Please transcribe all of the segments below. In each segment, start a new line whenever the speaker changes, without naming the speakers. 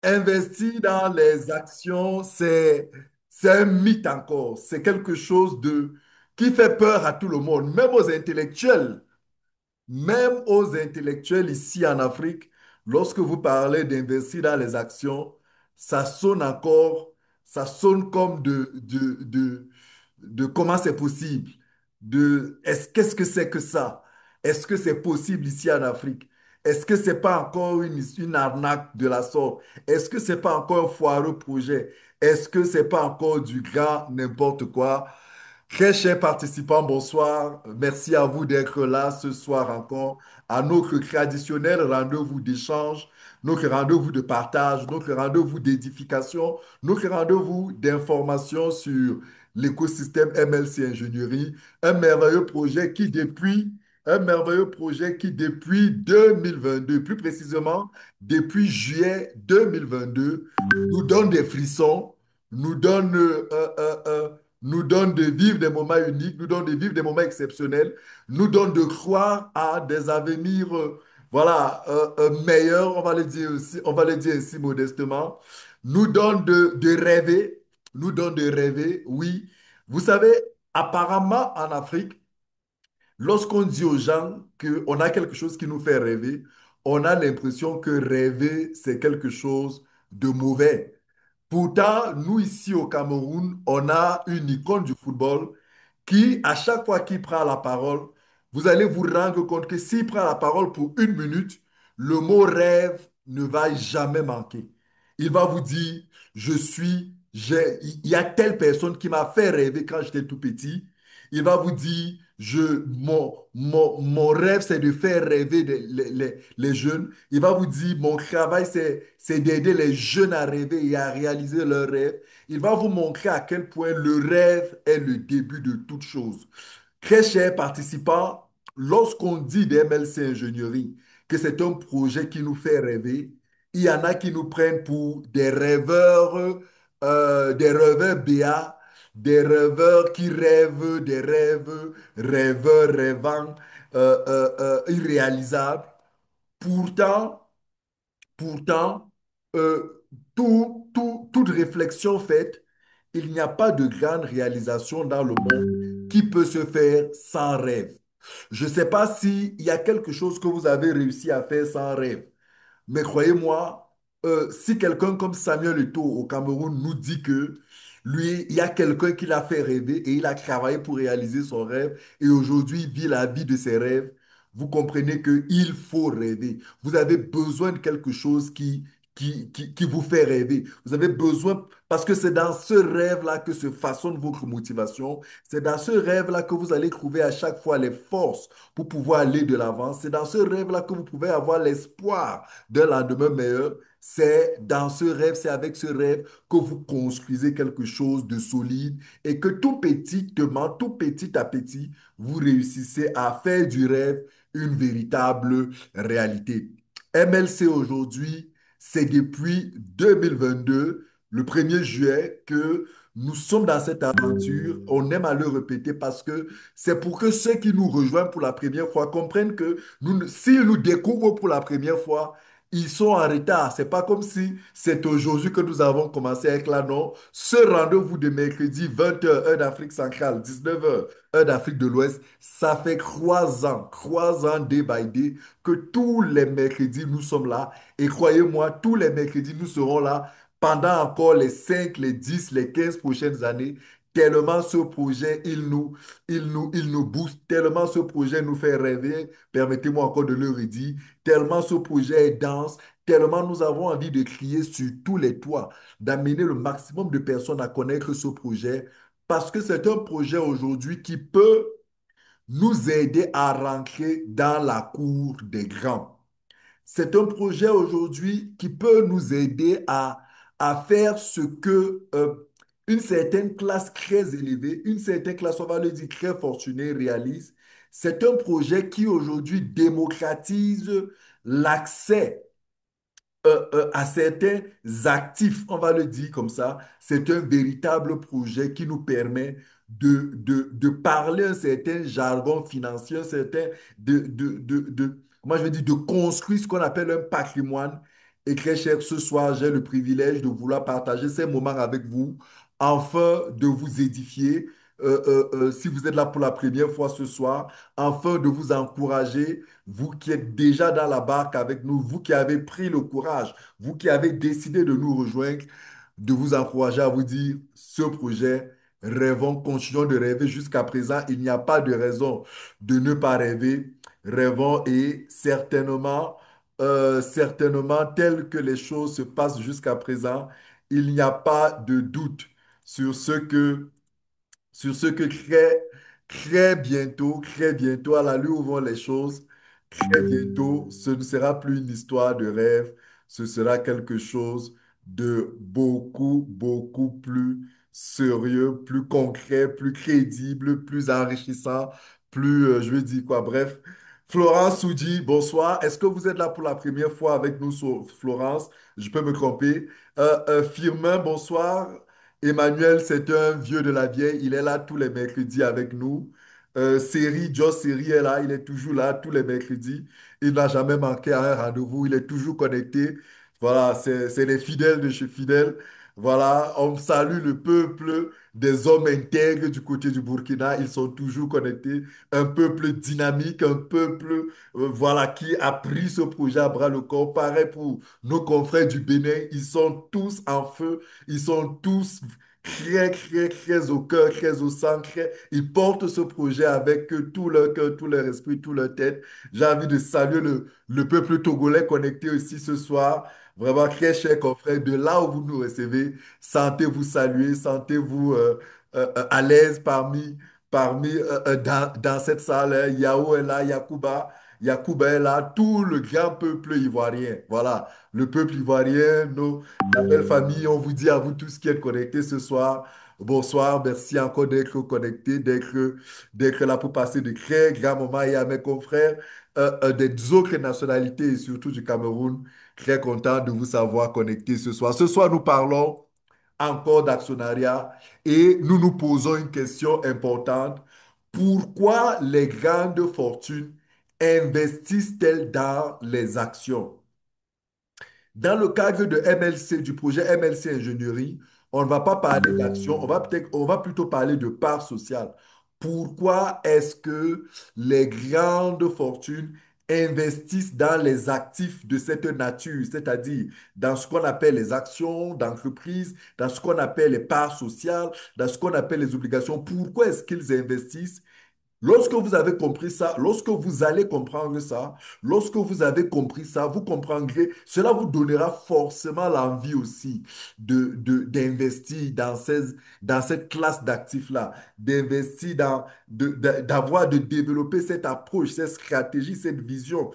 Investir dans les actions, c'est un mythe encore. C'est quelque chose qui fait peur à tout le monde, même aux intellectuels. Même aux intellectuels ici en Afrique, lorsque vous parlez d'investir dans les actions, ça sonne encore, ça sonne comme de comment c'est possible, qu'est-ce que c'est que ça? Est-ce que c'est possible ici en Afrique? Est-ce que c'est pas encore une arnaque de la sorte? Est-ce que c'est pas encore un foireux projet? Est-ce que c'est pas encore du grand n'importe quoi? Très chers participants, bonsoir. Merci à vous d'être là ce soir encore à notre traditionnel rendez-vous d'échange, notre rendez-vous de partage, notre rendez-vous d'édification, notre rendez-vous d'information sur l'écosystème MLC Ingénierie, un merveilleux projet qui depuis, un merveilleux projet qui depuis 2022, plus précisément depuis juillet 2022, nous donne des frissons, nous donne nous donne de vivre des moments uniques, nous donne de vivre des moments exceptionnels, nous donne de croire à des avenirs meilleurs, on va le dire aussi, on va le dire ainsi modestement, nous donne de rêver, nous donne de rêver, oui. Vous savez, apparemment en Afrique, lorsqu'on dit aux gens qu'on a quelque chose qui nous fait rêver, on a l'impression que rêver, c'est quelque chose de mauvais. Pourtant, nous ici au Cameroun, on a une icône du football qui, à chaque fois qu'il prend la parole, vous allez vous rendre compte que s'il prend la parole pour une minute, le mot rêve ne va jamais manquer. Il va vous dire, il y a telle personne qui m'a fait rêver quand j'étais tout petit. Il va vous dire, mon rêve, c'est de faire rêver les jeunes. Il va vous dire, mon travail, c'est d'aider les jeunes à rêver et à réaliser leurs rêves. Il va vous montrer à quel point le rêve est le début de toute chose. Très chers participants, lorsqu'on dit d'MLC Ingénierie que c'est un projet qui nous fait rêver, il y en a qui nous prennent pour des rêveurs béats, des rêveurs qui rêvent des rêves, rêveurs rêvants, irréalisables. Pourtant, Pourtant, toute réflexion faite, il n'y a pas de grande réalisation dans le monde qui peut se faire sans rêve. Je ne sais pas s'il y a quelque chose que vous avez réussi à faire sans rêve. Mais croyez-moi, si quelqu'un comme Samuel Eto'o au Cameroun nous dit que lui, il y a quelqu'un qui l'a fait rêver et il a travaillé pour réaliser son rêve et aujourd'hui il vit la vie de ses rêves, vous comprenez qu'il faut rêver. Vous avez besoin de quelque chose qui vous fait rêver. Vous avez besoin, parce que c'est dans ce rêve-là que se façonne votre motivation. C'est dans ce rêve-là que vous allez trouver à chaque fois les forces pour pouvoir aller de l'avant. C'est dans ce rêve-là que vous pouvez avoir l'espoir d'un lendemain meilleur. C'est dans ce rêve, c'est avec ce rêve que vous construisez quelque chose de solide et que tout petitement, tout petit à petit, vous réussissez à faire du rêve une véritable réalité. MLC aujourd'hui, c'est depuis 2022, le 1er juillet, que nous sommes dans cette aventure. On aime à le répéter parce que c'est pour que ceux qui nous rejoignent pour la première fois comprennent que s'ils nous découvrent pour la première fois, ils sont en retard. C'est pas comme si c'est aujourd'hui que nous avons commencé avec la non. Ce rendez-vous de mercredi 20h, heure d'Afrique centrale, 19h, heure d'Afrique de l'Ouest, ça fait 3 ans, day by day, que tous les mercredis, nous sommes là. Et croyez-moi, tous les mercredis, nous serons là pendant encore les 5, les 10, les 15 prochaines années. Tellement ce projet, il nous booste, tellement ce projet nous fait rêver, permettez-moi encore de le redire, tellement ce projet est dense, tellement nous avons envie de crier sur tous les toits, d'amener le maximum de personnes à connaître ce projet, parce que c'est un projet aujourd'hui qui peut nous aider à rentrer dans la cour des grands. C'est un projet aujourd'hui qui peut nous aider à faire ce que une certaine classe très élevée, une certaine classe, on va le dire, très fortunée réalise. C'est un projet qui aujourd'hui démocratise l'accès à certains actifs, on va le dire comme ça. C'est un véritable projet qui nous permet de parler un certain jargon financier, un certain, comment je vais dire, de construire ce qu'on appelle un patrimoine Et très cher, ce soir, j'ai le privilège de vouloir partager ces moments avec vous afin de vous édifier. Si vous êtes là pour la première fois ce soir, afin de vous encourager, vous qui êtes déjà dans la barque avec nous, vous qui avez pris le courage, vous qui avez décidé de nous rejoindre, de vous encourager à vous dire, ce projet, rêvons, continuons de rêver jusqu'à présent. Il n'y a pas de raison de ne pas rêver. Rêvons et certainement, tel que les choses se passent jusqu'à présent, il n'y a pas de doute sur ce que très bientôt, à la lui où vont les choses, très bientôt, ce ne sera plus une histoire de rêve, ce sera quelque chose de beaucoup plus sérieux, plus concret, plus crédible, plus enrichissant, plus, je veux dire quoi, bref. Florence Soudi, bonsoir. Est-ce que vous êtes là pour la première fois avec nous, Florence? Je peux me tromper. Firmin, bonsoir. Emmanuel, c'est un vieux de la vieille. Il est là tous les mercredis avec nous. Joe Seri est là. Il est toujours là tous les mercredis. Il n'a jamais manqué à un rendez-vous. Il est toujours connecté. Voilà, c'est les fidèles de chez Fidèles. Voilà, on salue le peuple des hommes intègres du côté du Burkina. Ils sont toujours connectés. Un peuple dynamique, un peuple voilà, qui a pris ce projet à bras le corps. Pareil pour nos confrères du Bénin. Ils sont tous en feu. Ils sont tous très au cœur, très au sang. Ils portent ce projet avec tout leur cœur, tout leur esprit, tout leur tête. J'ai envie de saluer le peuple togolais connecté aussi ce soir. Vraiment très cher confrère, de là où vous nous recevez, sentez-vous saluer, sentez-vous à l'aise dans cette salle. Hein. Yao est là, Yacouba est là, tout le grand peuple ivoirien. Voilà, le peuple ivoirien, la belle famille, on vous dit à vous tous qui êtes connectés ce soir. Bonsoir, merci encore d'être connectés, d'être là pour passer de très grands moments. Et à mes confrères des autres nationalités et surtout du Cameroun, très content de vous savoir connectés ce soir. Ce soir, nous parlons encore d'actionnariat et nous nous posons une question importante. Pourquoi les grandes fortunes investissent-elles dans les actions? Dans le cadre de MLC, du projet MLC Ingénierie, on ne va pas parler d'action, on va plutôt parler de part sociale. Pourquoi est-ce que les grandes fortunes investissent dans les actifs de cette nature, c'est-à-dire dans ce qu'on appelle les actions d'entreprise, dans ce qu'on appelle les parts sociales, dans ce qu'on appelle les obligations? Pourquoi est-ce qu'ils investissent? Lorsque vous avez compris ça, lorsque vous allez comprendre ça, lorsque vous avez compris ça, vous comprendrez, cela vous donnera forcément l'envie aussi d'investir dans cette classe d'actifs-là, d'investir d'avoir, de développer cette approche, cette stratégie, cette vision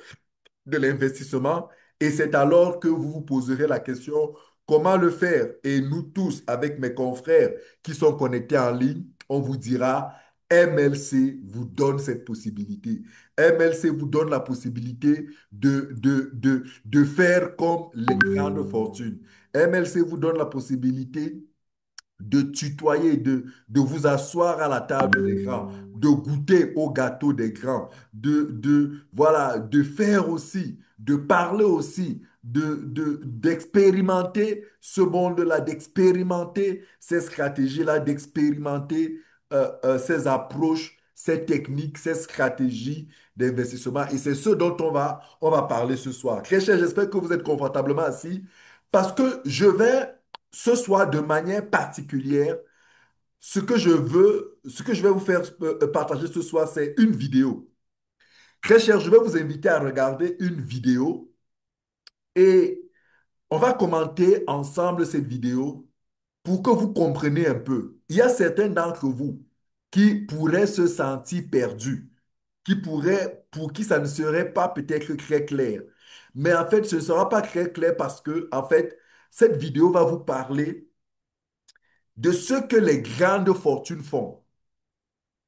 de l'investissement. Et c'est alors que vous vous poserez la question, comment le faire? Et nous tous, avec mes confrères qui sont connectés en ligne, on vous dira, MLC vous donne cette possibilité. MLC vous donne la possibilité de faire comme les grandes fortunes. MLC vous donne la possibilité de tutoyer, de vous asseoir à la table des grands, de goûter au gâteau des grands, voilà, de faire aussi, de parler aussi, d'expérimenter ce monde-là, d'expérimenter ces stratégies-là, d'expérimenter ces approches, ces techniques, ces stratégies d'investissement. Et c'est ce dont on va parler ce soir. Très cher, j'espère que vous êtes confortablement assis parce que je vais ce soir de manière particulière, ce que je vais vous faire partager ce soir, c'est une vidéo. Très cher, je vais vous inviter à regarder une vidéo et on va commenter ensemble cette vidéo pour que vous compreniez un peu. Il y a certains d'entre vous qui pourraient se sentir perdus, pour qui ça ne serait pas peut-être très clair. Mais en fait, ce ne sera pas très clair parce que, en fait, cette vidéo va vous parler de ce que les grandes fortunes font.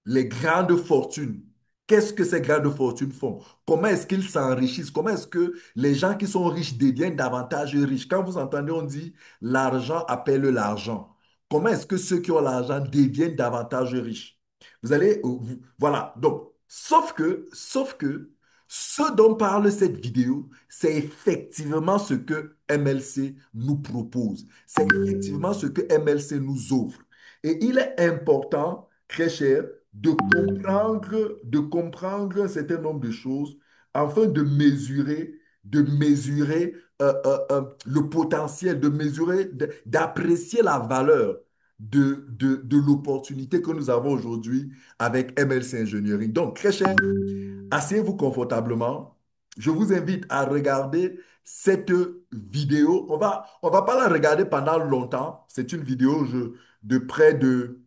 Les grandes fortunes. Qu'est-ce que ces grandes fortunes font? Comment est-ce qu'ils s'enrichissent? Comment est-ce que les gens qui sont riches deviennent davantage riches? Quand vous entendez, on dit l'argent appelle l'argent. Comment est-ce que ceux qui ont l'argent deviennent davantage riches? Vous allez, voilà. Donc, sauf que Ce dont parle cette vidéo, c'est effectivement ce que MLC nous propose. C'est effectivement ce que MLC nous offre. Et il est important, très cher, de comprendre un certain nombre de choses afin de mesurer le potentiel, de mesurer, d'apprécier la valeur de l'opportunité que nous avons aujourd'hui avec MLC Engineering. Donc, très cher, asseyez-vous confortablement. Je vous invite à regarder cette vidéo. On va pas la regarder pendant longtemps. C'est une vidéo de près de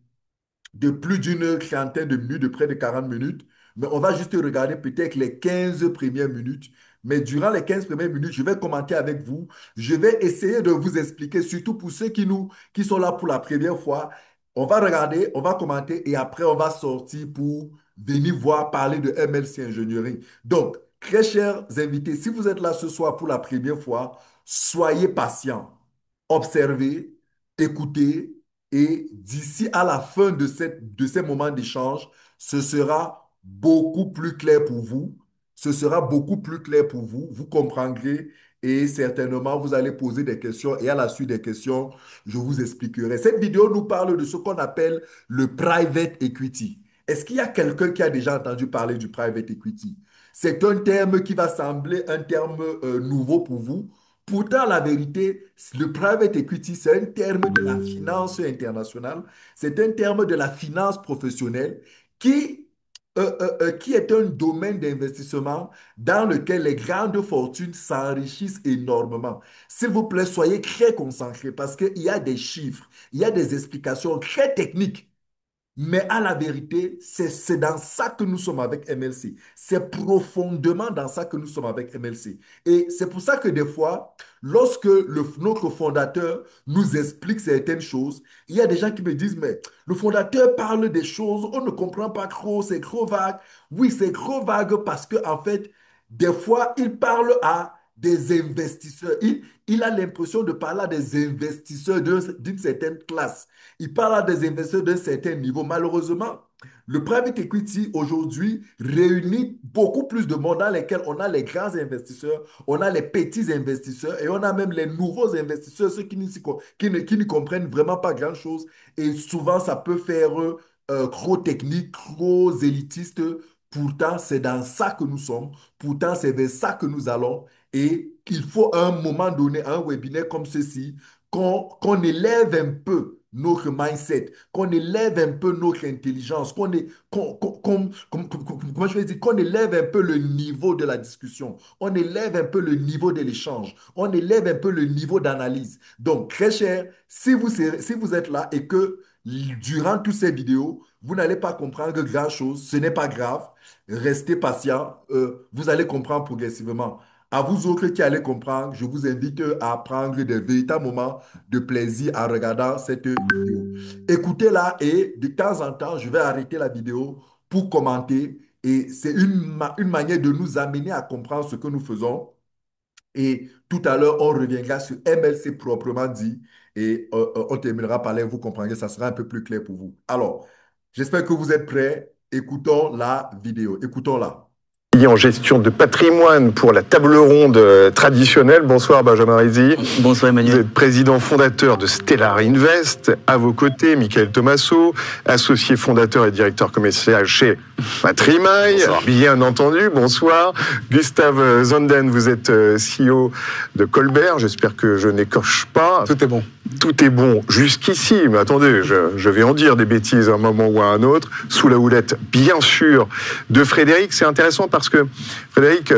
plus d'une trentaine de minutes, de près de 40 minutes. Mais on va juste regarder peut-être les 15 premières minutes. Mais durant les 15 premières minutes, je vais commenter avec vous. Je vais essayer de vous expliquer, surtout pour ceux qui sont là pour la première fois. On va regarder, on va commenter et après, on va sortir pour venir voir parler de MLC Engineering. Donc, très chers invités, si vous êtes là ce soir pour la première fois, soyez patients, observez, écoutez et d'ici à la fin de ces moments d'échange, ce sera beaucoup plus clair pour vous. Ce sera beaucoup plus clair pour vous. Vous comprendrez et certainement vous allez poser des questions et à la suite des questions, je vous expliquerai. Cette vidéo nous parle de ce qu'on appelle le private equity. Est-ce qu'il y a quelqu'un qui a déjà entendu parler du private equity? C'est un terme qui va sembler un terme nouveau pour vous. Pourtant, la vérité, le private equity, c'est un terme de la finance internationale, c'est un terme de la finance professionnelle qui, qui est un domaine d'investissement dans lequel les grandes fortunes s'enrichissent énormément. S'il vous plaît, soyez très concentrés parce qu'il y a des chiffres, il y a des explications très techniques mais à la vérité, c'est dans ça que nous sommes avec MLC. C'est profondément dans ça que nous sommes avec MLC. Et c'est pour ça que des fois, lorsque notre fondateur nous explique certaines choses, il y a des gens qui me disent, mais le fondateur parle des choses, on ne comprend pas trop, c'est trop vague. Oui, c'est trop vague parce que en fait, des fois, il parle à des investisseurs. Il a l'impression de parler à des investisseurs d'une certaine classe. Il parle à des investisseurs d'un certain niveau. Malheureusement, le private equity aujourd'hui réunit beaucoup plus de monde dans lesquels on a les grands investisseurs, on a les petits investisseurs et on a même les nouveaux investisseurs, ceux qui ne comprennent vraiment pas grand-chose. Et souvent, ça peut faire trop technique, trop élitiste. Pourtant, c'est dans ça que nous sommes. Pourtant, c'est vers ça que nous allons. Et il faut à un moment donné, à un webinaire comme ceci, qu'on élève un peu notre mindset, qu'on élève un peu notre intelligence, comment je vais dire, qu'on élève un peu le niveau de la discussion, on élève un peu le niveau de l'échange, on élève un peu le niveau d'analyse. Donc, très cher, si vous êtes là et que durant toutes ces vidéos, vous n'allez pas comprendre grand-chose, ce n'est pas grave, restez patient, vous allez comprendre progressivement. À vous autres qui allez comprendre, je vous invite à prendre des véritables moments de plaisir en regardant cette vidéo. Écoutez-la et de temps en temps, je vais arrêter la vidéo pour commenter. Et c'est une manière de nous amener à comprendre ce que nous faisons. Et tout à l'heure, on reviendra sur MLC proprement dit et on terminera par là, vous comprendrez, ça sera un peu plus clair pour vous. Alors, j'espère que vous êtes prêts. Écoutons la vidéo. Écoutons-la.
En gestion de patrimoine pour la table ronde traditionnelle. Bonsoir Benjamin Rizzi.
Bonsoir Emmanuel.
Vous êtes président fondateur de Stellar Invest. À vos côtés, Michael Thomasso, associé fondateur et directeur commercial chez Patrimail.
Bonsoir.
Bien entendu, bonsoir. Gustave Zonden, vous êtes CEO de Colbert. J'espère que je n'écorche pas.
Tout est bon.
Tout est bon jusqu'ici, mais attendez, je vais en dire des bêtises à un moment ou à un autre, sous la houlette, bien sûr, de Frédéric. C'est intéressant parce que, Frédéric,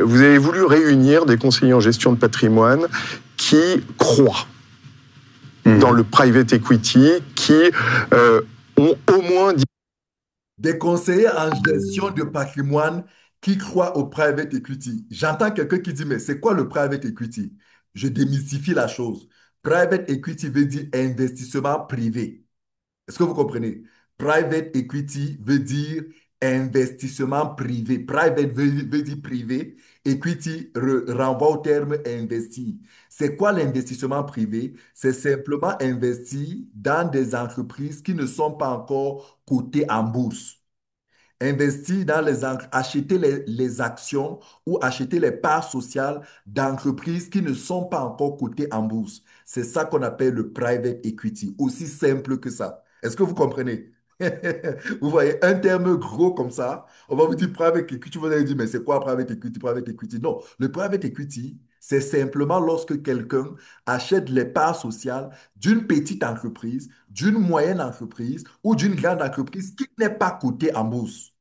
vous avez voulu réunir des conseillers en gestion de patrimoine qui croient dans le private equity, qui ont au moins...
Des conseillers en gestion de patrimoine qui croient au private equity. J'entends quelqu'un qui dit, mais c'est quoi le private equity? Je démystifie la chose. Private equity veut dire investissement privé. Est-ce que vous comprenez? Private equity veut dire investissement privé. Private veut dire privé. Equity renvoie au terme investi. C'est quoi l'investissement privé? C'est simplement investir dans des entreprises qui ne sont pas encore cotées en bourse. investir acheter les actions ou acheter les parts sociales d'entreprises qui ne sont pas encore cotées en bourse. C'est ça qu'on appelle le private equity, aussi simple que ça. Est-ce que vous comprenez? Vous voyez, un terme gros comme ça, on va vous dire private equity, vous allez dire, mais c'est quoi private equity, private equity? Non, le private equity, c'est simplement lorsque quelqu'un achète les parts sociales d'une petite entreprise, d'une moyenne entreprise ou d'une grande entreprise qui n'est pas cotée en bourse.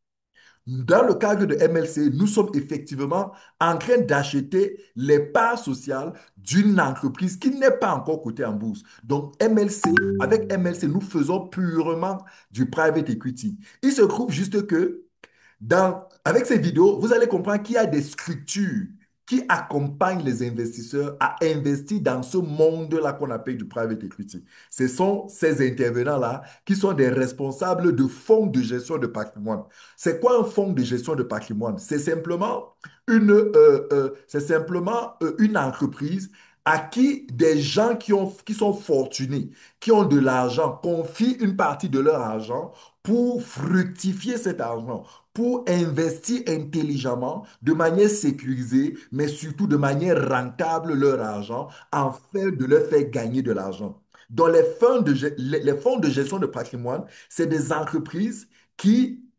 Dans le cadre de MLC, nous sommes effectivement en train d'acheter les parts sociales d'une entreprise qui n'est pas encore cotée en bourse. Donc, avec MLC, nous faisons purement du private equity. Il se trouve juste que avec ces vidéos, vous allez comprendre qu'il y a des structures qui accompagnent les investisseurs à investir dans ce monde-là qu'on appelle du private equity. Ce sont ces intervenants-là qui sont des responsables de fonds de gestion de patrimoine. C'est quoi un fonds de gestion de patrimoine? C'est simplement une entreprise à qui des gens qui sont fortunés, qui ont de l'argent, confient une partie de leur argent pour fructifier cet argent, pour investir intelligemment, de manière sécurisée, mais surtout de manière rentable leur argent, afin de leur faire gagner de l'argent. Dans les fonds de gestion de patrimoine, c'est des entreprises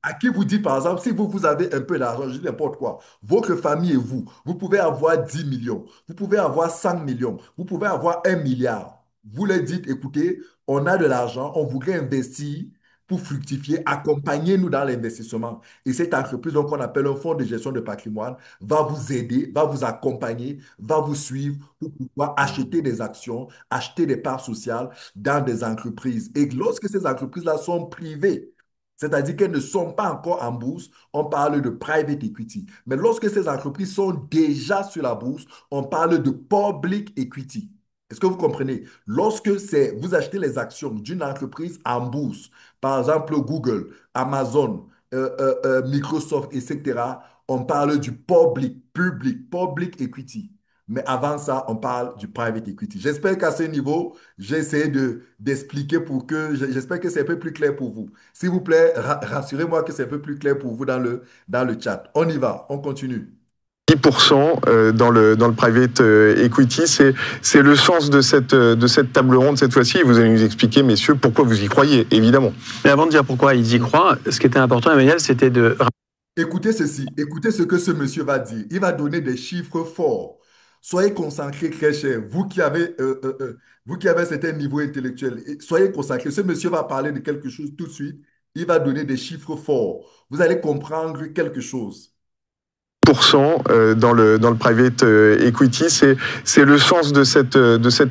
à qui vous dites, par exemple, si vous avez un peu d'argent, je dis n'importe quoi, votre famille et vous pouvez avoir 10 millions, vous pouvez avoir 100 millions, vous pouvez avoir 1 milliard. Vous leur dites, écoutez, on a de l'argent, on voudrait investir pour fructifier, accompagnez-nous dans l'investissement. Et cette entreprise, donc, qu'on appelle un fonds de gestion de patrimoine, va vous aider, va vous accompagner, va vous suivre pour pouvoir acheter des actions, acheter des parts sociales dans des entreprises. Et lorsque ces entreprises-là sont privées, c'est-à-dire qu'elles ne sont pas encore en bourse, on parle de private equity. Mais lorsque ces entreprises sont déjà sur la bourse, on parle de public equity. Est-ce que vous comprenez? Vous achetez les actions d'une entreprise en bourse, par exemple Google, Amazon, Microsoft, etc., on parle du public equity. Mais avant ça, on parle du private equity. J'espère qu'à ce niveau, j'ai essayé d'expliquer j'espère que c'est un peu plus clair pour vous. S'il vous plaît, rassurez-moi que c'est un peu plus clair pour vous dans le chat. On y va, on continue.
10% dans le private equity, c'est le sens de cette table ronde cette fois-ci. Vous allez nous expliquer, messieurs, pourquoi vous y croyez, évidemment.
Mais avant de dire pourquoi ils y croient, ce qui était important, Emmanuel, c'était de...
Écoutez ceci, écoutez ce que ce monsieur va dire. Il va donner des chiffres forts. Soyez concentrés, très cher. Vous qui avez un certain niveau intellectuel, soyez concentrés. Ce monsieur va parler de quelque chose tout de suite. Il va donner des chiffres forts. Vous allez comprendre quelque chose.
10% dans le private equity, c'est le sens de cette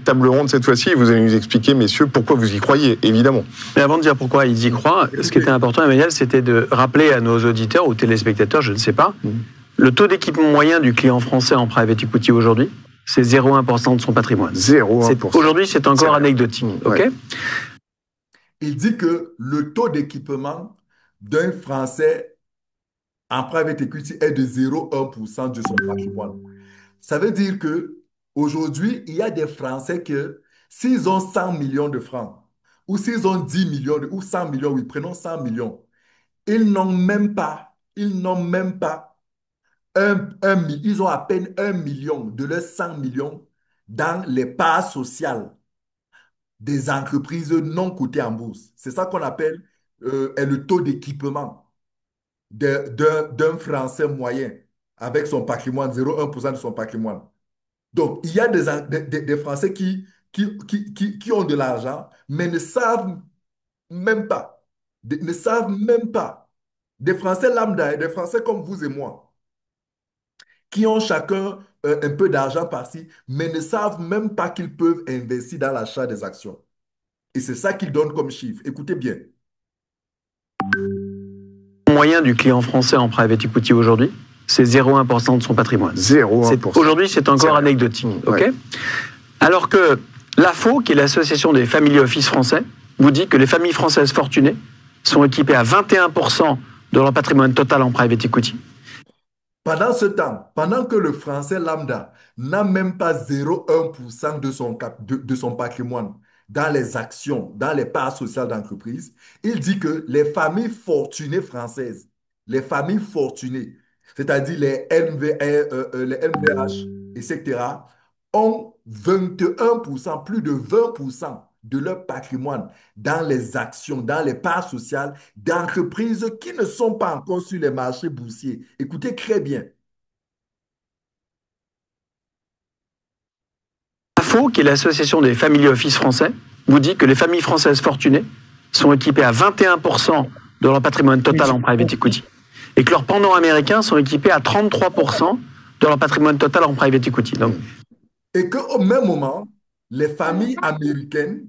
table ronde cette fois-ci. Vous allez nous expliquer, messieurs, pourquoi vous y croyez, évidemment.
Mais avant de dire pourquoi ils y croient, ce qui était important, Emmanuel, c'était de rappeler à nos auditeurs ou téléspectateurs, je ne sais pas, le taux d'équipement moyen du client français en private equity aujourd'hui, c'est 0,1% de son patrimoine.
0,1%.
Aujourd'hui, c'est encore anecdotique. OK?
Ouais.
Il dit que le taux d'équipement d'un Français en private equity est de 0,1% de son patrimoine. Ça veut dire que aujourd'hui, il y a des Français que s'ils ont 100 millions de francs, ou s'ils ont 10 millions, ou 100 millions, oui, prenons 100 millions, ils n'ont même pas ils ont à peine 1 million de leurs 100 millions dans les parts sociales des entreprises non cotées en bourse. C'est ça qu'on appelle le taux d'équipement d'un Français moyen avec son patrimoine, 0,1% de son patrimoine. Donc, il y a des Français qui ont de l'argent, mais ne savent même pas. Ne savent même pas. Des Français lambda, des Français comme vous et moi, qui ont chacun un peu d'argent par-ci, mais ne savent même pas qu'ils peuvent investir dans l'achat des actions. Et c'est ça qu'ils donnent comme chiffre. Écoutez bien.
Le moyen du client français en private equity aujourd'hui, c'est 0,1% de son patrimoine.
0,1%.
Aujourd'hui, c'est encore anecdotique. OK?
Ouais.
Alors que l'AFO, qui est l'association des family office français, vous dit que les familles françaises fortunées sont équipées à 21% de leur patrimoine total en private equity.
Pendant ce temps, pendant que le Français lambda n'a même pas 0,1% de son patrimoine dans les actions, dans les parts sociales d'entreprise, il dit que les familles fortunées françaises les familles fortunées, c'est-à-dire les les LVH, etc., ont 21%, plus de 20% de leur patrimoine dans les actions, dans les parts sociales d'entreprises qui ne sont pas encore sur les marchés boursiers. Écoutez très bien.
AFO, qui est l'association des family office français, vous dit que les familles françaises fortunées sont équipées à 21% de leur patrimoine total en private equity et que leurs pendants américains sont équipés à 33% de leur patrimoine total en private equity. Donc,
Et qu'au même moment, les familles américaines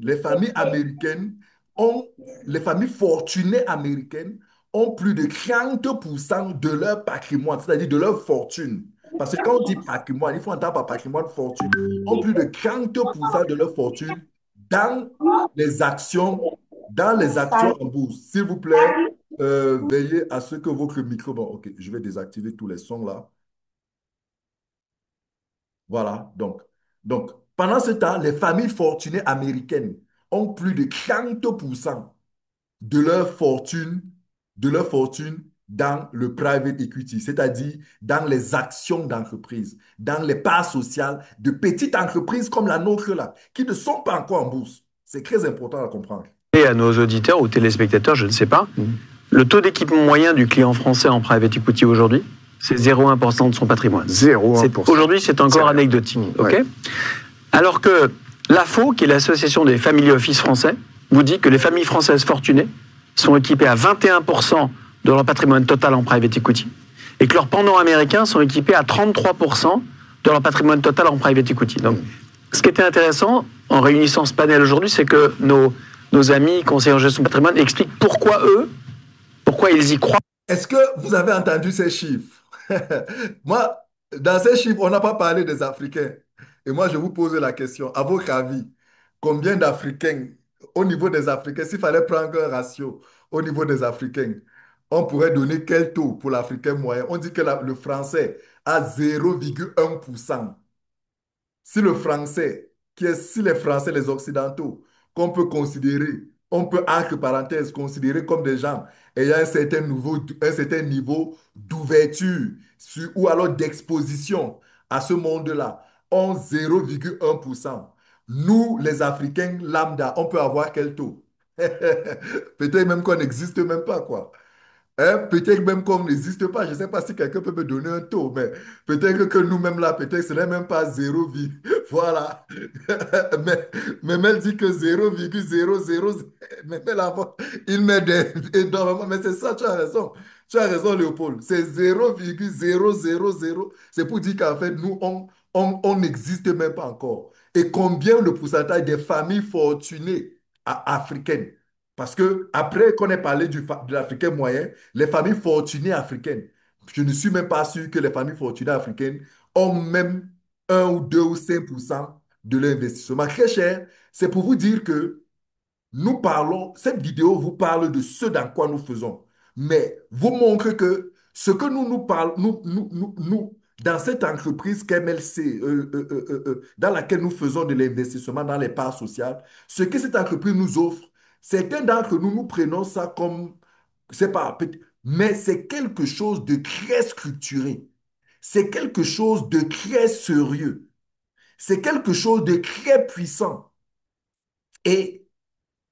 ont, les familles fortunées américaines ont plus de 30% de leur patrimoine, c'est-à-dire de leur fortune. Parce que quand on dit patrimoine, il faut entendre par patrimoine fortune, ont plus de 30% de leur fortune dans dans les actions en bourse. S'il vous plaît, veillez à ce que votre micro... Bon, ok, je vais désactiver tous les sons là. Voilà, donc, pendant ce temps, les familles fortunées américaines ont plus de 30% de leur fortune, de leur fortune dans le private equity, c'est-à-dire dans les actions d'entreprise, dans les parts sociales de petites entreprises comme la nôtre là, qui ne sont pas encore en bourse. C'est très important à comprendre.
et à nos auditeurs ou téléspectateurs, je ne sais pas, le taux d'équipement moyen du client français en private equity aujourd'hui, c'est 0,1% de son patrimoine.
0,1%.
Aujourd'hui, c'est encore anecdotique.
Ouais.
Ok. Alors que l'AFO, qui est l'association des family office français, vous dit que les familles françaises fortunées sont équipées à 21% de leur patrimoine total en private equity et que leurs pendants américains sont équipés à 33% de leur patrimoine total en private equity. Donc, ce qui était intéressant en réunissant ce panel aujourd'hui, c'est que nos amis conseillers en gestion de patrimoine expliquent pourquoi ils y croient.
Est-ce que vous avez entendu ces chiffres? Moi, dans ces chiffres, on n'a pas parlé des Africains. Et moi, je vous pose la question, à votre avis, combien d'Africains, au niveau des Africains, s'il fallait prendre un ratio au niveau des Africains, on pourrait donner quel taux pour l'Africain moyen? On dit que le Français a 0,1%. Si les Français, les Occidentaux, qu'on peut considérer, on peut, entre parenthèses, considérer comme des gens ayant un certain niveau d'ouverture ou alors d'exposition à ce monde-là, ont 0,1%. Nous, les Africains lambda, on peut avoir quel taux? Peut-être même qu'on n'existe même pas, quoi. Hein, peut-être même qu'on n'existe pas. Je ne sais pas si quelqu'un peut me donner un taux, mais peut-être que nous-mêmes là, peut-être ce n'est même pas 0, voilà. Mais elle dit que 0,00. Mais là, il met énormément. Mais c'est ça, tu as raison. Tu as raison, Léopold. C'est 0,000. C'est pour dire qu'en fait, nous, on n'existe même pas encore. Et combien le pourcentage des familles fortunées africaines? Parce que après qu'on ait parlé de l'Africain moyen, les familles fortunées africaines, je ne suis même pas sûr que les familles fortunées africaines ont même 1 ou 2 ou 5% de l'investissement. Très cher, c'est pour vous dire que cette vidéo vous parle de ce dans quoi nous faisons, mais vous montre que ce que nous parlons, dans cette entreprise qu'MLC, dans laquelle nous faisons de l'investissement dans les parts sociales, ce que cette entreprise nous offre, certains d'entre nous, nous prenons ça comme, c'est pas, mais c'est quelque chose de très structuré. C'est quelque chose de très sérieux. C'est quelque chose de très puissant. Et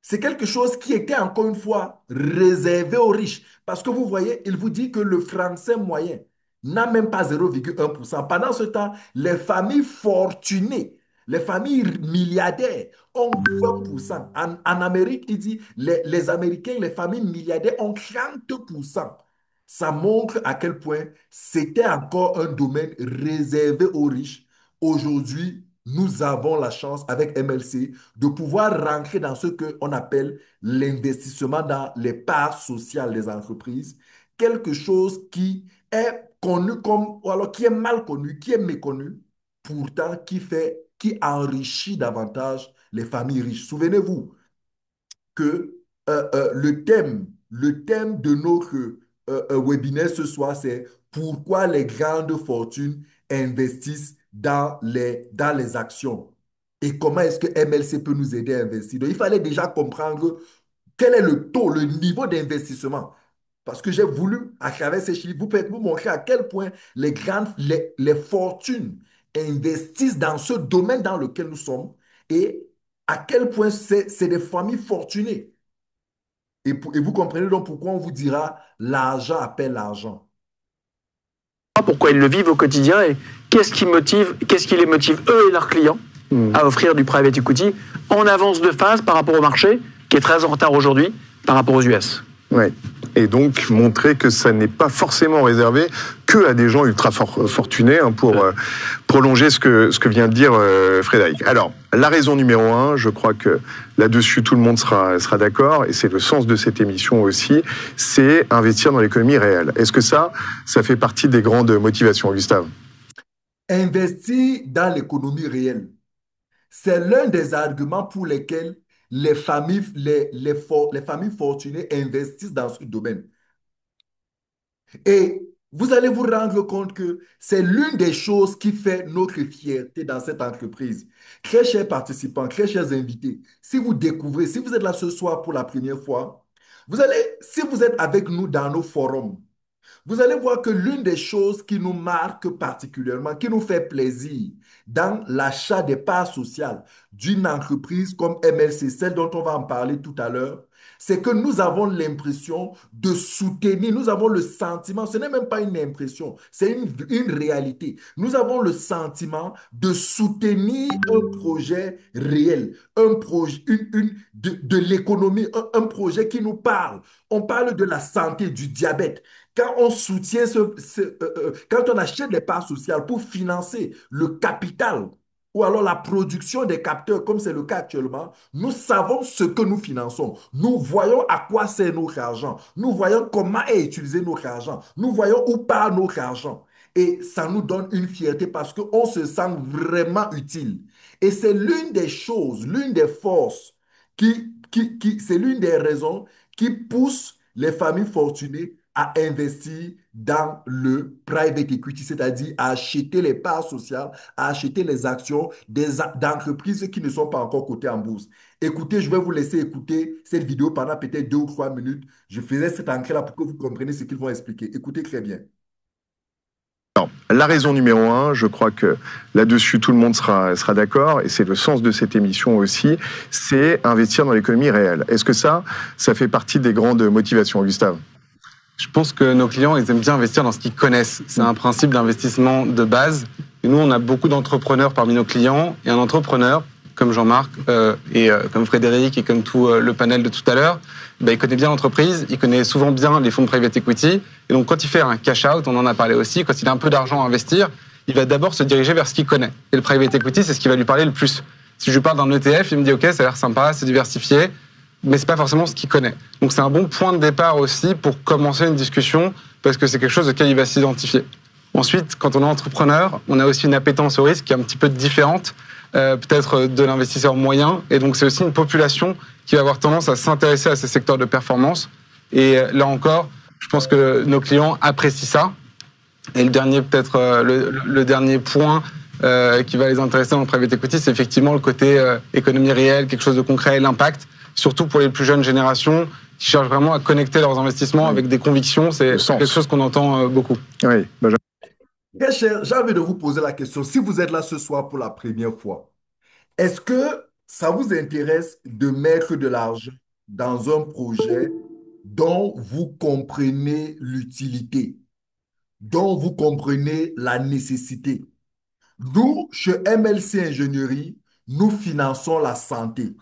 c'est quelque chose qui était encore une fois réservé aux riches. Parce que vous voyez, il vous dit que le français moyen n'a même pas 0,1%. Pendant ce temps, les familles fortunées, les familles milliardaires ont 20%. En Amérique, il dit les Américains, les familles milliardaires ont 30%. Ça montre à quel point c'était encore un domaine réservé aux riches. Aujourd'hui, nous avons la chance avec MLC de pouvoir rentrer dans ce qu'on appelle l'investissement dans les parts sociales des entreprises, quelque chose qui est connu comme, ou alors qui est mal connu, qui est méconnu, pourtant qui enrichit davantage les familles riches. Souvenez-vous que le thème de notre webinaire ce soir, c'est pourquoi les grandes fortunes investissent dans les actions et comment est-ce que MLC peut nous aider à investir. Donc, il fallait déjà comprendre quel est le taux, le niveau d'investissement. Parce que j'ai voulu, à travers ces chiffres, vous montrer à quel point les fortunes investissent dans ce domaine dans lequel nous sommes et à quel point c'est des familles fortunées. Et vous comprenez donc pourquoi on vous dira l'argent appelle l'argent.
Pourquoi ils le vivent au quotidien et qu'est-ce qui les motive, eux et leurs clients, à offrir du private equity en avance de phase par rapport au marché, qui est très en retard aujourd'hui par rapport aux US.
Ouais. Et donc montrer que ça n'est pas forcément réservé que à des gens ultra fortunés, hein, pour prolonger ce que vient de dire Frédéric. Alors, la raison numéro 1, je crois que là-dessus tout le monde sera d'accord, et c'est le sens de cette émission aussi, c'est investir dans l'économie réelle. Est-ce que ça fait partie des grandes motivations, Gustave?
Investir dans l'économie réelle, c'est l'un des arguments pour lesquels les familles fortunées investissent dans ce domaine. Et vous allez vous rendre compte que c'est l'une des choses qui fait notre fierté dans cette entreprise. Très chers participants, très chers invités, si vous découvrez, si vous êtes là ce soir pour la première fois, si vous êtes avec nous dans nos forums, vous allez voir que l'une des choses qui nous marque particulièrement, qui nous fait plaisir dans l'achat des parts sociales d'une entreprise comme MLC, celle dont on va en parler tout à l'heure, c'est que nous avons l'impression de soutenir, nous avons le sentiment, ce n'est même pas une impression, c'est une réalité. Nous avons le sentiment de soutenir un projet réel, un projet, de l'économie, un projet qui nous parle. On parle de la santé, du diabète. Quand on soutient quand on achète des parts sociales pour financer le capital ou alors la production des capteurs, comme c'est le cas actuellement, nous savons ce que nous finançons. Nous voyons à quoi sert notre argent. Nous voyons comment est utilisé notre argent. Nous voyons où part notre argent. Et ça nous donne une fierté parce qu'on se sent vraiment utile. Et c'est l'une des choses, l'une des forces c'est l'une des raisons qui pousse les familles fortunées à investir dans le private equity, c'est-à-dire à acheter les parts sociales, à acheter les actions d'entreprises qui ne sont pas encore cotées en bourse. Écoutez, je vais vous laisser écouter cette vidéo pendant peut-être 2 ou 3 minutes. Je faisais cette entrée-là pour que vous compreniez ce qu'ils vont expliquer. Écoutez très bien.
Alors, la raison numéro 1, je crois que là-dessus tout le monde sera d'accord, et c'est le sens de cette émission aussi, c'est investir dans l'économie réelle. Est-ce que ça fait partie des grandes motivations, Gustave?
Je pense que nos clients, ils aiment bien investir dans ce qu'ils connaissent. C'est un principe d'investissement de base. Et nous, on a beaucoup d'entrepreneurs parmi nos clients. Et un entrepreneur, comme Jean-Marc, comme Frédéric et comme tout le panel de tout à l'heure, il connaît bien l'entreprise, il connaît souvent bien les fonds de private equity. Et donc, quand il fait un cash out, on en a parlé aussi, quand il a un peu d'argent à investir, il va d'abord se diriger vers ce qu'il connaît. Et le private equity, c'est ce qui va lui parler le plus. Si je lui parle d'un ETF, il me dit « Ok, ça a l'air sympa, c'est diversifié », mais c'est pas forcément ce qu'il connaît. Donc, c'est un bon point de départ aussi pour commencer une discussion, parce que c'est quelque chose auquel il va s'identifier. Ensuite, quand on est entrepreneur, on a aussi une appétence au risque qui est un petit peu différente, peut-être de l'investisseur moyen. Et donc, c'est aussi une population qui va avoir tendance à s'intéresser à ces secteurs de performance. Et là encore, je pense que nos clients apprécient ça. Et le dernier, peut-être, le dernier point qui va les intéresser dans le private equity, c'est effectivement le côté économie réelle, quelque chose de concret, l'impact, surtout pour les plus jeunes générations qui cherchent vraiment à connecter leurs investissements avec des convictions. C'est quelque chose qu'on entend beaucoup.
Oui,
Très cher, j'ai envie de vous poser la question. Si vous êtes là ce soir pour la première fois, est-ce que ça vous intéresse de mettre de l'argent dans un projet dont vous comprenez l'utilité, dont vous comprenez la nécessité? Nous, chez MLC Ingénierie, nous finançons la santé.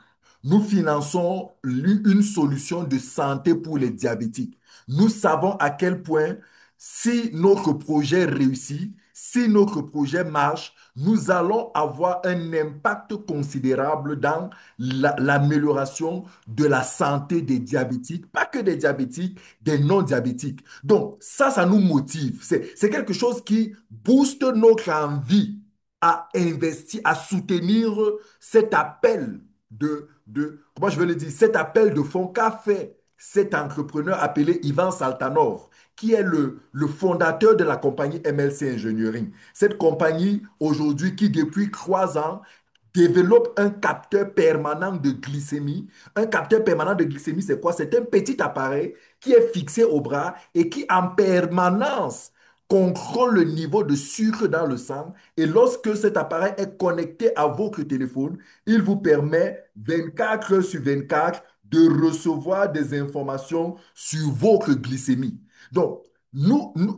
Nous finançons une solution de santé pour les diabétiques. Nous savons à quel point, si notre projet réussit, si notre projet marche, nous allons avoir un impact considérable dans l'amélioration de la santé des diabétiques, pas que des diabétiques, des non-diabétiques. Donc, ça nous motive. C'est quelque chose qui booste notre envie à investir, à soutenir cet appel comment je vais le dire, cet appel de fonds qu'a fait cet entrepreneur appelé Ivan Saltanov, qui est le fondateur de la compagnie MLC Engineering. Cette compagnie, aujourd'hui, qui depuis 3 ans développe un capteur permanent de glycémie. Un capteur permanent de glycémie, c'est quoi? C'est un petit appareil qui est fixé au bras et qui en permanence contrôle le niveau de sucre dans le sang. Et lorsque cet appareil est connecté à votre téléphone, il vous permet 24 heures sur 24 de recevoir des informations sur votre glycémie. Donc, nous, nous,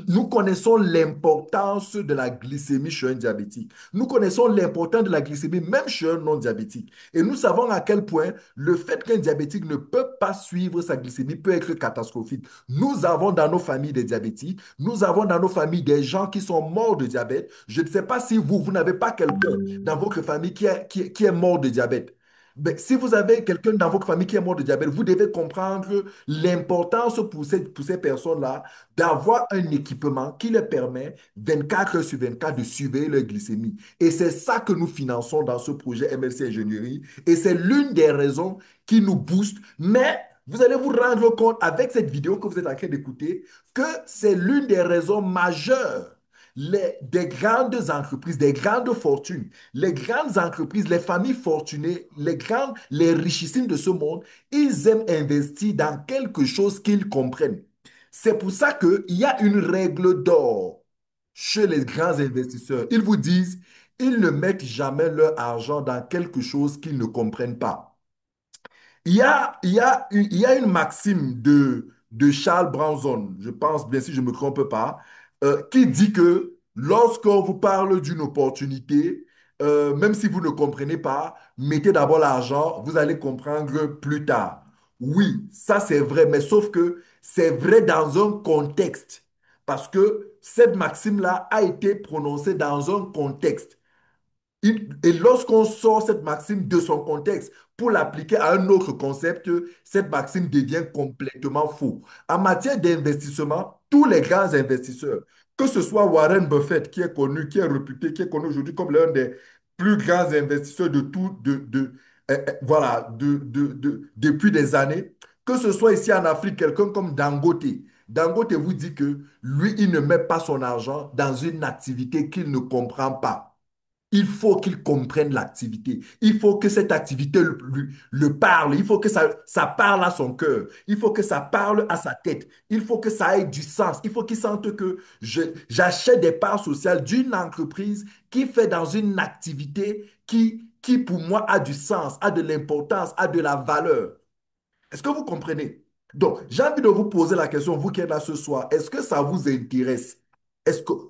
nous connaissons l'importance de la glycémie chez un diabétique. Nous connaissons l'importance de la glycémie même chez un non-diabétique. Et nous savons à quel point le fait qu'un diabétique ne peut pas suivre sa glycémie peut être catastrophique. Nous avons dans nos familles des diabétiques, nous avons dans nos familles des gens qui sont morts de diabète. Je ne sais pas si vous n'avez pas quelqu'un dans votre famille qui est mort de diabète. Ben, si vous avez quelqu'un dans votre famille qui est mort de diabète, vous devez comprendre l'importance pour ces personnes-là d'avoir un équipement qui leur permet 24 heures sur 24 de surveiller leur glycémie. Et c'est ça que nous finançons dans ce projet MLC Ingénierie. Et c'est l'une des raisons qui nous booste. Mais vous allez vous rendre compte avec cette vidéo que vous êtes en train d'écouter que c'est l'une des raisons majeures des grandes entreprises, des grandes fortunes, les grandes entreprises, les familles fortunées, les richissimes de ce monde, ils aiment investir dans quelque chose qu'ils comprennent. C'est pour ça qu'il y a une règle d'or chez les grands investisseurs. Ils vous disent, ils ne mettent jamais leur argent dans quelque chose qu'ils ne comprennent pas. Il y a une maxime de Charles Branson, je pense bien si je ne me trompe pas, qui dit que lorsqu'on vous parle d'une opportunité, même si vous ne comprenez pas, mettez d'abord l'argent, vous allez comprendre plus tard. Oui, ça c'est vrai, mais sauf que c'est vrai dans un contexte, parce que cette maxime-là a été prononcée dans un contexte. Et lorsqu'on sort cette maxime de son contexte pour l'appliquer à un autre concept, cette maxime devient complètement faux. En matière d'investissement, tous les grands investisseurs, que ce soit Warren Buffett qui est connu, qui est réputé, qui est connu aujourd'hui comme l'un des plus grands investisseurs de tout, voilà, depuis des années, que ce soit ici en Afrique, quelqu'un comme Dangote. Dangote vous dit que lui, il ne met pas son argent dans une activité qu'il ne comprend pas. Il faut qu'il comprenne l'activité. Il faut que cette activité le parle. Il faut que ça parle à son cœur. Il faut que ça parle à sa tête. Il faut que ça ait du sens. Il faut qu'il sente que j'achète des parts sociales d'une entreprise qui fait dans une activité qui pour moi a du sens, a de l'importance, a de la valeur. Est-ce que vous comprenez? Donc, j'ai envie de vous poser la question, vous qui êtes là ce soir, est-ce que ça vous intéresse?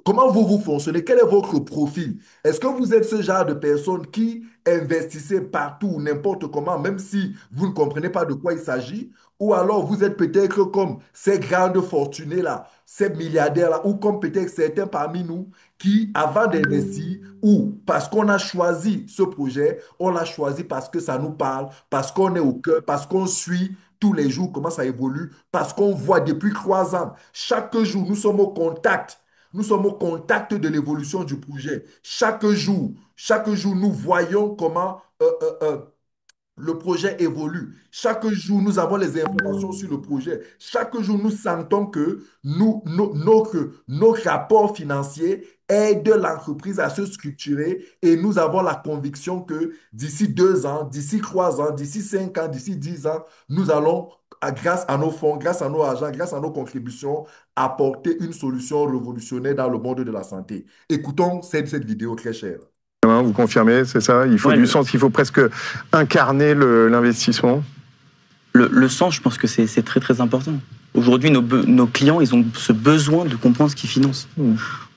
Comment vous fonctionnez? Quel est votre profil? Est-ce que vous êtes ce genre de personne qui investissez partout, n'importe comment, même si vous ne comprenez pas de quoi il s'agit? Ou alors vous êtes peut-être comme ces grandes fortunés-là, ces milliardaires-là, ou comme peut-être certains parmi nous qui, avant d'investir, ou parce qu'on a choisi ce projet, on l'a choisi parce que ça nous parle, parce qu'on est au cœur, parce qu'on suit tous les jours comment ça évolue, parce qu'on voit depuis 3 ans. Chaque jour, nous sommes au contact. Nous sommes au contact de l'évolution du projet. Chaque jour, nous voyons comment le projet évolue. Chaque jour, nous avons les informations sur le projet. Chaque jour, nous sentons que nos rapports financiers aident l'entreprise à se structurer et nous avons la conviction que d'ici 2 ans, d'ici 3 ans, d'ici 5 ans, d'ici 10 ans, nous allons, grâce à nos fonds, grâce à nos agents, grâce à nos contributions, apporter une solution révolutionnaire dans le monde de la santé. Écoutons cette vidéo très chère.
Vous confirmez, c'est ça? Il faut du sens, il faut presque incarner l'investissement.
Le sens, je pense que c'est très très important. Aujourd'hui, nos clients, ils ont ce besoin de comprendre ce qu'ils financent.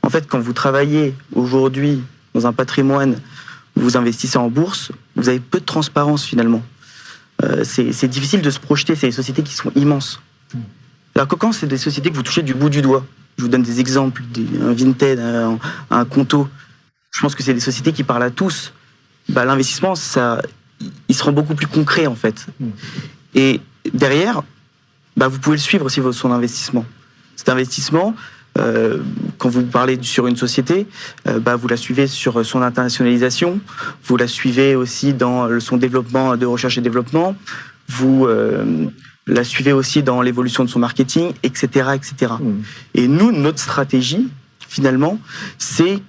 En fait, quand vous travaillez aujourd'hui dans un patrimoine, vous investissez en bourse, vous avez peu de transparence finalement. C'est difficile de se projeter, c'est des sociétés qui sont immenses. Alors que quand c'est des sociétés que vous touchez du bout du doigt, je vous donne des exemples, un Vinted, un Conto, je pense que c'est des sociétés qui parlent à tous. Bah, l'investissement, il se rend beaucoup plus concret en fait. Et derrière, bah, vous pouvez le suivre aussi, son investissement. Cet investissement, quand vous parlez sur une société, bah, vous la suivez sur son internationalisation, vous la suivez aussi dans son développement de recherche et développement, vous la suivez aussi dans l'évolution de son marketing, etc. etc. Et nous, notre stratégie, finalement, c'est...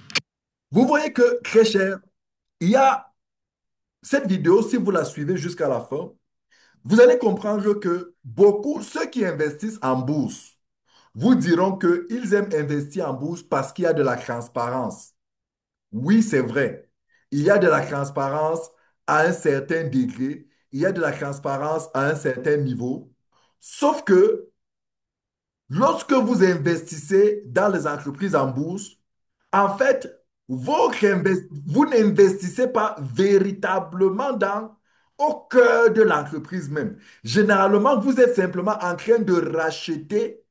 Vous voyez que, très cher, Il y a cette vidéo, si vous la suivez jusqu'à la fin, vous allez comprendre que beaucoup, ceux qui investissent en bourse, vous diront qu'ils aiment investir en bourse parce qu'il y a de la transparence. Oui, c'est vrai. Il y a de la transparence à un certain degré, il y a de la transparence à un certain niveau. Sauf que lorsque vous investissez dans les entreprises en bourse, en fait, vous n'investissez pas véritablement au cœur de l'entreprise même. Généralement, vous êtes simplement en train de racheter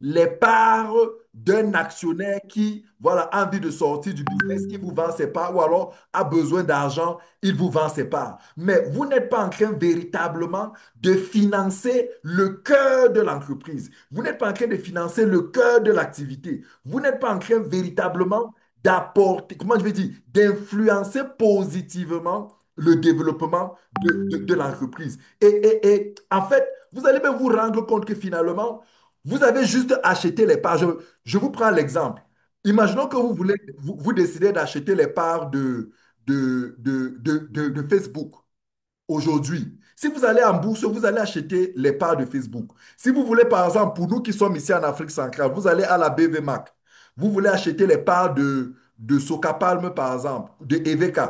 les parts d'un actionnaire qui, voilà, a envie de sortir du business, qui vous vend ses parts, ou alors a besoin d'argent, il vous vend ses parts. Mais vous n'êtes pas en train véritablement de financer le cœur de l'entreprise. Vous n'êtes pas en train de financer le cœur de l'activité. Vous n'êtes pas en train véritablement d'apporter, comment je vais dire, d'influencer positivement le développement de l'entreprise. Et en fait, vous allez même vous rendre compte que finalement, vous avez juste acheté les parts. Je vous prends l'exemple. Imaginons que vous décidez d'acheter les parts de Facebook aujourd'hui. Si vous allez en bourse, vous allez acheter les parts de Facebook. Si vous voulez, par exemple, pour nous qui sommes ici en Afrique centrale, vous allez à la BVMAC. Vous voulez acheter les parts de Socapalm, par exemple, de EVK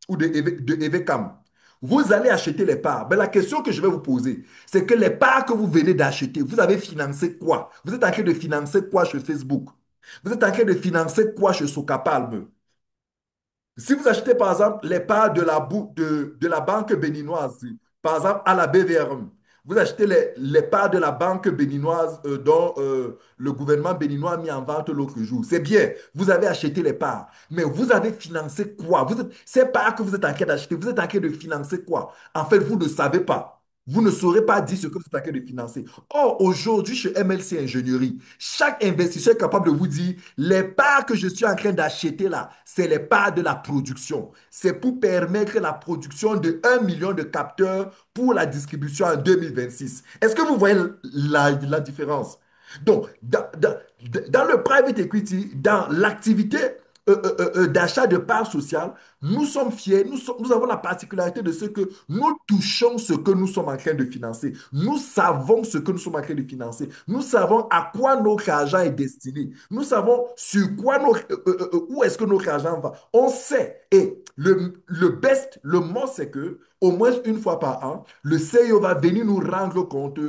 ou de EVCAM. Vous allez acheter les parts. Mais la question que je vais vous poser, c'est que les parts que vous venez d'acheter, vous avez financé quoi? Vous êtes en train de financer quoi chez Facebook? Vous êtes en train de financer quoi chez Socapalm? Si vous achetez par exemple les parts de la banque béninoise, par exemple à la BVRM, vous achetez les parts de la banque béninoise dont le gouvernement béninois a mis en vente l'autre jour. C'est bien, vous avez acheté les parts, mais vous avez financé quoi? Ces parts que vous êtes en train d'acheter, vous êtes en train de financer quoi? En fait, vous ne savez pas. Vous ne saurez pas dire ce que vous êtes en train de financer. Or, aujourd'hui, chez MLC Ingénierie, chaque investisseur est capable de vous dire, les parts que je suis en train d'acheter là, c'est les parts de la production. C'est pour permettre la production de 1 million de capteurs pour la distribution en 2026. Est-ce que vous voyez la différence? Donc, dans le private equity, dans l'activité d'achat de parts sociales, nous sommes fiers, nous avons la particularité de ce que nous touchons ce que nous sommes en train de financer. Nous savons ce que nous sommes en train de financer. Nous savons à quoi notre argent est destiné. Nous savons sur quoi où est-ce que notre argent va. On sait. Et le best, le mot, c'est que au moins une fois par an, le CEO va venir nous rendre compte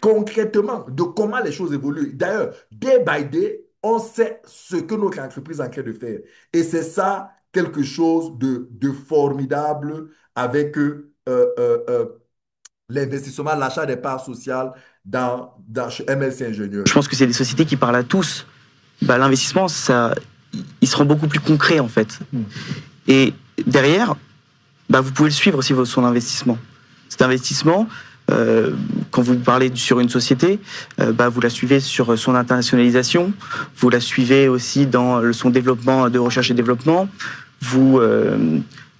concrètement de comment les choses évoluent. D'ailleurs, day by day, on sait ce que notre entreprise est en train de faire. Et c'est ça quelque chose de formidable avec l'investissement, l'achat des parts sociales chez MLC Ingénieur.
Je pense que c'est des sociétés qui parlent à tous. Bah, l'investissement, il se rend beaucoup plus concret en fait. Et derrière, bah, vous pouvez le suivre aussi, son investissement. Cet investissement, quand vous parlez sur une société, bah, vous la suivez sur son internationalisation, vous la suivez aussi dans son développement de recherche et développement, vous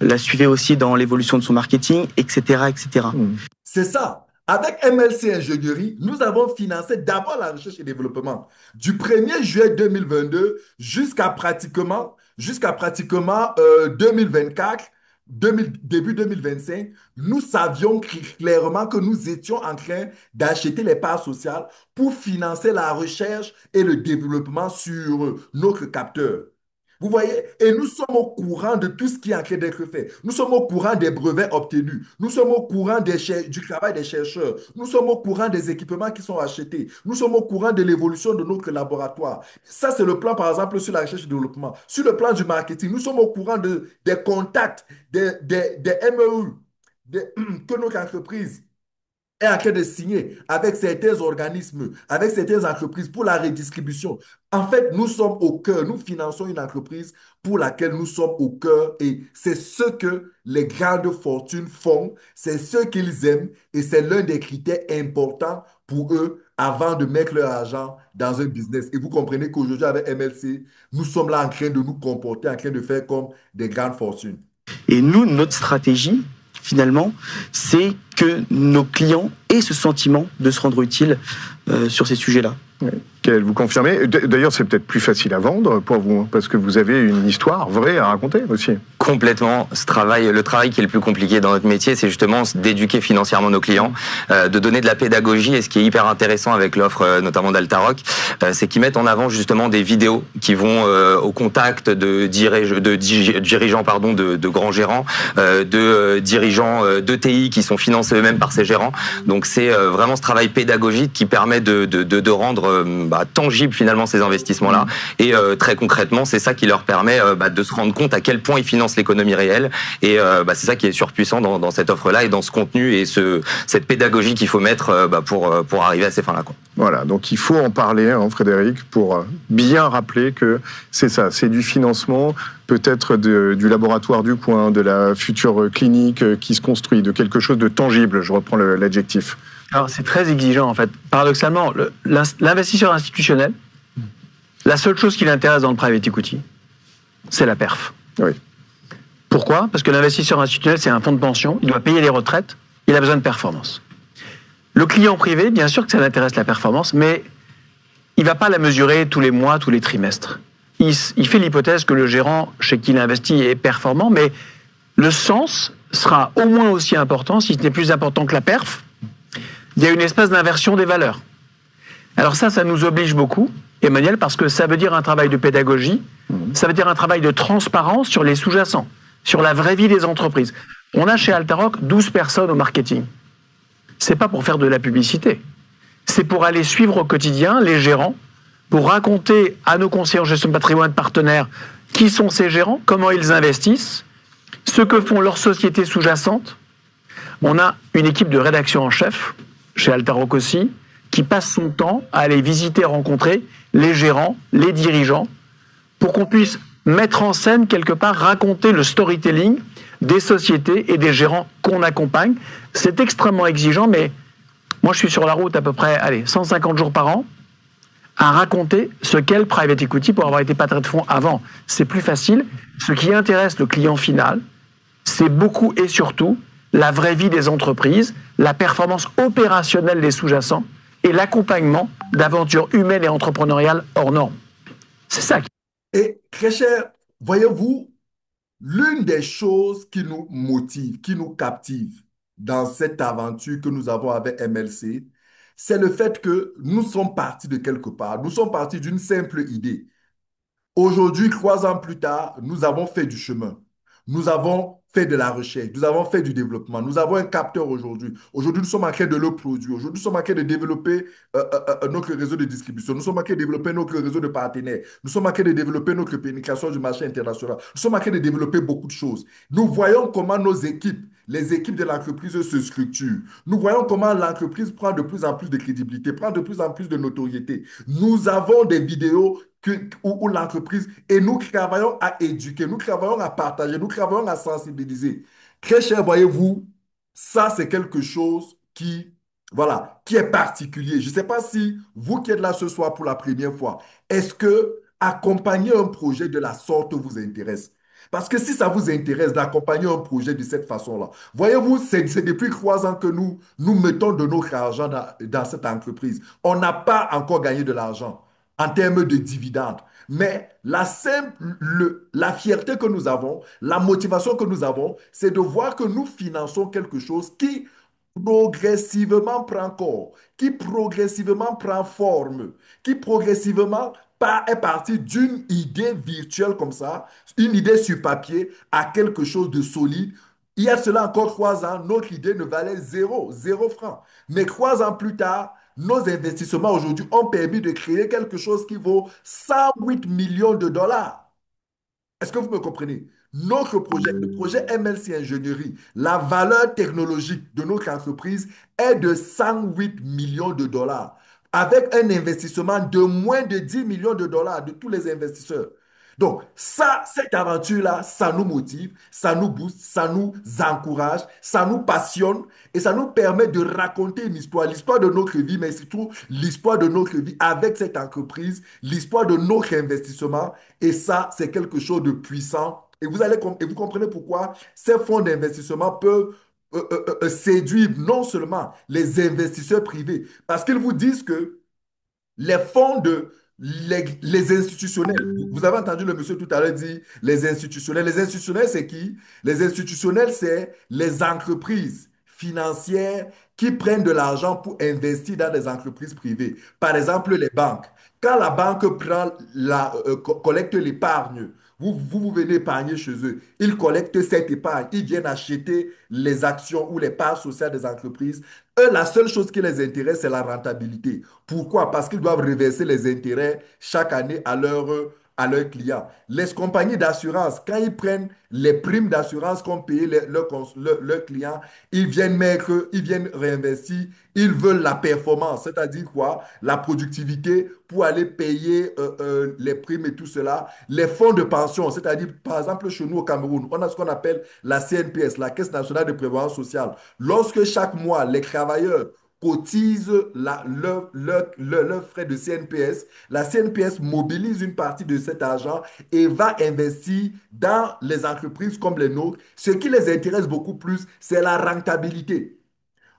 la suivez aussi dans l'évolution de son marketing, etc. etc.
C'est ça. Avec MLC Ingénierie, nous avons financé d'abord la recherche et développement. Du 1er juillet 2022 jusqu'à pratiquement 2024, début 2025, nous savions clairement que nous étions en train d'acheter les parts sociales pour financer la recherche et le développement sur notre capteur. Vous voyez? Et nous sommes au courant de tout ce qui est en train d'être fait. Nous sommes au courant des brevets obtenus. Nous sommes au courant du travail des chercheurs. Nous sommes au courant des équipements qui sont achetés. Nous sommes au courant de l'évolution de notre laboratoire. Ça, c'est le plan, par exemple, sur la recherche et le développement. Sur le plan du marketing, nous sommes au courant des contacts, des MEU que notre entreprise est en train de signer avec certains organismes, avec certaines entreprises pour la redistribution. En fait, nous sommes au cœur, nous finançons une entreprise pour laquelle nous sommes au cœur et c'est ce que les grandes fortunes font, c'est ce qu'ils aiment et c'est l'un des critères importants pour eux avant de mettre leur argent dans un business. Et vous comprenez qu'aujourd'hui avec MLC, nous sommes là en train de nous comporter, en train de faire comme des grandes fortunes.
Et nous, notre stratégie, finalement, c'est que nos clients aient ce sentiment de se rendre utile sur ces sujets-là.
Ouais.
Vous confirmez? D'ailleurs, c'est peut-être plus facile à vendre pour vous, parce que vous avez une histoire vraie à raconter aussi.
Complètement. Le travail qui est le plus compliqué dans notre métier, c'est justement d'éduquer financièrement nos clients, de donner de la pédagogie. Et ce qui est hyper intéressant avec l'offre, notamment d'Altaroc, c'est qu'ils mettent en avant justement des vidéos qui vont au contact de dirigeants, de grands gérants, de dirigeants d'ETI qui sont financés eux-mêmes par ces gérants. Donc c'est vraiment ce travail pédagogique qui permet de rendre tangible finalement ces investissements-là. Et très concrètement, c'est ça qui leur permet de se rendre compte à quel point ils financent l'économie réelle. Et c'est ça qui est surpuissant dans cette offre-là et dans ce contenu et cette pédagogie qu'il faut mettre pour arriver à ces fins-là, quoi.
Voilà, donc il faut en parler, hein, Frédéric, pour bien rappeler que c'est ça, c'est du financement, peut-être du laboratoire du coin, de la future clinique qui se construit, de quelque chose de tangible, je reprends l'adjectif.
Alors, c'est très exigeant, en fait. Paradoxalement, l'investisseur institutionnel, la seule chose qui l'intéresse dans le private equity, c'est la perf.
Oui.
Pourquoi? Parce que l'investisseur institutionnel, c'est un fonds de pension, il doit payer les retraites, il a besoin de performance. Le client privé, bien sûr que ça l'intéresse la performance, mais il ne va pas la mesurer tous les mois, tous les trimestres. Il fait l'hypothèse que le gérant chez qui il investit est performant, mais le sens sera au moins aussi important, si ce n'est plus important que la perf. Il y a une espèce d'inversion des valeurs. Alors ça nous oblige beaucoup, Emmanuel, parce que ça veut dire un travail de pédagogie, ça veut dire un travail de transparence sur les sous-jacents, sur la vraie vie des entreprises. On a chez Altaroc 12 personnes au marketing. C'est pas pour faire de la publicité. C'est pour aller suivre au quotidien les gérants, pour raconter à nos conseillers en gestion de patrimoine partenaires qui sont ces gérants, comment ils investissent, ce que font leurs sociétés sous-jacentes. On a une équipe de rédaction en chef, chez Altaroc aussi, qui passe son temps à aller visiter, rencontrer les gérants, les dirigeants, pour qu'on puisse mettre en scène, quelque part, raconter le storytelling des sociétés et des gérants qu'on accompagne. C'est extrêmement exigeant, mais moi je suis sur la route à peu près 150 jours par an à raconter ce qu'est le private equity pour avoir été patron de fonds avant. C'est plus facile. Ce qui intéresse le client final, c'est beaucoup et surtout la vraie vie des entreprises, la performance opérationnelle des sous-jacents et l'accompagnement d'aventures humaines et entrepreneuriales hors normes. C'est ça.
Et très cher, voyez-vous, l'une des choses qui nous motive, qui nous captive dans cette aventure que nous avons avec MLC, c'est le fait que nous sommes partis de quelque part. Nous sommes partis d'une simple idée. Aujourd'hui, 3 ans plus tard, nous avons fait du chemin. Nous avons fait de la recherche, nous avons fait du développement, nous avons un capteur aujourd'hui. Aujourd'hui, nous sommes en train de le produire. Aujourd'hui, nous sommes en train de développer notre réseau de distribution. Nous sommes en train de développer notre réseau de partenaires. Nous sommes en train de développer notre pénétration du marché international. Nous sommes en train de développer beaucoup de choses. Nous voyons comment nos équipes, les équipes de l'entreprise se structurent. Nous voyons comment l'entreprise prend de plus en plus de crédibilité, prend de plus en plus de notoriété. Nous avons des vidéos où l'entreprise, et nous travaillons à éduquer, nous travaillons à partager, nous travaillons à sensibiliser. Très cher, voyez-vous, ça c'est quelque chose voilà, qui est particulier. Je ne sais pas si vous qui êtes là ce soir pour la première fois, est-ce que accompagner un projet de la sorte vous intéresse? Parce que si ça vous intéresse d'accompagner un projet de cette façon-là, voyez-vous, c'est depuis 3 ans que nous mettons de notre argent dans cette entreprise. On n'a pas encore gagné de l'argent en termes de dividendes. Mais la fierté que nous avons, la motivation que nous avons, c'est de voir que nous finançons quelque chose qui progressivement prend corps, qui progressivement prend forme, qui progressivement est parti d'une idée virtuelle comme ça, une idée sur papier, à quelque chose de solide. Il y a cela encore 3 ans, notre idée ne valait zéro franc. Mais 3 ans plus tard, nos investissements aujourd'hui ont permis de créer quelque chose qui vaut 108 millions de dollars. Est-ce que vous me comprenez? Notre projet, le projet MLC Ingénierie, la valeur technologique de notre entreprise est de 108 millions de dollars, avec un investissement de moins de 10 millions de dollars de tous les investisseurs. Donc, ça, cette aventure-là, ça nous motive, ça nous booste, ça nous encourage, ça nous passionne et ça nous permet de raconter une histoire, l'histoire de notre vie, mais surtout l'histoire de notre vie avec cette entreprise, l'histoire de notre investissement. Et ça, c'est quelque chose de puissant. Et vous comprenez pourquoi ces fonds d'investissement peuvent séduire non seulement les investisseurs privés, parce qu'ils vous disent que les fonds les institutionnels. Vous avez entendu le monsieur tout à l'heure dire les institutionnels. Les institutionnels, c'est qui? Les institutionnels, c'est les entreprises financières qui prennent de l'argent pour investir dans des entreprises privées. Par exemple, les banques. Quand la banque collecte l'épargne, vous venez épargner chez eux. Ils collectent cette épargne. Ils viennent acheter les actions ou les parts sociales des entreprises. Eux, la seule chose qui les intéresse, c'est la rentabilité. Pourquoi? Parce qu'ils doivent reverser les intérêts chaque année à leurs clients. Les compagnies d'assurance, quand ils prennent les primes d'assurance qu'ont payé leurs clients, ils viennent réinvestir, ils veulent la performance, c'est-à-dire quoi? La productivité pour aller payer les primes et tout cela. Les fonds de pension, c'est-à-dire, par exemple, chez nous au Cameroun, on a ce qu'on appelle la CNPS, la Caisse nationale de prévoyance sociale. Lorsque chaque mois, les travailleurs cotisent leurs frais de CNPS, la CNPS mobilise une partie de cet argent et va investir dans les entreprises comme les nôtres. Ce qui les intéresse beaucoup plus, c'est la rentabilité.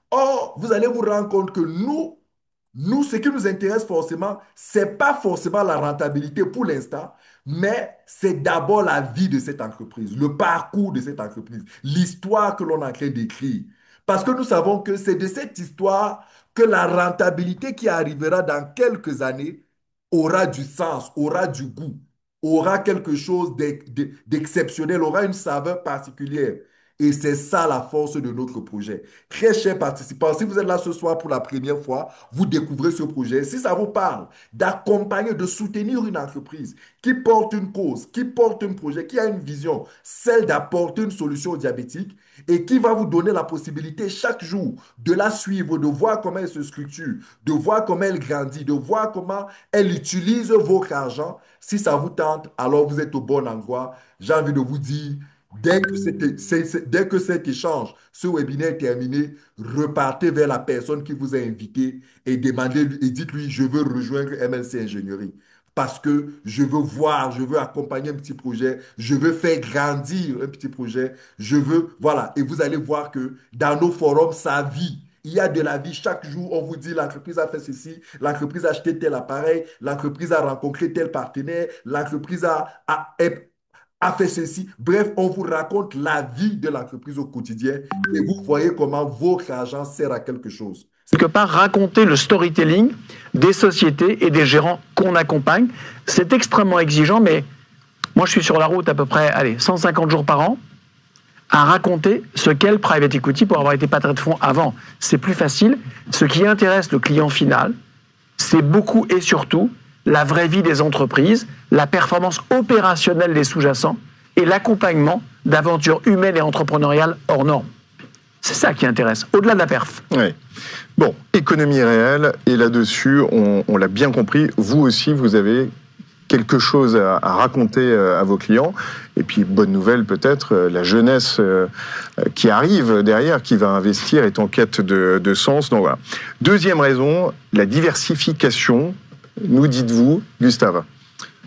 Or, vous allez vous rendre compte que ce qui nous intéresse forcément, c'est pas forcément la rentabilité pour l'instant, mais c'est d'abord la vie de cette entreprise, le parcours de cette entreprise, l'histoire que l'on est en train d'écrire. Parce que nous savons que c'est de cette histoire que la rentabilité qui arrivera dans quelques années aura du sens, aura du goût, aura quelque chose d'exceptionnel, aura une saveur particulière. Et c'est ça la force de notre projet. Très chers participants, si vous êtes là ce soir pour la première fois, vous découvrez ce projet. Si ça vous parle d'accompagner, de soutenir une entreprise qui porte une cause, qui porte un projet, qui a une vision, celle d'apporter une solution aux diabétiques et qui va vous donner la possibilité chaque jour de la suivre, de voir comment elle se structure, de voir comment elle grandit, de voir comment elle utilise votre argent. Si ça vous tente, alors vous êtes au bon endroit. J'ai envie de vous dire, dès que cet échange, ce webinaire est terminé, repartez vers la personne qui vous a invité et demandez-lui et dites-lui, je veux rejoindre MLC Ingénierie. Parce que je veux voir, je veux accompagner un petit projet, je veux faire grandir un petit projet, voilà. Et vous allez voir que dans nos forums, ça vit. Il y a de la vie. Chaque jour, on vous dit l'entreprise a fait ceci, l'entreprise a acheté tel appareil, l'entreprise a rencontré tel partenaire, l'entreprise a fait ceci. Bref, on vous raconte la vie de l'entreprise au quotidien et vous voyez comment votre argent sert à quelque chose.
Quelque part, raconter le storytelling des sociétés et des gérants qu'on accompagne. C'est extrêmement exigeant, mais moi, je suis sur la route à peu près 150 jours par an à raconter ce qu'est le private equity pour avoir été patron de fonds avant. C'est plus facile. Ce qui intéresse le client final, c'est beaucoup et surtout la vraie vie des entreprises, la performance opérationnelle des sous-jacents et l'accompagnement d'aventures humaines et entrepreneuriales hors normes. C'est ça qui intéresse, au-delà de la perf.
Oui. Bon, économie réelle, et là-dessus, on l'a bien compris, vous aussi, vous avez quelque chose à raconter à vos clients. Et puis, bonne nouvelle peut-être, la jeunesse qui arrive derrière, qui va investir, est en quête de sens. Donc voilà. Deuxième raison, la diversification. Nous dites-vous, Gustave?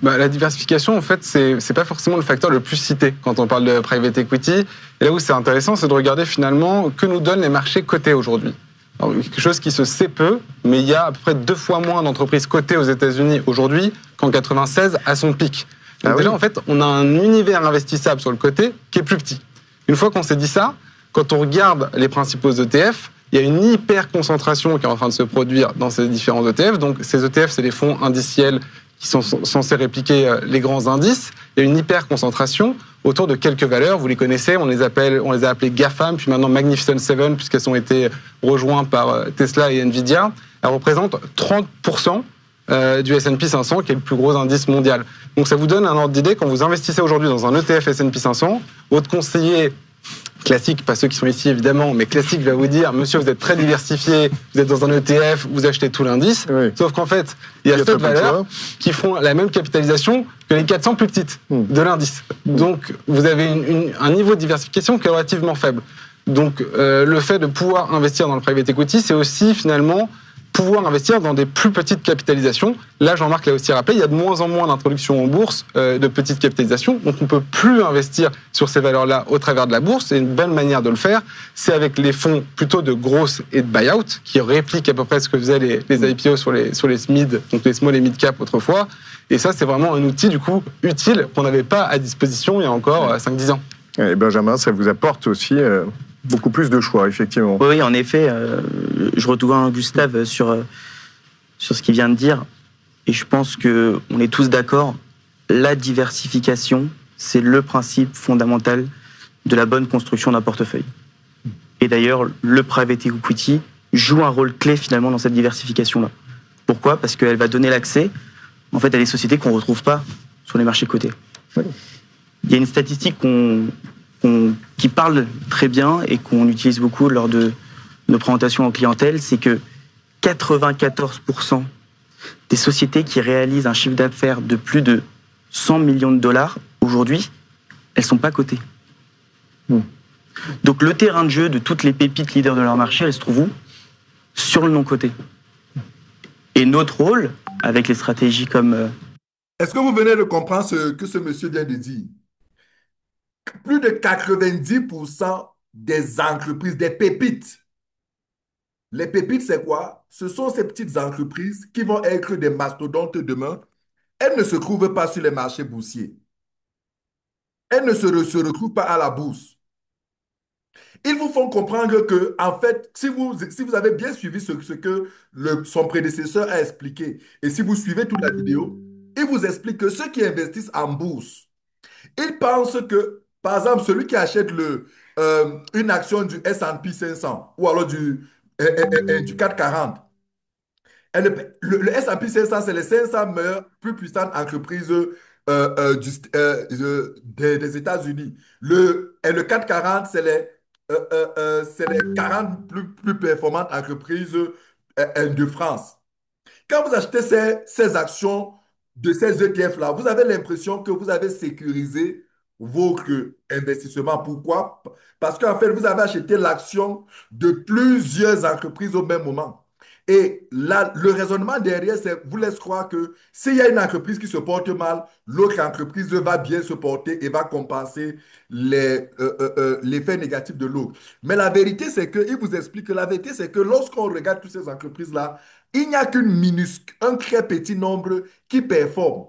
La diversification, en fait, c'est pas forcément le facteur le plus cité quand on parle de private equity. Et là où c'est intéressant, c'est de regarder finalement que nous donnent les marchés cotés aujourd'hui. Alors, quelque chose qui se sait peu, mais il y a à peu près 2 fois moins d'entreprises cotées aux États-Unis aujourd'hui qu'en 96 à son pic. Donc déjà, en fait, on a un univers investissable sur le côté qui est plus petit. Une fois qu'on s'est dit ça, quand on regarde les principaux ETF, il y a une hyper concentration qui est en train de se produire dans ces différents ETF. Donc ces ETF, c'est les fonds indiciels qui sont censés répliquer les grands indices. Il y a une hyper concentration autour de quelques valeurs. Vous les connaissez, on les a appelées GAFAM, puis maintenant Magnificent Seven, puisqu'elles ont été rejointes par Tesla et Nvidia. Elles représentent 30% du S&P 500, qui est le plus gros indice mondial. Donc ça vous donne un ordre d'idée. Quand vous investissez aujourd'hui dans un ETF S&P 500, votre conseiller classique, pas ceux qui sont ici évidemment, mais classique va vous dire, monsieur, vous êtes très diversifié, vous êtes dans un ETF, vous achetez tout l'indice, sauf qu'en fait, il y a d'autres valeurs qui font la même capitalisation que les 400 plus petites de l'indice. Donc, vous avez un niveau de diversification qui est relativement faible. Donc, le fait de pouvoir investir dans le private equity, c'est aussi finalement pouvoir investir dans des plus petites capitalisations. Là, Jean-Marc l'a aussi rappelé, il y a de moins en moins d'introductions en bourse de petites capitalisations, donc on ne peut plus investir sur ces valeurs-là au travers de la bourse. Et une bonne manière de le faire, c'est avec les fonds plutôt de growth et de buyout, qui répliquent à peu près ce que faisaient les IPO sur les SMID, donc les small et mid cap autrefois. Et ça, c'est vraiment un outil, du coup, utile qu'on n'avait pas à disposition il y a encore 5-10 ans.
Et Benjamin, ça vous apporte aussi beaucoup plus de choix, effectivement.
Oui, en effet, je rejoins Gustave sur ce qu'il vient de dire. Et je pense qu'on est tous d'accord, la diversification, c'est le principe fondamental de la bonne construction d'un portefeuille. Et d'ailleurs, le private equity joue un rôle clé finalement dans cette diversification-là. Pourquoi ? Parce qu'elle va donner l'accès en fait, à des sociétés qu'on ne retrouve pas sur les marchés cotés. Oui. Il y a une statistique qui parle très bien et qu'on utilise beaucoup lors de nos présentations en clientèle, c'est que 94% des sociétés qui réalisent un chiffre d'affaires de plus de 100 millions de dollars, aujourd'hui, elles ne sont pas cotées. Donc le terrain de jeu de toutes les pépites leaders de leur marché, elles se trouvent où ? Sur le non-coté. Et notre rôle, avec les stratégies comme...
Est-ce que vous venez de comprendre ce que ce monsieur vient de dire? Plus de 90% des entreprises, des pépites. Les pépites, c'est quoi? Ce sont ces petites entreprises qui vont être des mastodontes demain. Elles ne se trouvent pas sur les marchés boursiers. Elles ne se retrouvent pas à la bourse. Ils vous font comprendre que, en fait, si vous avez bien suivi ce que son prédécesseur a expliqué, et si vous suivez toute la vidéo, il vous explique que ceux qui investissent en bourse, ils pensent que, par exemple, celui qui achète une action du S&P 500 ou alors du CAC 40, le S&P 500, c'est les 500 meilleures, plus puissantes entreprises des États-Unis. Le CAC 40, c'est les 40 plus performantes entreprises de France. Quand vous achetez ces actions de ces ETF-là, vous avez l'impression que vous avez sécurisé votre investissement. Pourquoi? Parce qu'en fait, vous avez acheté l'action de plusieurs entreprises au même moment. Et là, le raisonnement derrière, c'est vous laisse croire que s'il y a une entreprise qui se porte mal, l'autre entreprise va bien se porter et va compenser l'effet négatif de l'autre. Mais la vérité, c'est qu'il vous explique que la vérité, c'est que lorsqu'on regarde toutes ces entreprises-là, il n'y a un très petit nombre qui performe.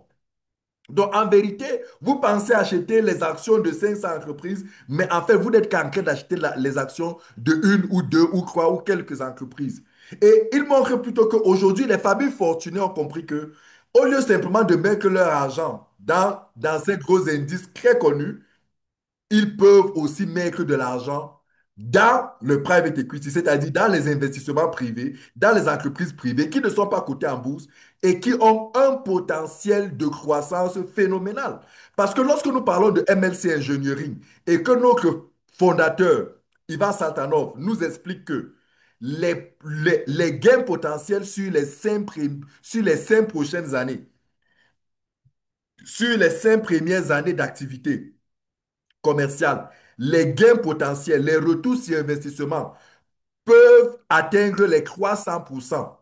Donc, en vérité, vous pensez acheter les actions de 500 entreprises, mais en fait, vous n'êtes qu'en train d'acheter les actions de une ou deux ou trois ou quelques entreprises. Et il montre plutôt qu'aujourd'hui, les familles fortunées ont compris que, au lieu simplement de mettre leur argent dans ces gros indices très connus, ils peuvent aussi mettre de l'argent dans le private equity, c'est-à-dire dans les investissements privés, dans les entreprises privées qui ne sont pas cotées en bourse et qui ont un potentiel de croissance phénoménal. Parce que lorsque nous parlons de MLC Engineering et que notre fondateur, Ivan Saltanov, nous explique que les gains potentiels sur les 5 prochaines années, sur les 5 premières années d'activité, commerciales, les gains potentiels, les retours sur investissement peuvent atteindre les 300%.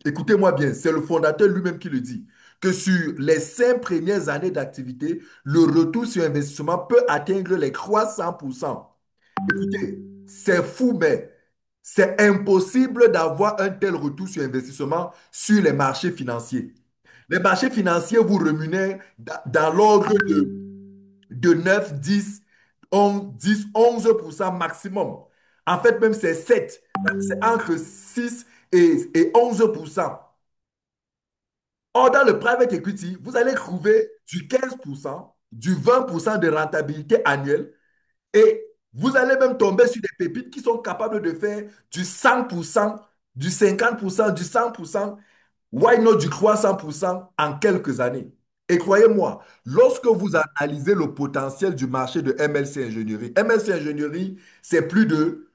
Écoutez-moi bien, c'est le fondateur lui-même qui le dit, que sur les 5 premières années d'activité, le retour sur investissement peut atteindre les 300%. Écoutez, c'est fou, mais c'est impossible d'avoir un tel retour sur investissement sur les marchés financiers. Les marchés financiers vous rémunèrent dans l'ordre de 9, 11% maximum. En fait, même c'est 7. C'est entre 6 et 11%. Or, dans le private equity, vous allez trouver du 15%, du 20% de rentabilité annuelle et vous allez même tomber sur des pépites qui sont capables de faire du 100%, du 50%, du 100%, why not du 300% en quelques années. Et croyez-moi, lorsque vous analysez le potentiel du marché de MLC Ingénierie, c'est plus de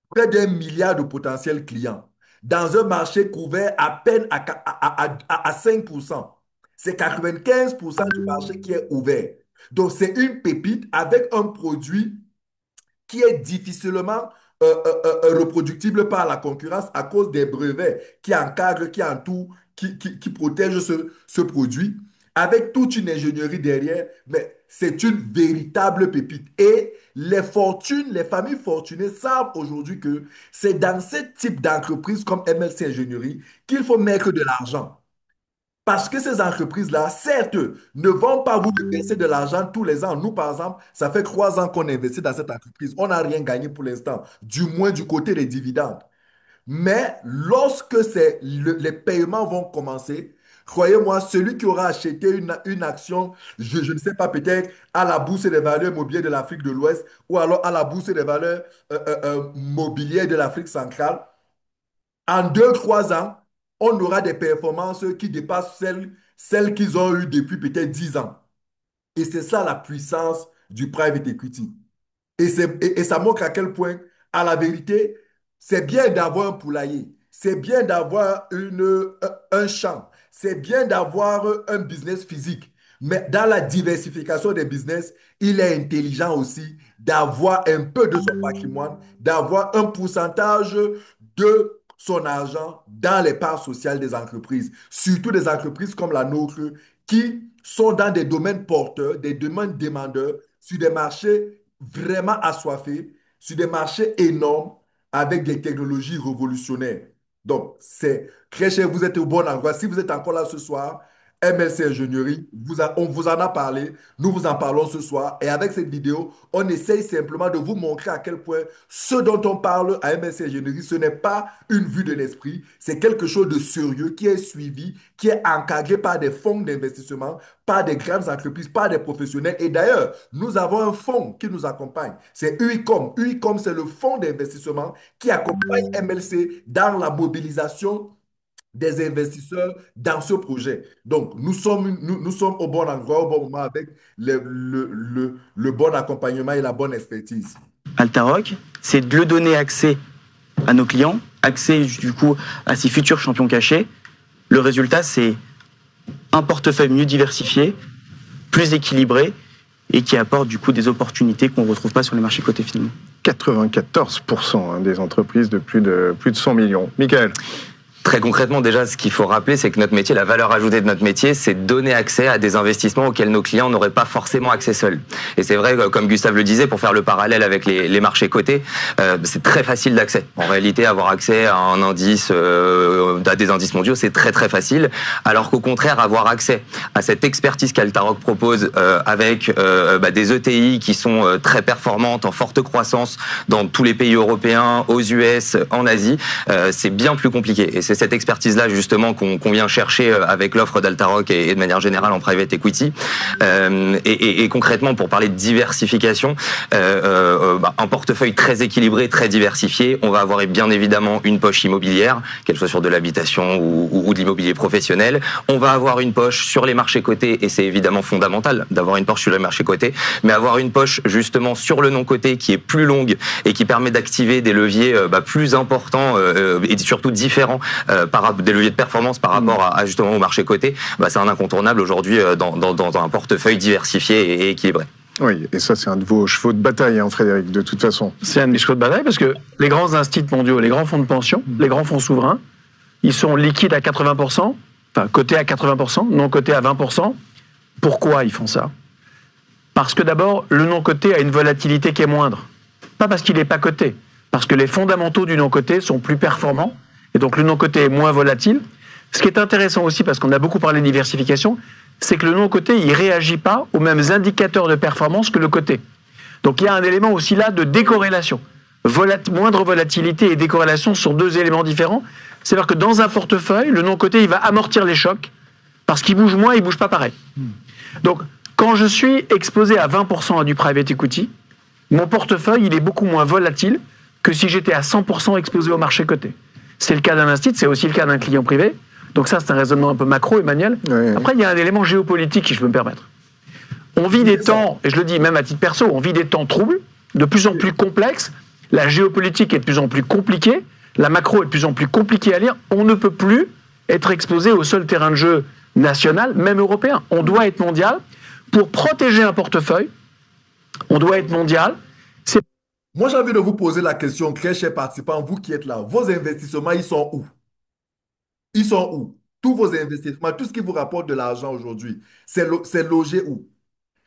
près d'1 milliard de potentiels clients dans un marché couvert à peine à 5%. C'est 95% du marché qui est ouvert. Donc, c'est une pépite avec un produit qui est difficilement reproductible par la concurrence à cause des brevets qui encadrent, qui entourent, qui protègent ce produit, avec toute une ingénierie derrière, mais c'est une véritable pépite. Et les fortunes, les familles fortunées savent aujourd'hui que c'est dans ce type d'entreprise comme MLC Ingénierie qu'il faut mettre de l'argent. Parce que ces entreprises-là, certes, ne vont pas vous verser de l'argent tous les ans. Nous, par exemple, ça fait 3 ans qu'on investit dans cette entreprise. On n'a rien gagné pour l'instant, du moins du côté des dividendes. Mais lorsque les paiements vont commencer, croyez-moi, celui qui aura acheté une action, je ne sais pas, peut-être à la Bourse des valeurs mobilières de l'Afrique de l'Ouest ou alors à la Bourse des valeurs mobilières de l'Afrique centrale, en 2, 3 ans, on aura des performances qui dépassent celles qu'ils ont eues depuis peut-être 10 ans. Et c'est ça la puissance du private equity. Et ça montre à quel point, à la vérité, c'est bien d'avoir un poulailler, c'est bien d'avoir un champ, c'est bien d'avoir un business physique. Mais dans la diversification des business, il est intelligent aussi d'avoir un peu de son patrimoine, d'avoir un pourcentage de son argent dans les parts sociales des entreprises, surtout des entreprises comme la nôtre qui sont dans des domaines porteurs, des domaines demandeurs, sur des marchés vraiment assoiffés, sur des marchés énormes avec des technologies révolutionnaires. Donc, c'est très cher, vous êtes au bon endroit. Si vous êtes encore là ce soir, MLC Ingénierie, on vous en a parlé, nous vous en parlons ce soir. Et avec cette vidéo, on essaye simplement de vous montrer à quel point ce dont on parle à MLC Ingénierie, ce n'est pas une vue de l'esprit, c'est quelque chose de sérieux qui est suivi, qui est encadré par des fonds d'investissement, par des grandes entreprises, par des professionnels. Et d'ailleurs, nous avons un fonds qui nous accompagne. C'est UICOM. UICOM, c'est le fonds d'investissement qui accompagne MLC dans la mobilisation des investisseurs dans ce projet. Donc, nous sommes au bon endroit, au bon moment avec le bon accompagnement et la bonne expertise.
Altaroc, c'est de le donner accès à nos clients, accès du coup à ces futurs champions cachés. Le résultat, c'est un portefeuille mieux diversifié, plus équilibré et qui apporte du coup des opportunités qu'on ne retrouve pas sur les marchés cotés finalement.
94% des entreprises de plus de 100 millions. Michael?
Très concrètement, déjà, ce qu'il faut rappeler, c'est que notre métier, la valeur ajoutée de notre métier, c'est donner accès à des investissements auxquels nos clients n'auraient pas forcément accès seuls. Et c'est vrai, comme Gustave le disait, pour faire le parallèle avec les marchés cotés, c'est très facile d'accès. En réalité, avoir accès à un indice, à des indices mondiaux, c'est très très facile. Alors qu'au contraire, avoir accès à cette expertise qu'Altaroc propose avec des ETI qui sont très performantes, en forte croissance dans tous les pays européens, aux US, en Asie, c'est bien plus compliqué. Et c'est cette expertise-là, justement, qu'on vient chercher avec l'offre d'Altaroc et de manière générale en private equity. Et concrètement, pour parler de diversification, un portefeuille très équilibré, très diversifié, on va avoir bien évidemment une poche immobilière, qu'elle soit sur de l'habitation ou de l'immobilier professionnel. On va avoir une poche sur les marchés cotés, et c'est évidemment fondamental d'avoir une poche sur les marchés cotés, mais avoir une poche justement sur le non coté qui est plus longue et qui permet d'activer des leviers plus importants et surtout différents des leviers de performance par rapport à justement au marché coté, c'est un incontournable aujourd'hui dans un portefeuille diversifié et équilibré.
Oui, et ça c'est un de vos chevaux de bataille, Frédéric, de toute façon.
C'est un des chevaux de bataille parce que les grands instituts mondiaux, les grands fonds de pension, les grands fonds souverains, ils sont liquides à 80%, enfin cotés à 80%, non cotés à 20%. Pourquoi ils font ça? Parce que d'abord, le non coté a une volatilité qui est moindre. Pas parce qu'il n'est pas coté, parce que les fondamentaux du non coté sont plus performants. Et donc le non-coté est moins volatile. Ce qui est intéressant aussi, parce qu'on a beaucoup parlé de diversification, c'est que le non-coté, il ne réagit pas aux mêmes indicateurs de performance que le coté. Donc il y a un élément aussi là de décorrélation. Moindre volatilité et décorrélation sont deux éléments différents. C'est-à-dire que dans un portefeuille, le non-coté, il va amortir les chocs, parce qu'il bouge moins, il ne bouge pas pareil. Donc quand je suis exposé à 20% à du private equity, mon portefeuille, il est beaucoup moins volatile que si j'étais à 100% exposé au marché coté. C'est le cas d'un institut, c'est aussi le cas d'un client privé. Donc ça, c'est un raisonnement un peu macro, Emmanuel. Oui. Après, il y a un élément géopolitique, si je peux me permettre. On vit des temps, et je le dis même à titre perso, on vit des temps troubles, de plus en plus complexes. La géopolitique est de plus en plus compliquée. La macro est de plus en plus compliquée à lire. On ne peut plus être exposé au seul terrain de jeu national, même européen. On doit être mondial. Pour protéger un portefeuille, on doit être mondial.
Moi, j'ai envie de vous poser la question, très chers participants, vous qui êtes là, vos investissements, ils sont où? Ils sont où? Tous vos investissements, tout ce qui vous rapporte de l'argent aujourd'hui, c'est logé où?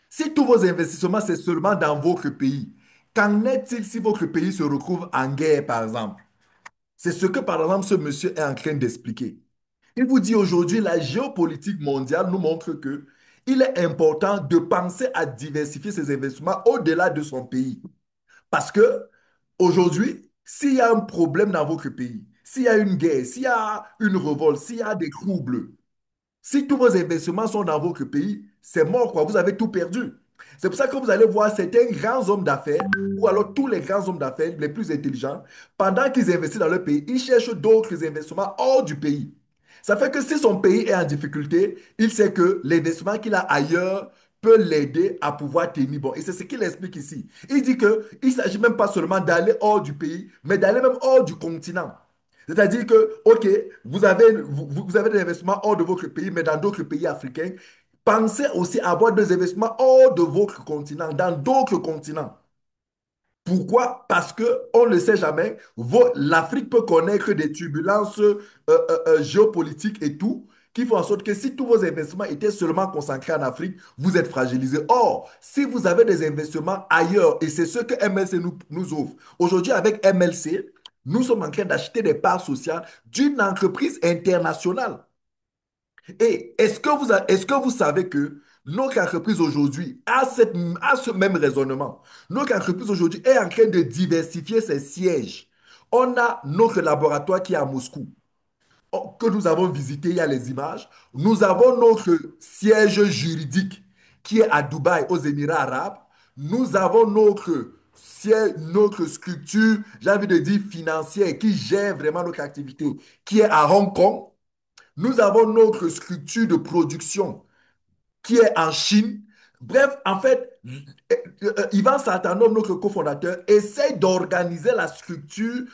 Si tous vos investissements, c'est seulement dans votre pays, qu'en est-il si votre pays se retrouve en guerre, par exemple? C'est ce que, par exemple, ce monsieur est en train d'expliquer. Il vous dit aujourd'hui, la géopolitique mondiale nous montre que il est important de penser à diversifier ses investissements au-delà de son pays. Parce que aujourd'hui, s'il y a un problème dans votre pays, s'il y a une guerre, s'il y a une révolte, s'il y a des troubles, si tous vos investissements sont dans votre pays, c'est mort, quoi. Vous avez tout perdu. C'est pour ça que vous allez voir certains grands hommes d'affaires, ou alors tous les grands hommes d'affaires les plus intelligents, pendant qu'ils investissent dans leur pays, ils cherchent d'autres investissements hors du pays. Ça fait que si son pays est en difficulté, il sait que l'investissement qu'il a ailleurs peut l'aider à pouvoir tenir bon. Et c'est ce qu'il explique ici. Il dit qu'il ne s'agit même pas seulement d'aller hors du pays, mais d'aller même hors du continent. C'est-à-dire que, OK, vous avez des investissements hors de votre pays, mais dans d'autres pays africains. Pensez aussi à avoir des investissements hors de votre continent, dans d'autres continents. Pourquoi? Parce que on ne sait jamais. L'Afrique peut connaître des turbulences géopolitiques et tout, qui font en sorte que si tous vos investissements étaient seulement concentrés en Afrique, vous êtes fragilisés. Or, si vous avez des investissements ailleurs, et c'est ce que MLC nous offre, aujourd'hui avec MLC, nous sommes en train d'acheter des parts sociales d'une entreprise internationale. Et est-ce que vous savez que notre entreprise aujourd'hui a ce même raisonnement? Notre entreprise aujourd'hui est en train de diversifier ses sièges. On a notre laboratoire qui est à Moscou, que nous avons visité, il y a les images. Nous avons notre siège juridique qui est à Dubaï, aux Émirats arabes. Nous avons notre siège, notre structure, j'ai envie de dire financière, qui gère vraiment notre activité, qui est à Hong Kong. Nous avons notre structure de production qui est en Chine. Bref, en fait, Ivan Sartanov, notre cofondateur, essaye d'organiser la structure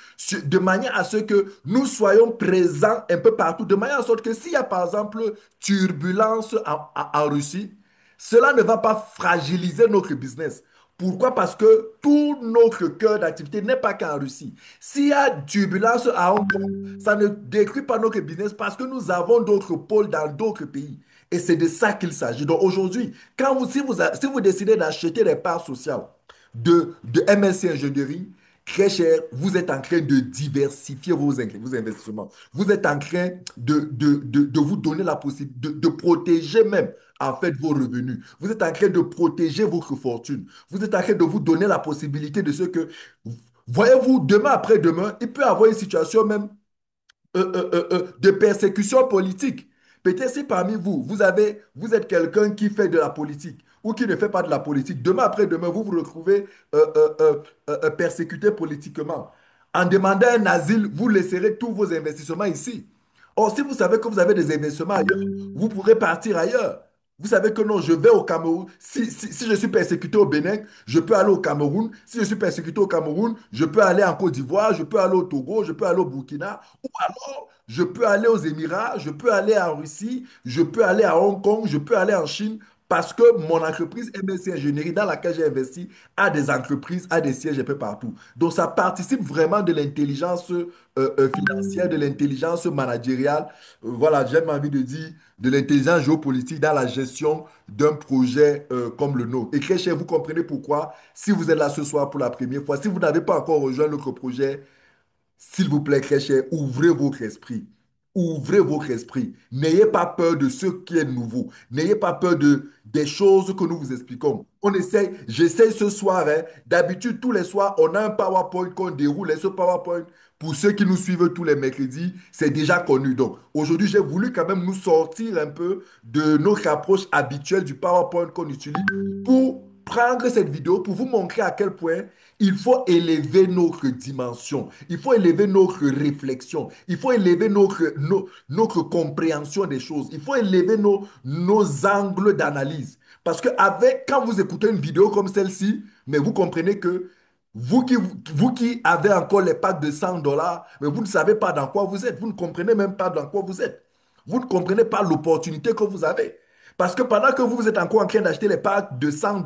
de manière à ce que nous soyons présents un peu partout, de manière à sorte que s'il y a par exemple turbulence en Russie, cela ne va pas fragiliser notre business. Pourquoi? Parce que tout notre cœur d'activité n'est pas qu'en Russie. S'il y a turbulence à Hong Kong, ça ne détruit pas notre business parce que nous avons d'autres pôles dans d'autres pays. Et c'est de ça qu'il s'agit. Donc aujourd'hui, si vous décidez d'acheter des parts sociales de MSC Ingénierie, très cher, vous êtes en train de diversifier vos investissements. Vous êtes en train de vous donner la possibilité, de protéger même en fait vos revenus. Vous êtes en train de protéger votre fortune. Vous êtes en train de vous donner la possibilité de ce que, voyez-vous, demain après-demain, il peut y avoir une situation même de persécution politique. Peut-être si parmi vous, vous êtes quelqu'un qui fait de la politique ou qui ne fait pas de la politique, demain après-demain, vous vous retrouvez persécuté politiquement. En demandant un asile, vous laisserez tous vos investissements ici. Or, si vous savez que vous avez des investissements ailleurs, vous pourrez partir ailleurs. Vous savez que non, je vais au Cameroun. Si je suis persécuté au Bénin, je peux aller au Cameroun. Si je suis persécuté au Cameroun, je peux aller en Côte d'Ivoire, je peux aller au Togo, je peux aller au Burkina. Ou alors, je peux aller aux Émirats, je peux aller en Russie, je peux aller à Hong Kong, je peux aller en Chine. Parce que mon entreprise MSC Ingénierie, dans laquelle j'ai investi, a des entreprises, a des sièges un peu partout. Donc, ça participe vraiment de l'intelligence financière, de l'intelligence managériale. Voilà, j'ai même envie de dire de l'intelligence géopolitique dans la gestion d'un projet comme le nôtre. Et très cher, vous comprenez pourquoi, si vous êtes là ce soir pour la première fois, si vous n'avez pas encore rejoint notre projet, s'il vous plaît, très cher, ouvrez votre esprit. Ouvrez votre esprit. N'ayez pas peur de ce qui est nouveau. N'ayez pas peur des choses que nous vous expliquons. J'essaye ce soir, hein. D'habitude, tous les soirs, on a un PowerPoint qu'on déroule. Et ce PowerPoint, pour ceux qui nous suivent tous les mercredis, c'est déjà connu. Donc, aujourd'hui, j'ai voulu quand même nous sortir un peu de notre approche habituelle du PowerPoint qu'on utilise pour prendre cette vidéo pour vous montrer à quel point il faut élever notre dimension, il faut élever notre réflexion, il faut élever notre compréhension des choses, il faut élever nos angles d'analyse. Parce que quand vous écoutez une vidéo comme celle-ci, mais vous comprenez que vous qui avez encore les packs de $100, mais vous ne savez pas dans quoi vous êtes, vous ne comprenez même pas dans quoi vous êtes. Vous ne comprenez pas l'opportunité que vous avez. Parce que pendant que vous êtes encore en train d'acheter les packs de $100,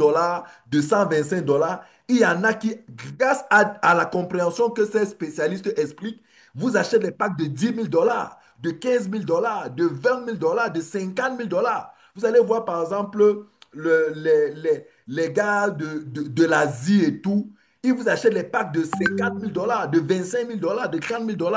de $125, il y en a qui, grâce à la compréhension que ces spécialistes expliquent, vous achetez des packs de $10 000, de $15 000, de $20 000, de $50 000. Vous allez voir, par exemple, les gars de l'Asie et tout, ils vous achètent les packs de $50 000, de $25 000, de $30 000,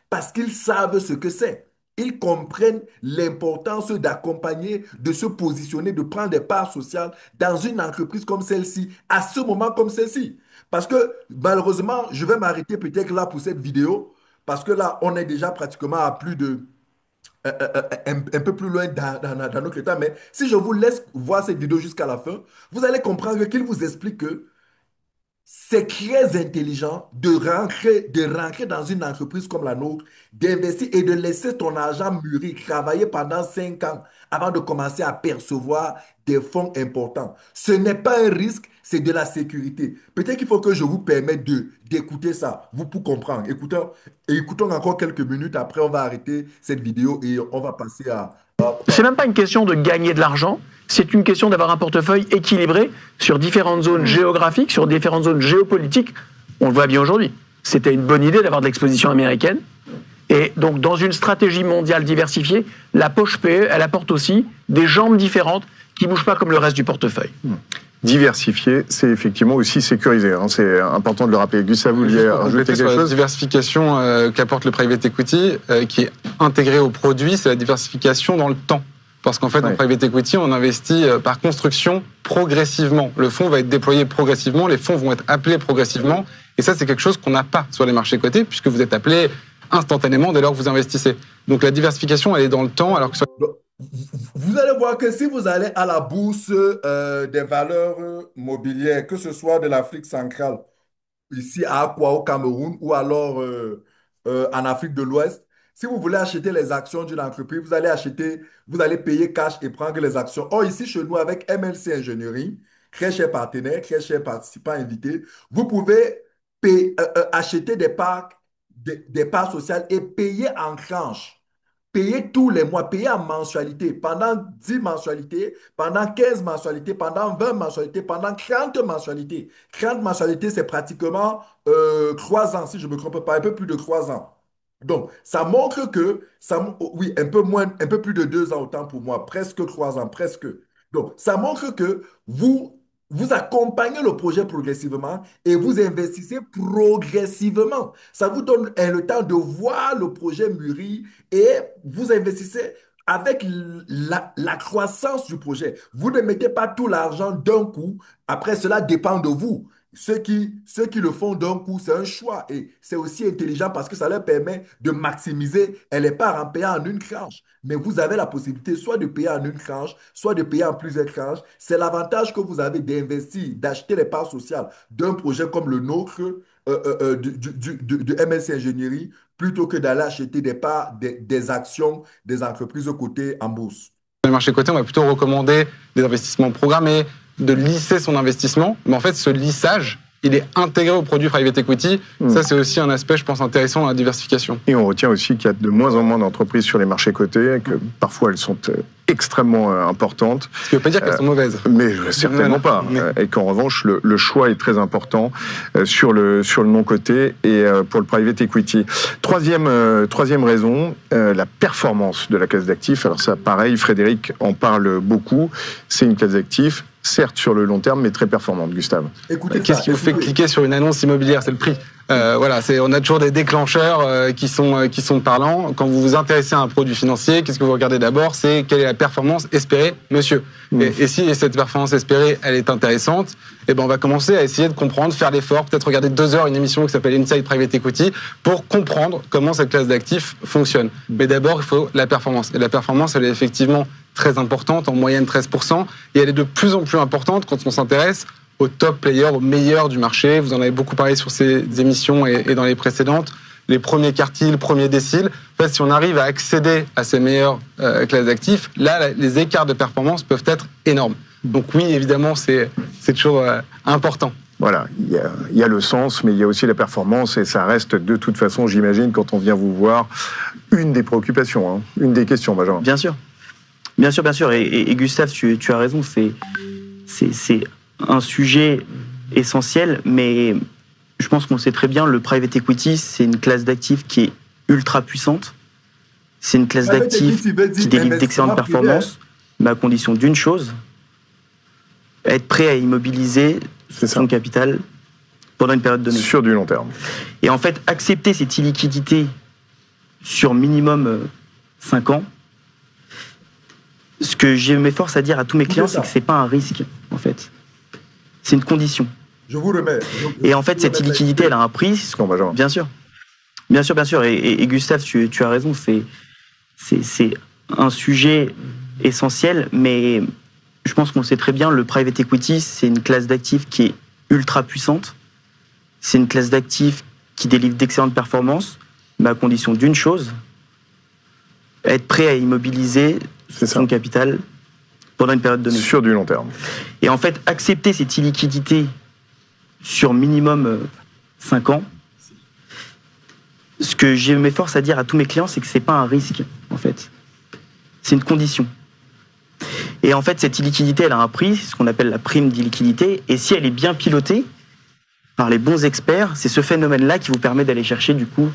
parce qu'ils savent ce que c'est. Ils comprennent l'importance d'accompagner, de se positionner, de prendre des parts sociales dans une entreprise comme celle-ci, à ce moment comme celle-ci. Parce que malheureusement, je vais m'arrêter peut-être là pour cette vidéo, parce que là, on est déjà pratiquement à plus de un peu plus loin dans notre état. Mais si je vous laisse voir cette vidéo jusqu'à la fin, vous allez comprendre qu'il vous explique que c'est très intelligent de rentrer dans une entreprise comme la nôtre, d'investir et de laisser ton argent mûrir, travailler pendant 5 ans avant de commencer à percevoir des fonds importants. Ce n'est pas un risque, c'est de la sécurité. Peut-être qu'il faut que je vous permette d'écouter ça, vous pour comprendre. Écoutons encore quelques minutes, après on va arrêter cette vidéo et on va passer à...
C'est même pas une question de gagner de l'argent, c'est une question d'avoir un portefeuille équilibré sur différentes zones géographiques, sur différentes zones géopolitiques. On le voit bien aujourd'hui. C'était une bonne idée d'avoir de l'exposition américaine. Et donc, dans une stratégie mondiale diversifiée, la poche PE, elle apporte aussi des jambes différentes qui ne bougent pas comme le reste du portefeuille.
Diversifier, c'est effectivement aussi sécurisé. Hein. C'est important de le rappeler. Gustave, vous vouliez rajouter quelque chose ?
La diversification qu'apporte le private equity, qui est intégrée au produit, c'est la diversification dans le temps. Parce qu'en fait, en private equity, on investit par construction progressivement. Le fonds va être déployé progressivement, les fonds vont être appelés progressivement. Et ça, c'est quelque chose qu'on n'a pas sur les marchés cotés, puisque vous êtes appelé instantanément dès lors que vous investissez. Donc la diversification, elle est dans le temps, alors que
vous allez voir que si vous allez à la bourse des valeurs mobilières, que ce soit de l'Afrique centrale, ici à Akwa au Cameroun, ou alors en Afrique de l'Ouest, si vous voulez acheter les actions d'une entreprise, vous allez payer cash et prendre les actions. Or, ici chez nous, avec MLC Ingénierie, très cher partenaire, très cher participant invité, vous pouvez acheter des parts sociales et payer en tranches. Payer tous les mois, payer en mensualité, pendant 10 mensualités, pendant 15 mensualités, pendant 20 mensualités, pendant 30 mensualités. 30 mensualités, c'est pratiquement 3 ans, si je ne me trompe pas, un peu plus de 3 ans. Donc, ça montre que, oui, un peu moins, un peu plus de 2 ans autant pour moi, presque 3 ans, presque. Donc, ça montre que vous accompagnez le projet progressivement et vous investissez progressivement. Ça vous donne le temps de voir le projet mûrir et vous investissez avec la croissance du projet. Vous ne mettez pas tout l'argent d'un coup. Après, cela dépend de vous. Ceux qui le font d'un coup, c'est un choix. Et c'est aussi intelligent parce que ça leur permet de maximiser les parts en payant en une tranche. Mais vous avez la possibilité soit de payer en une tranche, soit de payer en plusieurs tranches. C'est l'avantage que vous avez d'investir, d'acheter les parts sociales d'un projet comme le nôtre, de MLC Ingénierie, plutôt que d'aller acheter des parts, des actions des entreprises cotées en bourse.
Sur les marchés cotés, on va plutôt recommander des investissements programmés, de lisser son investissement. Mais en fait, ce lissage, il est intégré au produit private equity. Ça, c'est aussi un aspect, je pense, intéressant dans la diversification.
Et on retient aussi qu'il y a de moins en moins d'entreprises sur les marchés cotés, que parfois elles sont extrêmement importantes.
Ce qui ne veut pas dire qu'elles sont mauvaises.
Mais certainement pas. Et qu'en revanche, le choix est très important sur le non-coté et pour le private equity. Troisième raison, la performance de la classe d'actifs. Alors ça, pareil, Frédéric en parle beaucoup. C'est une classe d'actifs, certes sur le long terme, mais très performante, Gustave.
Qu'est-ce qui vous fait cliquer sur une annonce immobilière? C'est le prix. Voilà, on a toujours des déclencheurs qui sont parlants. Quand vous vous intéressez à un produit financier, qu'est-ce que vous regardez d'abord? C'est quelle est la performance espérée, monsieur. Et si cette performance espérée, elle est intéressante, eh ben on va commencer à essayer de comprendre, faire l'effort, peut-être regarder 2 heures une émission qui s'appelle Inside Private Equity pour comprendre comment cette classe d'actifs fonctionne. Mais d'abord, il faut la performance. Et la performance, elle est effectivement très importante, en moyenne 13%, et elle est de plus en plus importante quand on s'intéresse aux top players, aux meilleurs du marché. Vous en avez beaucoup parlé sur ces émissions et dans les précédentes. Les premiers quartiles, premiers déciles. En fait, si on arrive à accéder à ces meilleures classes d'actifs, là, les écarts de performance peuvent être énormes. Donc oui, évidemment, c'est toujours important.
Voilà, il y a le sens, mais il y a aussi la performance, et ça reste de toute façon, j'imagine, quand on vient vous voir, une des préoccupations, une des questions, Benjamin.
Bien sûr. Bien sûr. Et Gustave, tu as raison, c'est un sujet essentiel, mais je pense qu'on sait très bien, le private equity, c'est une classe d'actifs qui est ultra puissante. C'est une classe
Private
d'actifs
equity veut
qui
dire
délivre
investissement
d'excellentes
privé, hein.
performances, mais à condition d'une chose, être prêt à immobiliser
C'est ça.
son capital pendant une période donnée.
Sur du long terme.
Et en fait, accepter cette illiquidité sur minimum 5 ans, ce que je m'efforce à dire à tous mes clients, c'est que c'est pas un risque, en fait. C'est une condition.
Je vous remets.
Et en fait, cette illiquidité, elle a un prix.
Non, Benjamin.
Bien sûr. Et Gustave, tu as raison, c'est un sujet essentiel, mais je pense qu'on sait très bien, le private equity, c'est une classe d'actifs qui est ultra puissante. C'est une classe d'actifs qui délivre d'excellentes performances, mais à condition d'une chose, être prêt à immobiliser son capital pendant une période donnée.
Sur du long terme.
Et en fait, accepter cette illiquidité sur minimum 5 ans, ce que je m'efforce à dire à tous mes clients, c'est que c'est pas un risque, en fait. C'est une condition. Et en fait, cette illiquidité, elle a un prix, ce qu'on appelle la prime d'illiquidité, et si elle est bien pilotée par les bons experts, c'est ce phénomène-là qui vous permet d'aller chercher, du coup,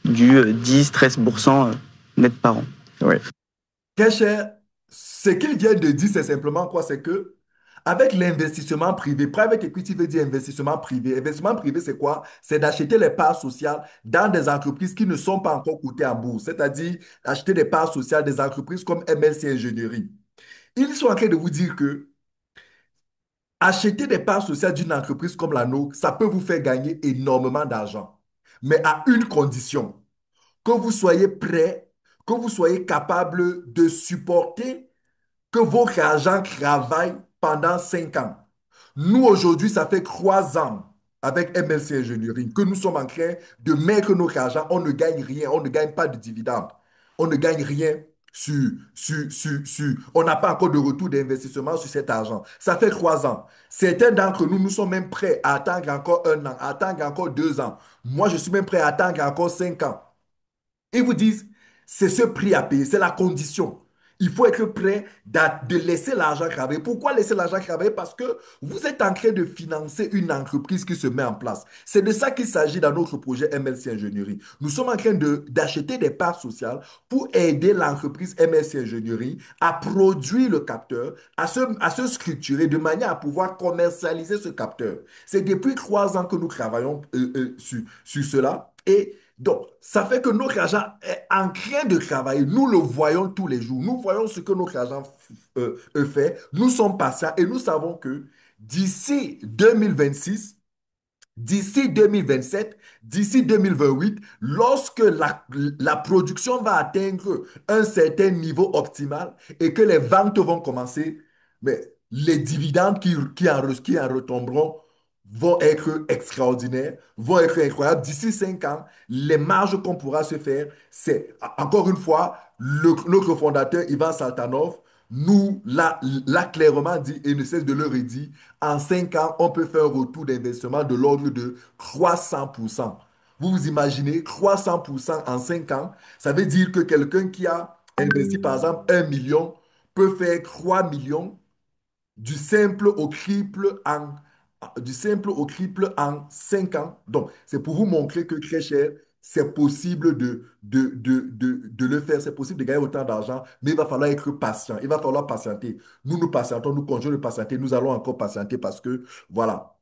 du 10-13% net par an.
Oui.
Très cher, ce qu'il vient de dire, c'est simplement quoi? C'est que avec l'investissement privé, private equity veut dire investissement privé. Investissement privé, c'est quoi? C'est d'acheter les parts sociales dans des entreprises qui ne sont pas encore cotées en bourse, c'est-à-dire acheter des parts sociales des entreprises comme MLC Ingénierie. Ils sont en train de vous dire que acheter des parts sociales d'une entreprise comme la nôtre, ça peut vous faire gagner énormément d'argent, mais à une condition, que vous soyez prêt, que vous soyez capable de supporter que votre argent travaille pendant 5 ans. Nous, aujourd'hui, ça fait 3 ans avec MLC Engineering que nous sommes en train de mettre notre argent. On ne gagne rien, on ne gagne pas de dividendes. On ne gagne rien on n'a pas encore de retour d'investissement sur cet argent. Ça fait 3 ans. Certains d'entre nous, nous sommes même prêts à attendre encore 1 an, à attendre encore 2 ans. Moi, je suis même prêt à attendre encore 5 ans. Ils vous disent, c'est ce prix à payer, c'est la condition. Il faut être prêt de laisser l'argent travailler. Pourquoi laisser l'argent travailler? Parce que vous êtes en train de financer une entreprise qui se met en place. C'est de ça qu'il s'agit dans notre projet MLC Ingénierie. Nous sommes en train d'acheter des parts sociales pour aider l'entreprise MLC Ingénierie à produire le capteur, à se structurer de manière à pouvoir commercialiser ce capteur. C'est depuis 3 ans que nous travaillons sur cela. Et donc, ça fait que notre argent est en train de travailler. Nous le voyons tous les jours. Nous voyons ce que notre argent fait. Nous sommes patients et nous savons que d'ici 2026, d'ici 2027, d'ici 2028, lorsque la production va atteindre un certain niveau optimal et que les ventes vont commencer, mais les dividendes qui en retomberont vont être extraordinaires, vont être incroyables. D'ici 5 ans, les marges qu'on pourra se faire, c'est, encore une fois, notre fondateur Ivan Saltanov nous l'a clairement dit et ne cesse de le redire. En 5 ans, on peut faire un retour d'investissement de l'ordre de 300%. Vous vous imaginez, 300% en 5 ans, ça veut dire que quelqu'un qui a investi par exemple 1 million peut faire 3 millions du simple au triple en 5 ans. Donc, c'est pour vous montrer que très cher, c'est possible de le faire, c'est possible de gagner autant d'argent, mais il va falloir être patient, il va falloir patienter. Nous patientons, nous continuons de patienter, nous allons encore patienter parce que, voilà.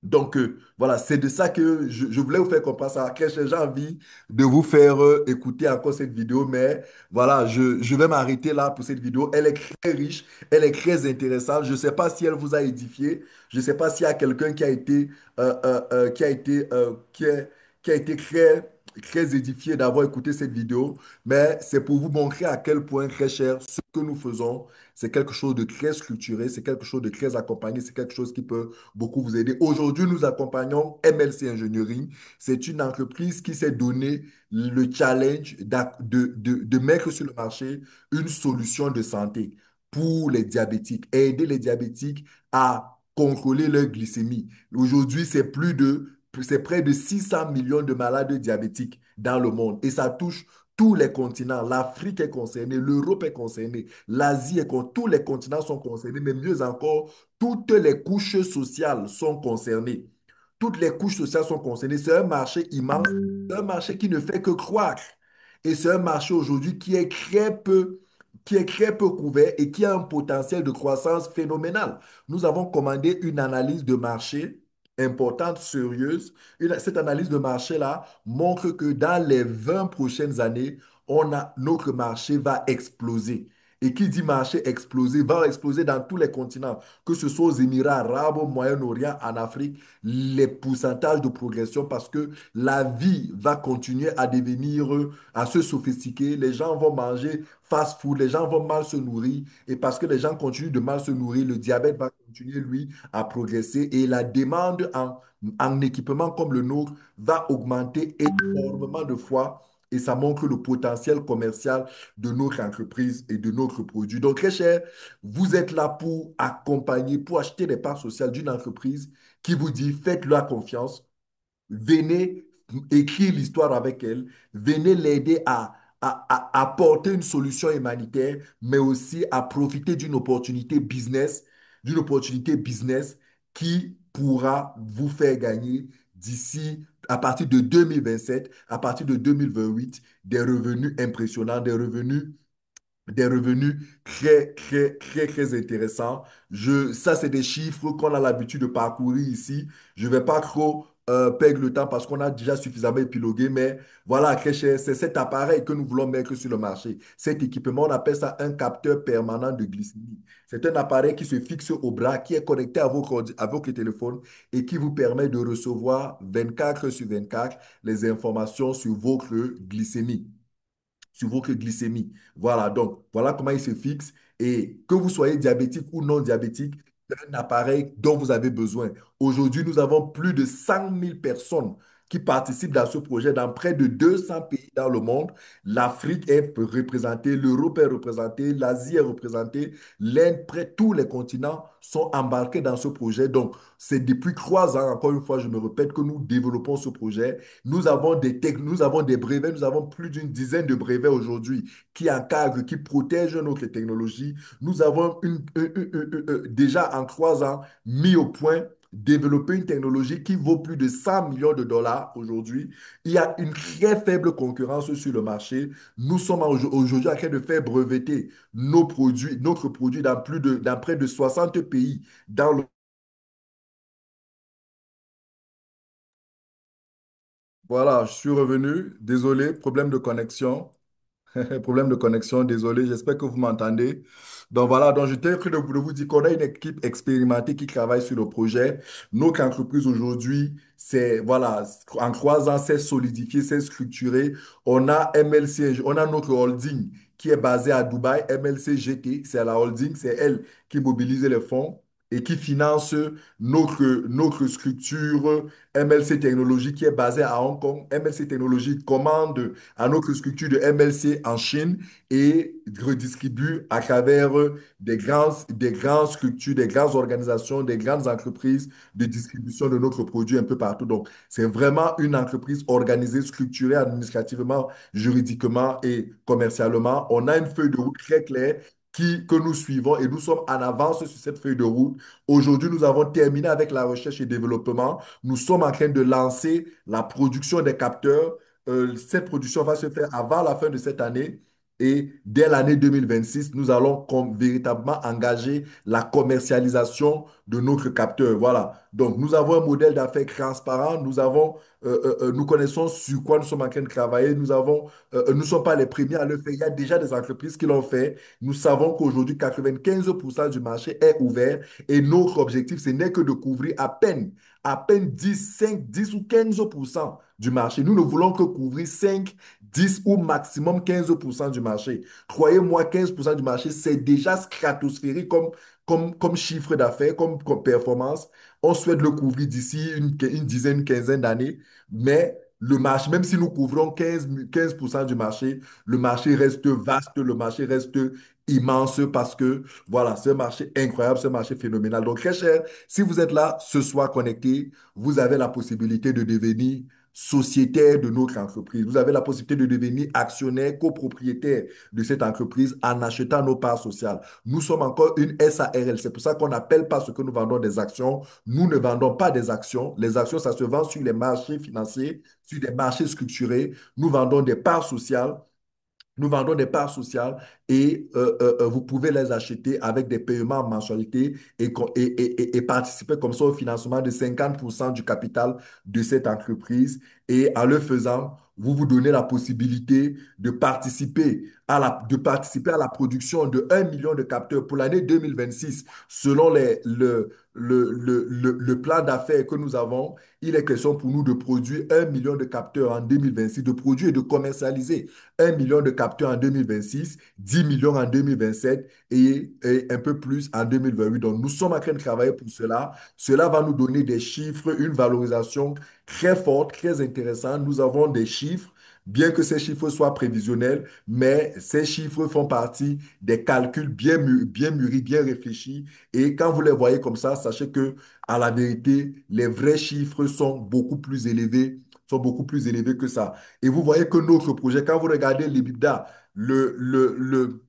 Donc, voilà, c'est de ça que je voulais vous faire comprendre ça. J'ai envie de vous faire écouter encore cette vidéo, mais voilà, je vais m'arrêter là pour cette vidéo. Elle est très riche, elle est très intéressante. Je ne sais pas si elle vous a édifié. Je ne sais pas s'il y a quelqu'un qui a été très édifié d'avoir écouté cette vidéo, mais c'est pour vous montrer à quel point, très cher, ce que nous faisons, c'est quelque chose de très structuré, c'est quelque chose de très accompagné, c'est quelque chose qui peut beaucoup vous aider. Aujourd'hui, nous accompagnons MLC Engineering. C'est une entreprise qui s'est donné le challenge de mettre sur le marché une solution de santé pour les diabétiques, aider les diabétiques à contrôler leur glycémie. Aujourd'hui, c'est près de 600 millions de malades diabétiques dans le monde et ça touche tous les continents, l'Afrique est concernée, l'Europe est concernée, l'Asie est concernée, tous les continents sont concernés, mais mieux encore, toutes les couches sociales sont concernées. Toutes les couches sociales sont concernées. C'est un marché immense, c'est un marché qui ne fait que croître. Et c'est un marché aujourd'hui qui est très peu couvert et qui a un potentiel de croissance phénoménal. Nous avons commandé une analyse de marché importante, sérieuse. Cette analyse de marché-là montre que dans les 20 prochaines années, notre marché va exploser. Et qui dit marché exploser, va exploser dans tous les continents, que ce soit aux Émirats arabes, au Moyen-Orient, en Afrique, les pourcentages de progression, parce que la vie va continuer à devenir, à se sophistiquer. Les gens vont manger fast-food, les gens vont mal se nourrir. Et parce que les gens continuent de mal se nourrir, le diabète va continuer, lui, à progresser. Et la demande en équipement comme le nôtre va augmenter énormément de fois. Et ça montre le potentiel commercial de notre entreprise et de notre produit. Donc, très cher, vous êtes là pour accompagner, pour acheter des parts sociales d'une entreprise qui vous dit, faites-leur confiance, venez écrire l'histoire avec elle, venez l'aider à apporter une solution humanitaire, mais aussi à profiter d'une opportunité business qui pourra vous faire gagner d'ici, à partir de 2027, à partir de 2028, des revenus impressionnants, des revenus très, très, très, très intéressants. Ça, c'est des chiffres qu'on a l'habitude de parcourir ici. Je ne vais pas trop perdre le temps parce qu'on a déjà suffisamment épilogué, mais voilà, très cher, c'est cet appareil que nous voulons mettre sur le marché. Cet équipement, on appelle ça un capteur permanent de glycémie. C'est un appareil qui se fixe au bras, qui est connecté à votre téléphone et qui vous permet de recevoir 24 heures sur 24 les informations sur votre glycémie. Voilà, donc voilà comment il se fixe. Et que vous soyez diabétique ou non diabétique, c'est un appareil dont vous avez besoin. Aujourd'hui, nous avons plus de 100 000 personnes qui participent dans ce projet dans près de 200 pays dans le monde. L'Afrique est représentée, l'Europe est représentée, l'Asie est représentée, l'Inde, près tous les continents sont embarqués dans ce projet. Donc, c'est depuis 3 ans, encore une fois, je me répète, que nous développons ce projet. Nous avons des brevets, nous avons plus d'une dizaine de brevets aujourd'hui qui encadrent, qui protègent notre technologie. Nous avons déjà en 3 ans mis au point, développé une technologie qui vaut plus de 100 millions de dollars aujourd'hui. Il y a une très faible concurrence sur le marché. Nous sommes aujourd'hui en train de faire breveter notre produit dans près de 60 pays dans le. Voilà, je suis revenu. Désolé, problème de connexion. Problème de connexion, désolé, j'espère que vous m'entendez. Donc voilà, donc j'étais en train de vous dire qu'on a une équipe expérimentée qui travaille sur le projet. Notre entreprise aujourd'hui, voilà, en 3 ans, c'est solidifié, c'est structuré. On a MLC, on a notre holding qui est basée à Dubaï, MLC GT, c'est la holding, c'est elle qui mobilise les fonds et qui finance notre structure MLC Technologies qui est basée à Hong Kong. MLC Technologies commande à notre structure de MLC en Chine et redistribue à travers des grandes structures, des grandes organisations, des grandes entreprises de distribution de notre produit un peu partout. Donc, c'est vraiment une entreprise organisée, structurée administrativement, juridiquement et commercialement. On a une feuille de route très claire que nous suivons et nous sommes en avance sur cette feuille de route. Aujourd'hui, nous avons terminé avec la recherche et développement. Nous sommes en train de lancer la production des capteurs. Cette production va se faire avant la fin de cette année. Et dès l'année 2026, nous allons véritablement engager la commercialisation de notre capteur. Voilà. Donc, nous avons un modèle d'affaires transparent. Nous connaissons sur quoi nous sommes en train de travailler. Nous ne sommes pas les premiers à le faire. Il y a déjà des entreprises qui l'ont fait. Nous savons qu'aujourd'hui, 95% du marché est ouvert. Et notre objectif, ce n'est que de couvrir à peine 10, 5, 10 ou 15% du marché. Nous ne voulons que couvrir 5, 10 ou maximum 15% du marché. Croyez-moi, 15% du marché, c'est déjà stratosphérique comme chiffre d'affaires, comme performance. On souhaite le couvrir d'ici une dizaine, une quinzaine d'années, mais le marché, même si nous couvrons 15% du marché, le marché reste vaste, le marché reste immense parce que, voilà, c'est un marché incroyable, c'est un marché phénoménal. Donc, très cher, si vous êtes là ce soir connecté, vous avez la possibilité de devenir sociétaire de notre entreprise. Vous avez la possibilité de devenir actionnaire, copropriétaire de cette entreprise en achetant nos parts sociales. Nous sommes encore une SARL. C'est pour ça qu'on n'appelle pas ce que nous vendons des actions. Nous ne vendons pas des actions. Les actions, ça se vend sur les marchés financiers, sur des marchés structurés. Nous vendons des parts sociales. Nous vendons des parts sociales et vous pouvez les acheter avec des paiements en mensualité et participer comme ça au financement de 50% du capital de cette entreprise. Et en le faisant, vous vous donnez la possibilité de participer à la production de 1 million de capteurs pour l'année 2026. Selon le plan d'affaires que nous avons, il est question pour nous de produire 1 million de capteurs en 2026, de produire et de commercialiser 1 million de capteurs en 2026, 10 millions en 2027 et un peu plus en 2028. Donc, nous sommes en train de travailler pour cela. Cela va nous donner des chiffres, une valorisation très forte, très intéressante. Nous avons des chiffres, bien que ces chiffres soient prévisionnels, mais ces chiffres font partie des calculs bien mûris, bien réfléchis. Et quand vous les voyez comme ça, sachez que, à la vérité, les vrais chiffres sont beaucoup plus élevés que ça. Et vous voyez que notre projet, quand vous regardez l'EBITDA, le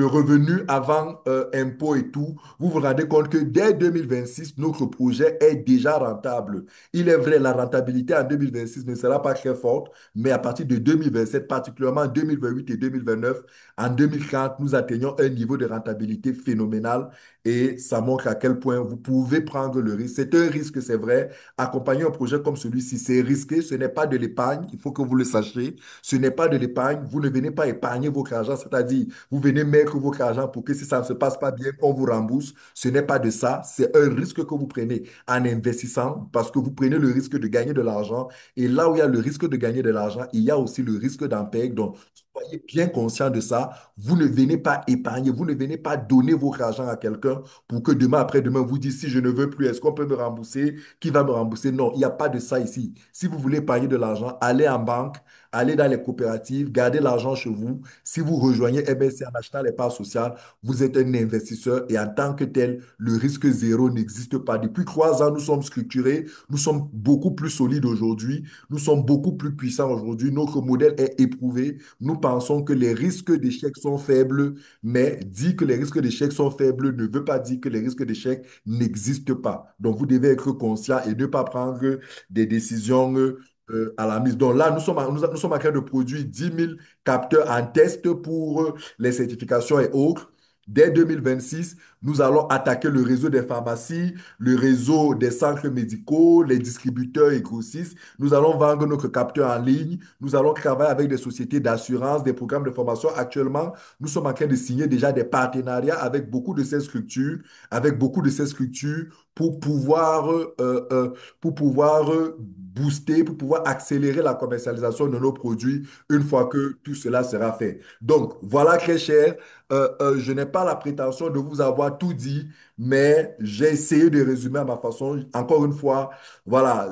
revenu avant impôt et tout, vous vous rendez compte que dès 2026, notre projet est déjà rentable. Il est vrai, la rentabilité en 2026 ne sera pas très forte, mais à partir de 2027, particulièrement en 2028 et 2029, en 2030, nous atteignons un niveau de rentabilité phénoménal et ça montre à quel point vous pouvez prendre le risque. C'est un risque, c'est vrai. Accompagner un projet comme celui-ci, c'est risqué. Ce n'est pas de l'épargne, il faut que vous le sachiez. Ce n'est pas de l'épargne. Vous ne venez pas épargner votre argent, c'est-à-dire vous venez mettre votre argent pour que si ça ne se passe pas bien, on vous rembourse. Ce n'est pas de ça. C'est un risque que vous prenez en investissant parce que vous prenez le risque de gagner de l'argent. Et là où il y a le risque de gagner de l'argent, il y a aussi le risque d'en perdre. Donc, soyez bien conscient de ça. Vous ne venez pas épargner, vous ne venez pas donner votre argent à quelqu'un pour que demain, après-demain, vous dites si je ne veux plus, est-ce qu'on peut me rembourser? Qui va me rembourser? Non, il n'y a pas de ça ici. Si vous voulez épargner de l'argent, allez en banque, allez dans les coopératives, gardez l'argent chez vous. Si vous rejoignez MSC en achetant les parts sociales, vous êtes un investisseur et en tant que tel, le risque zéro n'existe pas. Depuis 3 ans, nous sommes structurés, nous sommes beaucoup plus solides aujourd'hui, nous sommes beaucoup plus puissants aujourd'hui. Notre modèle est éprouvé. Nous pensons que les risques d'échec sont faibles, mais dire que les risques d'échec sont faibles ne veut pas dire que les risques d'échec n'existent pas. Donc, vous devez être conscient et ne pas prendre des décisions à la mise. Donc là, nous sommes en train de produire 10 000 capteurs en test pour les certifications et autres. Dès 2026, nous allons attaquer le réseau des pharmacies, le réseau des centres médicaux, les distributeurs et grossistes. Nous allons vendre nos capteurs en ligne. Nous allons travailler avec des sociétés d'assurance, des programmes de formation. Actuellement, nous sommes en train de signer déjà des partenariats avec beaucoup de ces structures pour pouvoir booster, pour pouvoir accélérer la commercialisation de nos produits une fois que tout cela sera fait. Donc, voilà, très cher. Je n'ai pas la prétention de vous avoir tout dit, mais j'ai essayé de résumer à ma façon. Encore une fois, voilà,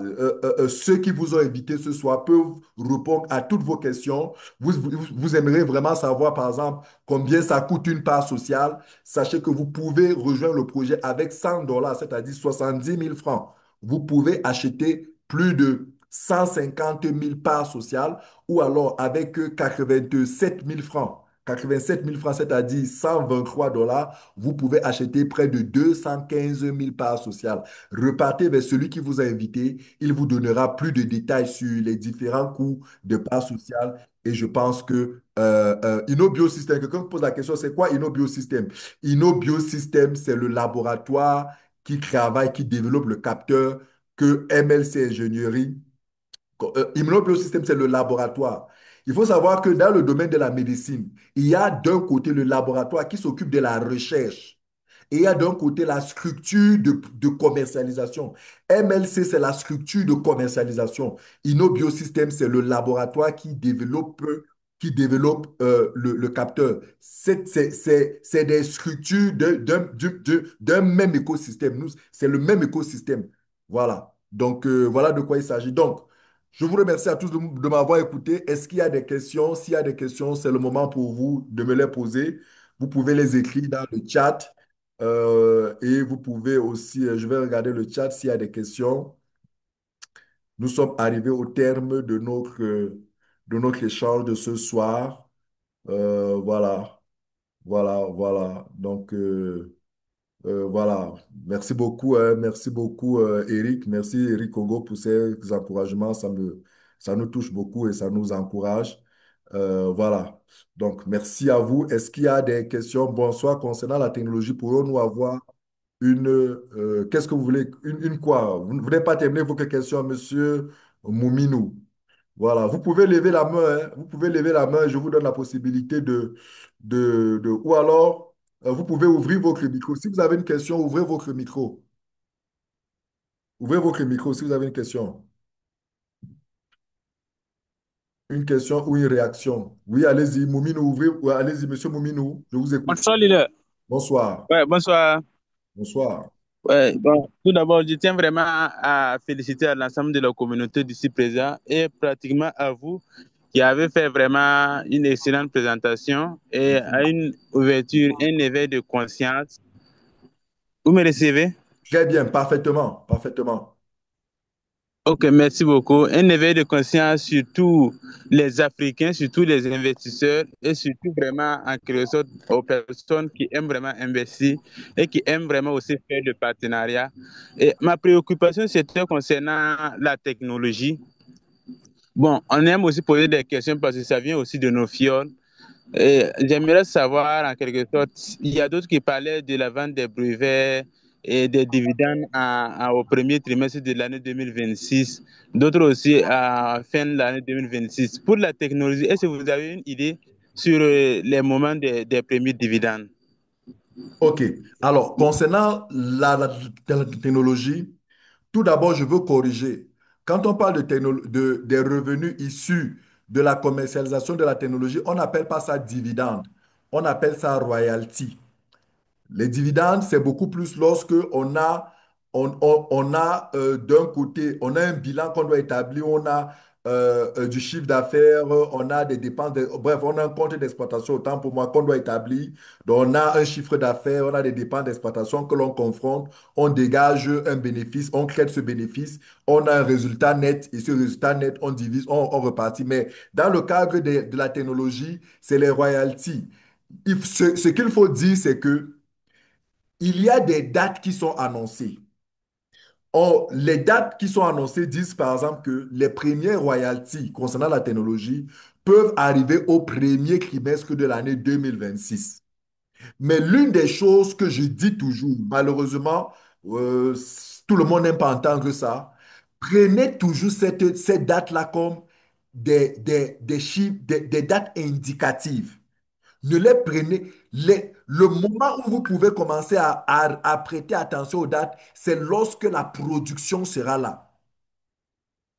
ceux qui vous ont invité ce soir peuvent répondre à toutes vos questions. Vous aimeriez vraiment savoir, par exemple, combien ça coûte une part sociale. Sachez que vous pouvez rejoindre le projet avec 100 dollars, c'est-à-dire 70 000 francs. Vous pouvez acheter plus de 150 000 parts sociales ou alors avec 87 000 francs. 87 000 francs, c'est-à-dire 123 dollars, vous pouvez acheter près de 215 000 parts sociales. Repartez vers celui qui vous a invité. Il vous donnera plus de détails sur les différents coûts de parts sociales. Et je pense que InnoBiosystem, quelqu'un me pose la question, c'est quoi InnoBiosystem? InnoBiosystem, c'est le laboratoire qui travaille, qui développe le capteur que MLC Ingénierie. Immunobiosystème, c'est le laboratoire. Il faut savoir que dans le domaine de la médecine, il y a d'un côté le laboratoire qui s'occupe de la recherche et il y a d'un côté la structure de commercialisation. MLC, c'est la structure de commercialisation. InnoBiosystem, c'est le laboratoire qui développe le capteur. C'est des structures d'un même écosystème. C'est le même écosystème. Voilà. Donc, voilà de quoi il s'agit. Donc, je vous remercie à tous de m'avoir écouté. Est-ce qu'il y a des questions? S'il y a des questions, c'est le moment pour vous de me les poser. Vous pouvez les écrire dans le chat. Et vous pouvez aussi, je vais regarder le chat s'il y a des questions. nous sommes arrivés au terme de notre échange de ce soir. Voilà, voilà, voilà. Donc, voilà. Merci beaucoup, hein. Merci beaucoup, Eric. Merci, Eric Ogo, pour ces encouragements. Ça nous touche beaucoup et ça nous encourage. Voilà. Donc, merci à vous. Est-ce qu'il y a des questions? Bonsoir. Concernant la technologie, pourrions-nous avoir qu'est-ce que vous voulez? Une quoi? Vous ne voulez pas terminer vos questions, monsieur Mouminou? Voilà. Vous pouvez lever la main, hein. Vous pouvez lever la main. Je vous donne la possibilité ou alors, vous pouvez ouvrir votre micro. Si vous avez une question, ouvrez votre micro. Ouvrez votre micro si vous avez une question. Une question ou une réaction. Oui, allez-y, Mouminou, ouvrez. Ouais, allez-y, monsieur Mouminou, je vous écoute.
Bonsoir, leader.
Bonsoir.
Ouais, bonsoir.
Bonsoir.
Ouais, bon, tout d'abord, je tiens vraiment à féliciter à l'ensemble de la communauté d'ici présent et pratiquement à vous qui avez fait vraiment une excellente présentation et à une ouverture, un éveil de conscience. Vous me recevez?
Très bien, parfaitement, parfaitement.
Ok, merci beaucoup. Un éveil de conscience sur tous les Africains, surtout les investisseurs et surtout vraiment en quelque sorte aux personnes qui aiment vraiment investir et qui aiment vraiment aussi faire le partenariat. Et ma préoccupation, c'était concernant la technologie. Bon, on aime aussi poser des questions parce que ça vient aussi de nos fioles. Et j'aimerais savoir, en quelque sorte, il y a d'autres qui parlaient de la vente des brevets et des dividendes au premier trimestre de l'année 2026, d'autres aussi à la fin de l'année 2026. Pour la technologie, est-ce que vous avez une idée sur les moments des premiers dividendes?
OK. Alors, concernant la technologie, tout d'abord, je veux corriger. Quand on parle des revenus issus de la commercialisation de la technologie, on n'appelle pas ça dividende, on appelle ça royalty. Les dividendes, c'est beaucoup plus lorsque on a d'un côté, on a un bilan qu'on doit établir, on a du chiffre d'affaires, on a des dépenses, bref, on a un compte d'exploitation, autant pour moi, qu'on doit établir. Donc, on a un chiffre d'affaires, on a des dépenses d'exploitation que l'on confronte, on dégage un bénéfice, on crée ce bénéfice, on a un résultat net et ce résultat net, on divise, on repartit. Mais dans le cadre de la technologie, c'est les royalties. Ce qu'il faut dire, c'est que il y a des dates qui sont annoncées. Or, les dates qui sont annoncées disent par exemple que les premiers royalties concernant la technologie peuvent arriver au premier trimestre de l'année 2026. Mais l'une des choses que je dis toujours, malheureusement, euh, tout le monde n'aime pas entendre ça, prenez toujours cette date-là comme des chiffres, des dates indicatives. Ne les prenez. Le moment où vous pouvez commencer à prêter attention aux dates, c'est lorsque la production sera là.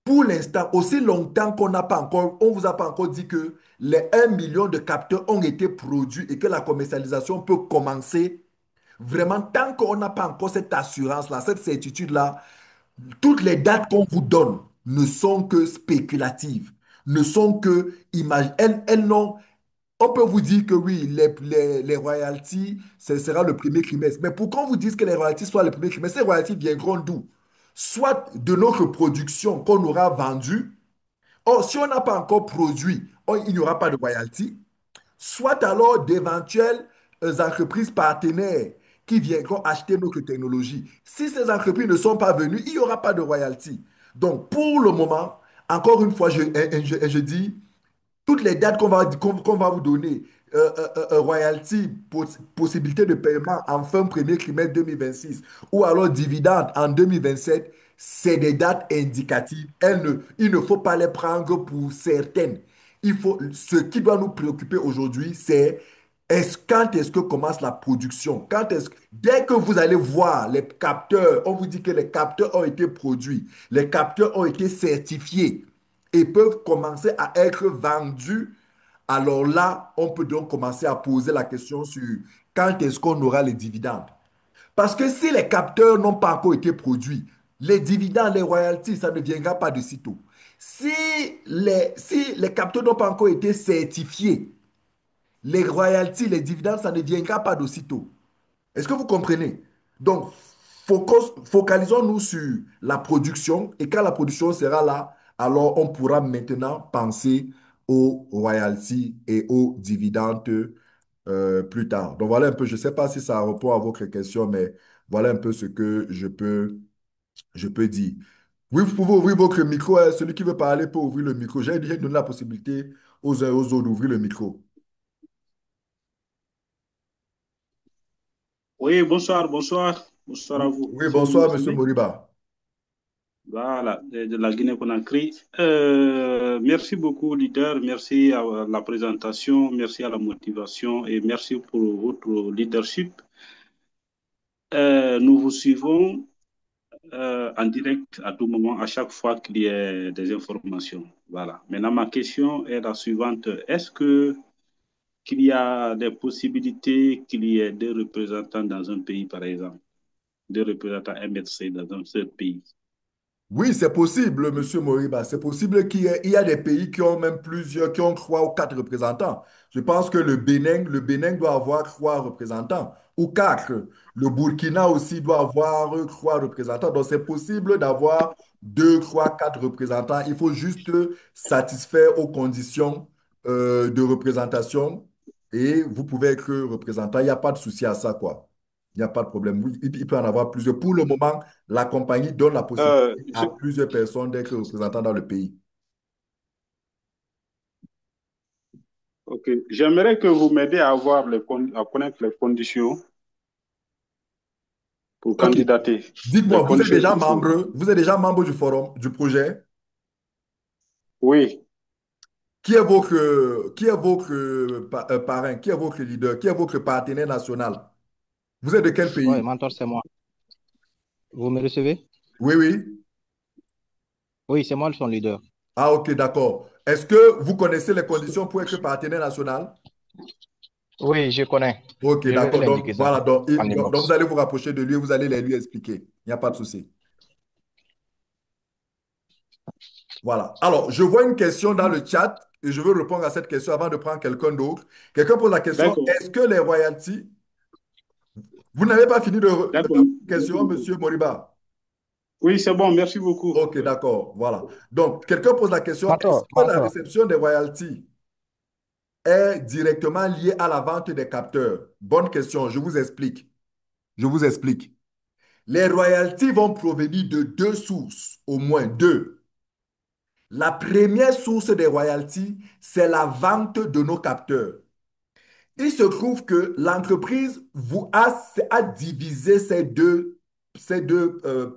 Pour l'instant, aussi longtemps qu'on n'a pas encore, on ne vous a pas encore dit que les 1 million de capteurs ont été produits et que la commercialisation peut commencer. Vraiment, tant qu'on n'a pas encore cette assurance-là, cette certitude-là, toutes les dates qu'on vous donne ne sont que spéculatives, ne sont que images. Elles n'ont on peut vous dire que oui, les royalties, ce sera le premier trimestre. Mais pour qu'on vous dise que les royalties soient le premier trimestre, ces royalties viendront d'où? Soit de notre production qu'on aura vendue. Or, si on n'a pas encore produit, il n'y aura pas de royalties. Soit alors d'éventuelles entreprises partenaires qui viendront acheter notre technologie. Si ces entreprises ne sont pas venues, il n'y aura pas de royalties. Donc, pour le moment, encore une fois, je dis, toutes les dates qu'on va vous donner, royalty, possibilité de paiement en fin premier trimestre 2026 ou alors dividende en 2027, c'est des dates indicatives. Il ne faut pas les prendre pour certaines. Ce qui doit nous préoccuper aujourd'hui, c'est quand est-ce que commence la production? Dès que vous allez voir les capteurs, on vous dit que les capteurs ont été produits, les capteurs ont été certifiés et peuvent commencer à être vendus, alors là, on peut donc commencer à poser la question sur quand est-ce qu'on aura les dividendes. Parce que si les capteurs n'ont pas encore été produits, les dividendes, les royalties, ça ne viendra pas de sitôt. Si les capteurs n'ont pas encore été certifiés, les royalties, les dividendes, ça ne viendra pas d'aussitôt. Est-ce que vous comprenez? Donc, Focalisons-nous sur la production et quand la production sera là, alors on pourra maintenant penser aux royalties et aux dividendes plus tard. Donc voilà un peu, je ne sais pas si ça répond à votre question, mais voilà un peu ce que je peux dire. Oui, vous pouvez ouvrir votre micro, hein. Celui qui veut parler peut ouvrir le micro. J'ai déjà donné la possibilité aux uns et aux autres d'ouvrir le micro.
Oui, bonsoir, bonsoir. Bonsoir à vous.
Oui,
Est-ce que vous me
bonsoir, Monsieur
suivez?
Moriba.
Voilà, de la Guinée-Conakry. Merci beaucoup, leader. Merci à la présentation, merci à la motivation et merci pour votre leadership. Nous vous suivons en direct à tout moment, à chaque fois qu'il y ait des informations. Voilà. Maintenant, ma question est la suivante. Est-ce que qu'il y a des possibilités qu'il y ait deux représentants dans un pays, par exemple, deux représentants MRC dans un seul pays?
Oui, c'est possible, Monsieur Moriba. C'est possible il y a des pays qui ont même plusieurs, qui ont trois ou quatre représentants. Je pense que le Bénin doit avoir trois représentants ou quatre. Le Burkina aussi doit avoir trois représentants. Donc, c'est possible d'avoir deux, trois, quatre représentants. Il faut juste satisfaire aux conditions de représentation et vous pouvez être représentant. Il n'y a pas de souci à ça, quoi. Il n'y a pas de problème. Oui, il peut en avoir plusieurs. Pour le moment, la compagnie donne la possibilité
Euh,
à
je-
plusieurs personnes d'être représentants dans le pays.
ok. J'aimerais que vous m'aidiez à avoir à connaître les conditions pour
OK.
candidater. Les
Dites-moi,
conditions qu'il faut.
vous êtes déjà membre du forum, du projet.
Oui.
Qui est votre parrain? Qui est votre leader? Qui est votre partenaire national? Vous êtes de quel
Oui,
pays?
mentor, c'est moi. Vous me recevez?
Oui, oui.
Oui, c'est moi son leader.
Ah, OK, d'accord. Est-ce que vous connaissez les conditions pour être partenaire national?
Oui, je connais.
OK,
Je vais
d'accord. Donc,
l'indiquer ça
voilà.
en
Donc, vous
inbox.
allez vous rapprocher de lui et vous allez les lui expliquer. Il n'y a pas de souci. Voilà. Alors, je vois une question dans le chat et je veux répondre à cette question avant de prendre quelqu'un d'autre. Quelqu'un pose la question,
D'accord.
est-ce que les royalties... Vous n'avez pas fini de
D'accord.
la question, Monsieur Moriba?
Oui, c'est bon. Merci beaucoup.
OK, d'accord. Voilà. Donc, quelqu'un pose la question, est-ce
Mentor,
que la
mentor.
réception des royalties est directement liée à la vente des capteurs? Bonne question, je vous explique. Je vous explique. Les royalties vont provenir de deux sources, au moins deux. La première source des royalties, c'est la vente de nos capteurs. Il se trouve que l'entreprise a divisé ces deux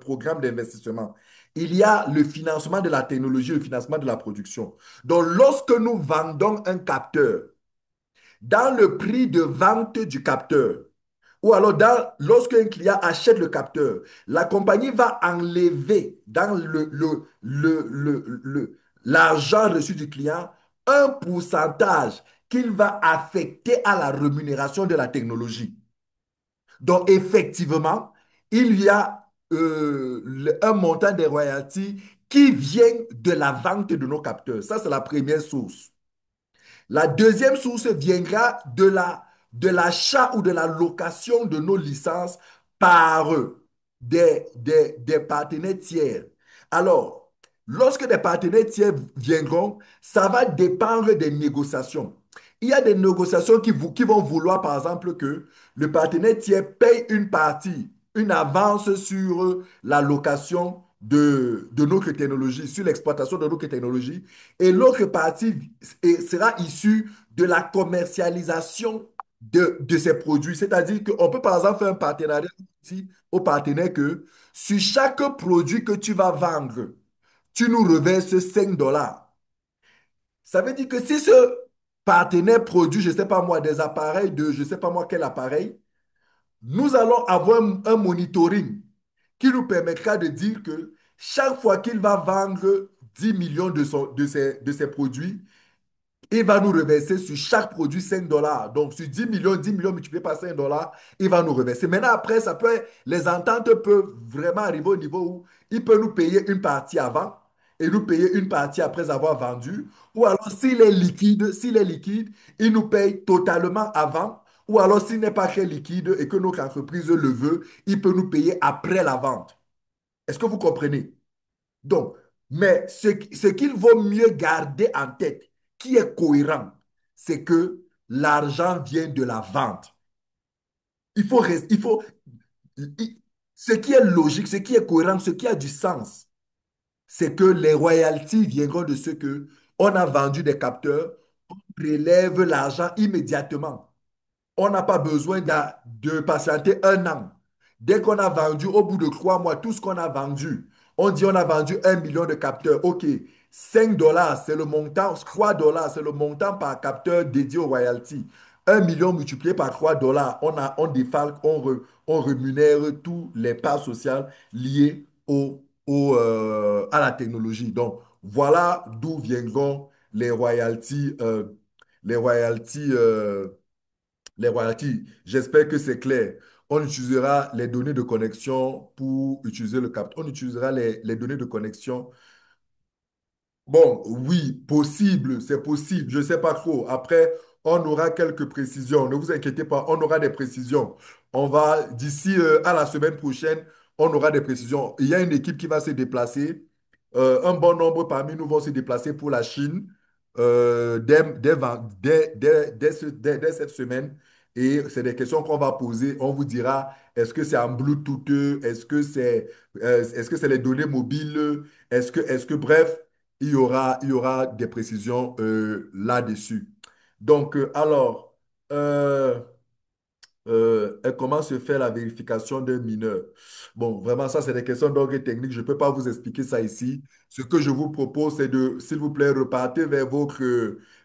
programmes d'investissement. Il y a le financement de la technologie et le financement de la production. Donc, lorsque nous vendons un capteur, dans le prix de vente du capteur, ou alors lorsqu'un client achète le capteur, la compagnie va enlever dans l'argent reçu du client un pourcentage qu'il va affecter à la rémunération de la technologie. Donc, effectivement, il y a un montant des royalties qui vient de la vente de nos capteurs. Ça, c'est la première source. La deuxième source viendra de l'achat ou de la location de nos licences par des partenaires tiers. Alors, lorsque des partenaires tiers viendront, ça va dépendre des négociations. Il y a des négociations qui vont vouloir, par exemple, que le partenaire tiers paye une partie, une avance sur la location de notre technologie, sur l'exploitation de notre technologie, et l'autre partie sera issue de la commercialisation de ces produits. C'est-à-dire qu'on peut, par exemple, faire un partenariat ici au partenaire que sur chaque produit que tu vas vendre, tu nous reverses 5 dollars. Ça veut dire que si ce partenaire produit, je ne sais pas moi, des appareils de je ne sais pas moi quel appareil, nous allons avoir un monitoring qui nous permettra de dire que chaque fois qu'il va vendre 10 millions de ses produits, il va nous reverser sur chaque produit 5 dollars. Donc, sur 10 millions multipliés par 5 dollars, il va nous reverser. Maintenant, après, les ententes peuvent vraiment arriver au niveau où il peut nous payer une partie avant et nous payer une partie après avoir vendu. Ou alors, s'il est liquide, il nous paye totalement avant. Ou alors, s'il n'est pas très liquide et que notre entreprise le veut, il peut nous payer après la vente. Est-ce que vous comprenez? Donc, mais ce qu'il vaut mieux garder en tête, qui est cohérent, c'est que l'argent vient de la vente. Il faut, ce qui est logique, ce qui est cohérent, ce qui a du sens, c'est que les royalties viendront de ce que on a vendu des capteurs, on prélève l'argent immédiatement. On n'a pas besoin de patienter un an. Dès qu'on a vendu, au bout de 3 mois, tout ce qu'on a vendu, on dit on a vendu 1 million de capteurs. OK, 5 dollars, c'est le montant, 3 dollars, c'est le montant par capteur dédié aux royalties. 1 million multiplié par 3 dollars, on défalque, on rémunère tous les parts sociales liées à la technologie. Donc, voilà d'où viendront les royalties les royalties. J'espère que c'est clair. On utilisera les données de connexion pour utiliser le capteur. On utilisera les données de connexion. Bon, oui, possible, c'est possible. Je ne sais pas trop. Après, on aura quelques précisions. Ne vous inquiétez pas, on aura des précisions. On va, d'ici à la semaine prochaine, on aura des précisions. Il y a une équipe qui va se déplacer. Un bon nombre parmi nous vont se déplacer pour la Chine dès cette semaine. Et c'est des questions qu'on va poser. On vous dira, est-ce que c'est en Bluetooth? Est-ce que c'est les données mobiles? Bref, il y aura des précisions là-dessus. Donc, euh, comment se fait la vérification d'un mineur? Bon, vraiment, ça, c'est des questions d'ordre technique. Je ne peux pas vous expliquer ça ici. Ce que je vous propose, c'est de, s'il vous plaît, repartir vers votre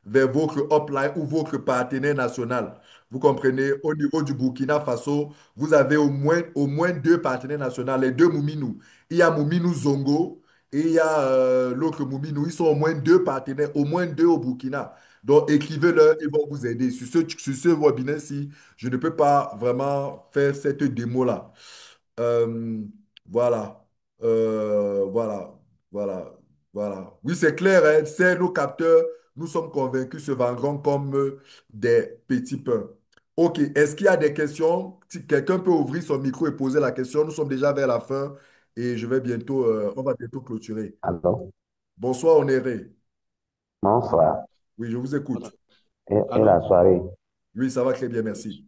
upline ou votre partenaire national. Vous comprenez, au niveau du Burkina Faso, vous avez au moins deux partenaires nationaux, les deux Mouminou. Il y a Mouminou Zongo et il y a l'autre Mouminou. Ils sont au moins deux partenaires, au moins deux au Burkina. Donc, écrivez-leur, ils vont vous aider. Sur ce webinaire-ci, je ne peux pas vraiment faire cette démo-là. Euh, voilà. Voilà. Voilà. Voilà. Oui, c'est clair, hein, c'est nos capteurs, nous sommes convaincus, se vendront comme des petits pains. OK. Est-ce qu'il y a des questions? Si quelqu'un peut ouvrir son micro et poser la question, nous sommes déjà vers la fin et on va bientôt clôturer.
Alors,
Bonsoir, Onéré.
bonsoir.
Oui, je vous
Voilà.
écoute.
Et
Alors,
la soirée,
Oui, ça va très bien, merci.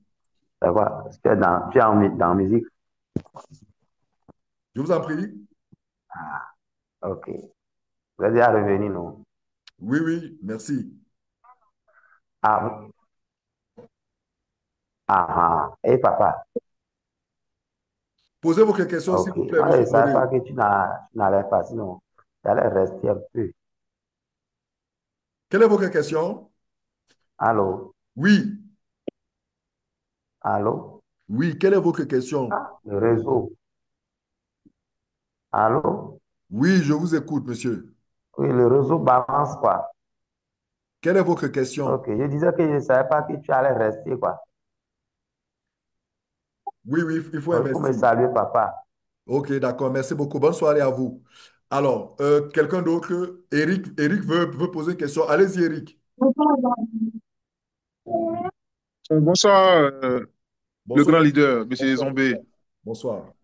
ça va? Tu es dans musique?
Je vous en prie.
Ok. Vous êtes déjà revenu, non?
Oui, oui, merci.
Ah, ah, ah. Et papa?
Posez vos questions, s'il
Ok.
vous plaît,
Moi, je
monsieur
ne savais pas
Honoré.
que tu n'allais pas, sinon, j'allais rester un peu.
Quelle est votre question?
Allô?
Oui,
Allô?
oui, quelle est votre question?
Ah, le réseau. Allô?
Oui, je vous écoute, monsieur.
Oui, le réseau balance, quoi.
Quelle est votre question?
Ok. Je disais que je ne savais pas que tu allais rester, quoi.
Oui, oui, il faut
Donc, il faut me
investir.
saluer, papa.
Ok, d'accord, merci beaucoup. Bonne soirée à vous. Alors, quelqu'un d'autre? Eric veut poser une question. Allez-y, Eric.
Bonsoir, le
Bonsoir,
grand
Eric.
leader, Monsieur
Bonsoir,
Zombé.
bonsoir. Bonsoir.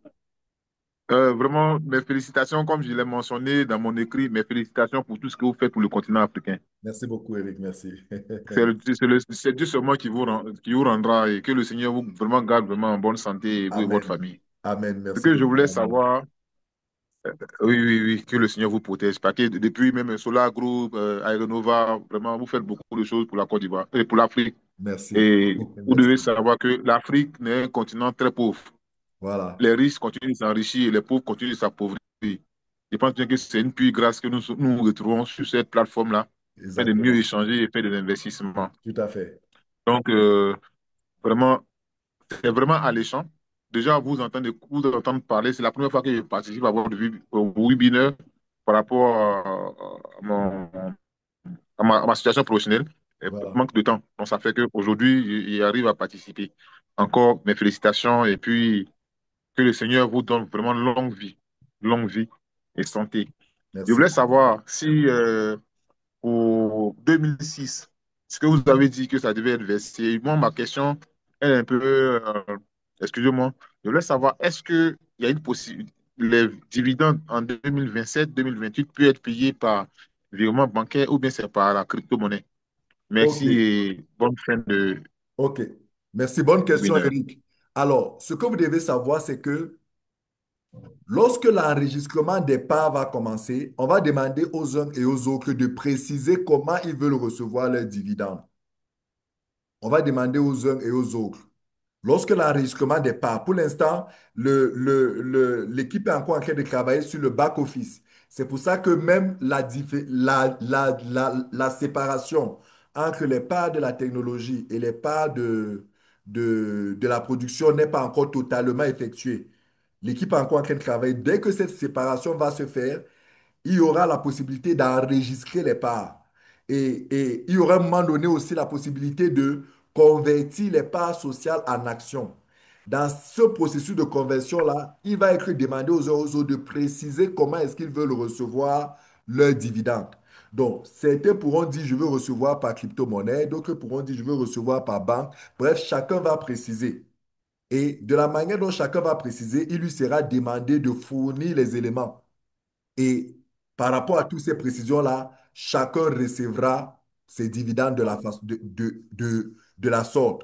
Vraiment, mes félicitations, comme je l'ai mentionné dans mon écrit, mes félicitations pour tout ce que vous faites pour le continent africain.
Merci beaucoup, Eric, merci.
C'est Dieu seulement qui vous rendra et que le Seigneur vous vraiment garde vraiment en bonne santé, vous et votre
Amen.
famille.
Amen,
Ce
merci
que je
beaucoup.
voulais
Amen.
savoir, oui, oui, oui, que le Seigneur vous protège. Parce que depuis même Solar Group, Aeronova, vraiment, vous faites beaucoup de choses pour la Côte d'Ivoire et pour l'Afrique.
Merci.
Et vous devez
Merci.
savoir que l'Afrique est un continent très pauvre.
Voilà,
Les riches continuent de s'enrichir et les pauvres continuent de s'appauvrir. Je pense bien que c'est une pure grâce que nous retrouvons sur cette plateforme-là, afin de mieux
exactement.
échanger et faire de l'investissement.
Tout à fait.
Donc, vraiment, c'est vraiment alléchant. Déjà, vous entendre parler, c'est la première fois que je participe à votre au webinaire par rapport à ma situation professionnelle. Et
Voilà.
manque de temps. Donc, ça fait qu'aujourd'hui, j'y arrive à participer. Encore mes félicitations et puis que le Seigneur vous donne vraiment longue vie et santé. Je
Merci.
voulais savoir si pour 2006, ce que vous avez dit que ça devait être versé. Moi, ma question, elle est un peu, excusez-moi, je voulais savoir, est-ce qu'il y a une possibilité, les dividendes en 2027-2028 peuvent être payés par virement bancaire ou bien c'est par la crypto-monnaie?
Ok,
Merci et bonne fin de
ok. Merci, bonne question,
webinaire.
Eric. Alors, ce que vous devez savoir, c'est que lorsque l'enregistrement des parts va commencer, on va demander aux uns et aux autres de préciser comment ils veulent recevoir leurs dividendes. On va demander aux uns et aux autres. Lorsque l'enregistrement des parts, pour l'instant, l'équipe est encore en train de travailler sur le back-office. C'est pour ça que même la séparation entre les parts de la technologie et les parts de la production n'est pas encore totalement effectuée. L'équipe est encore en train de travailler. Dès que cette séparation va se faire, il y aura la possibilité d'enregistrer les parts. Et il y aura à un moment donné aussi la possibilité de convertir les parts sociales en actions. Dans ce processus de conversion-là, il va être demandé aux uns aux autres de préciser comment est-ce qu'ils veulent recevoir leurs dividendes. Donc, certains pourront dire, je veux recevoir par crypto-monnaie, d'autres pourront dire, je veux recevoir par banque. Bref, chacun va préciser. Et de la manière dont chacun va préciser, il lui sera demandé de fournir les éléments. Et par rapport à toutes ces précisions-là, chacun recevra ses dividendes de la sorte.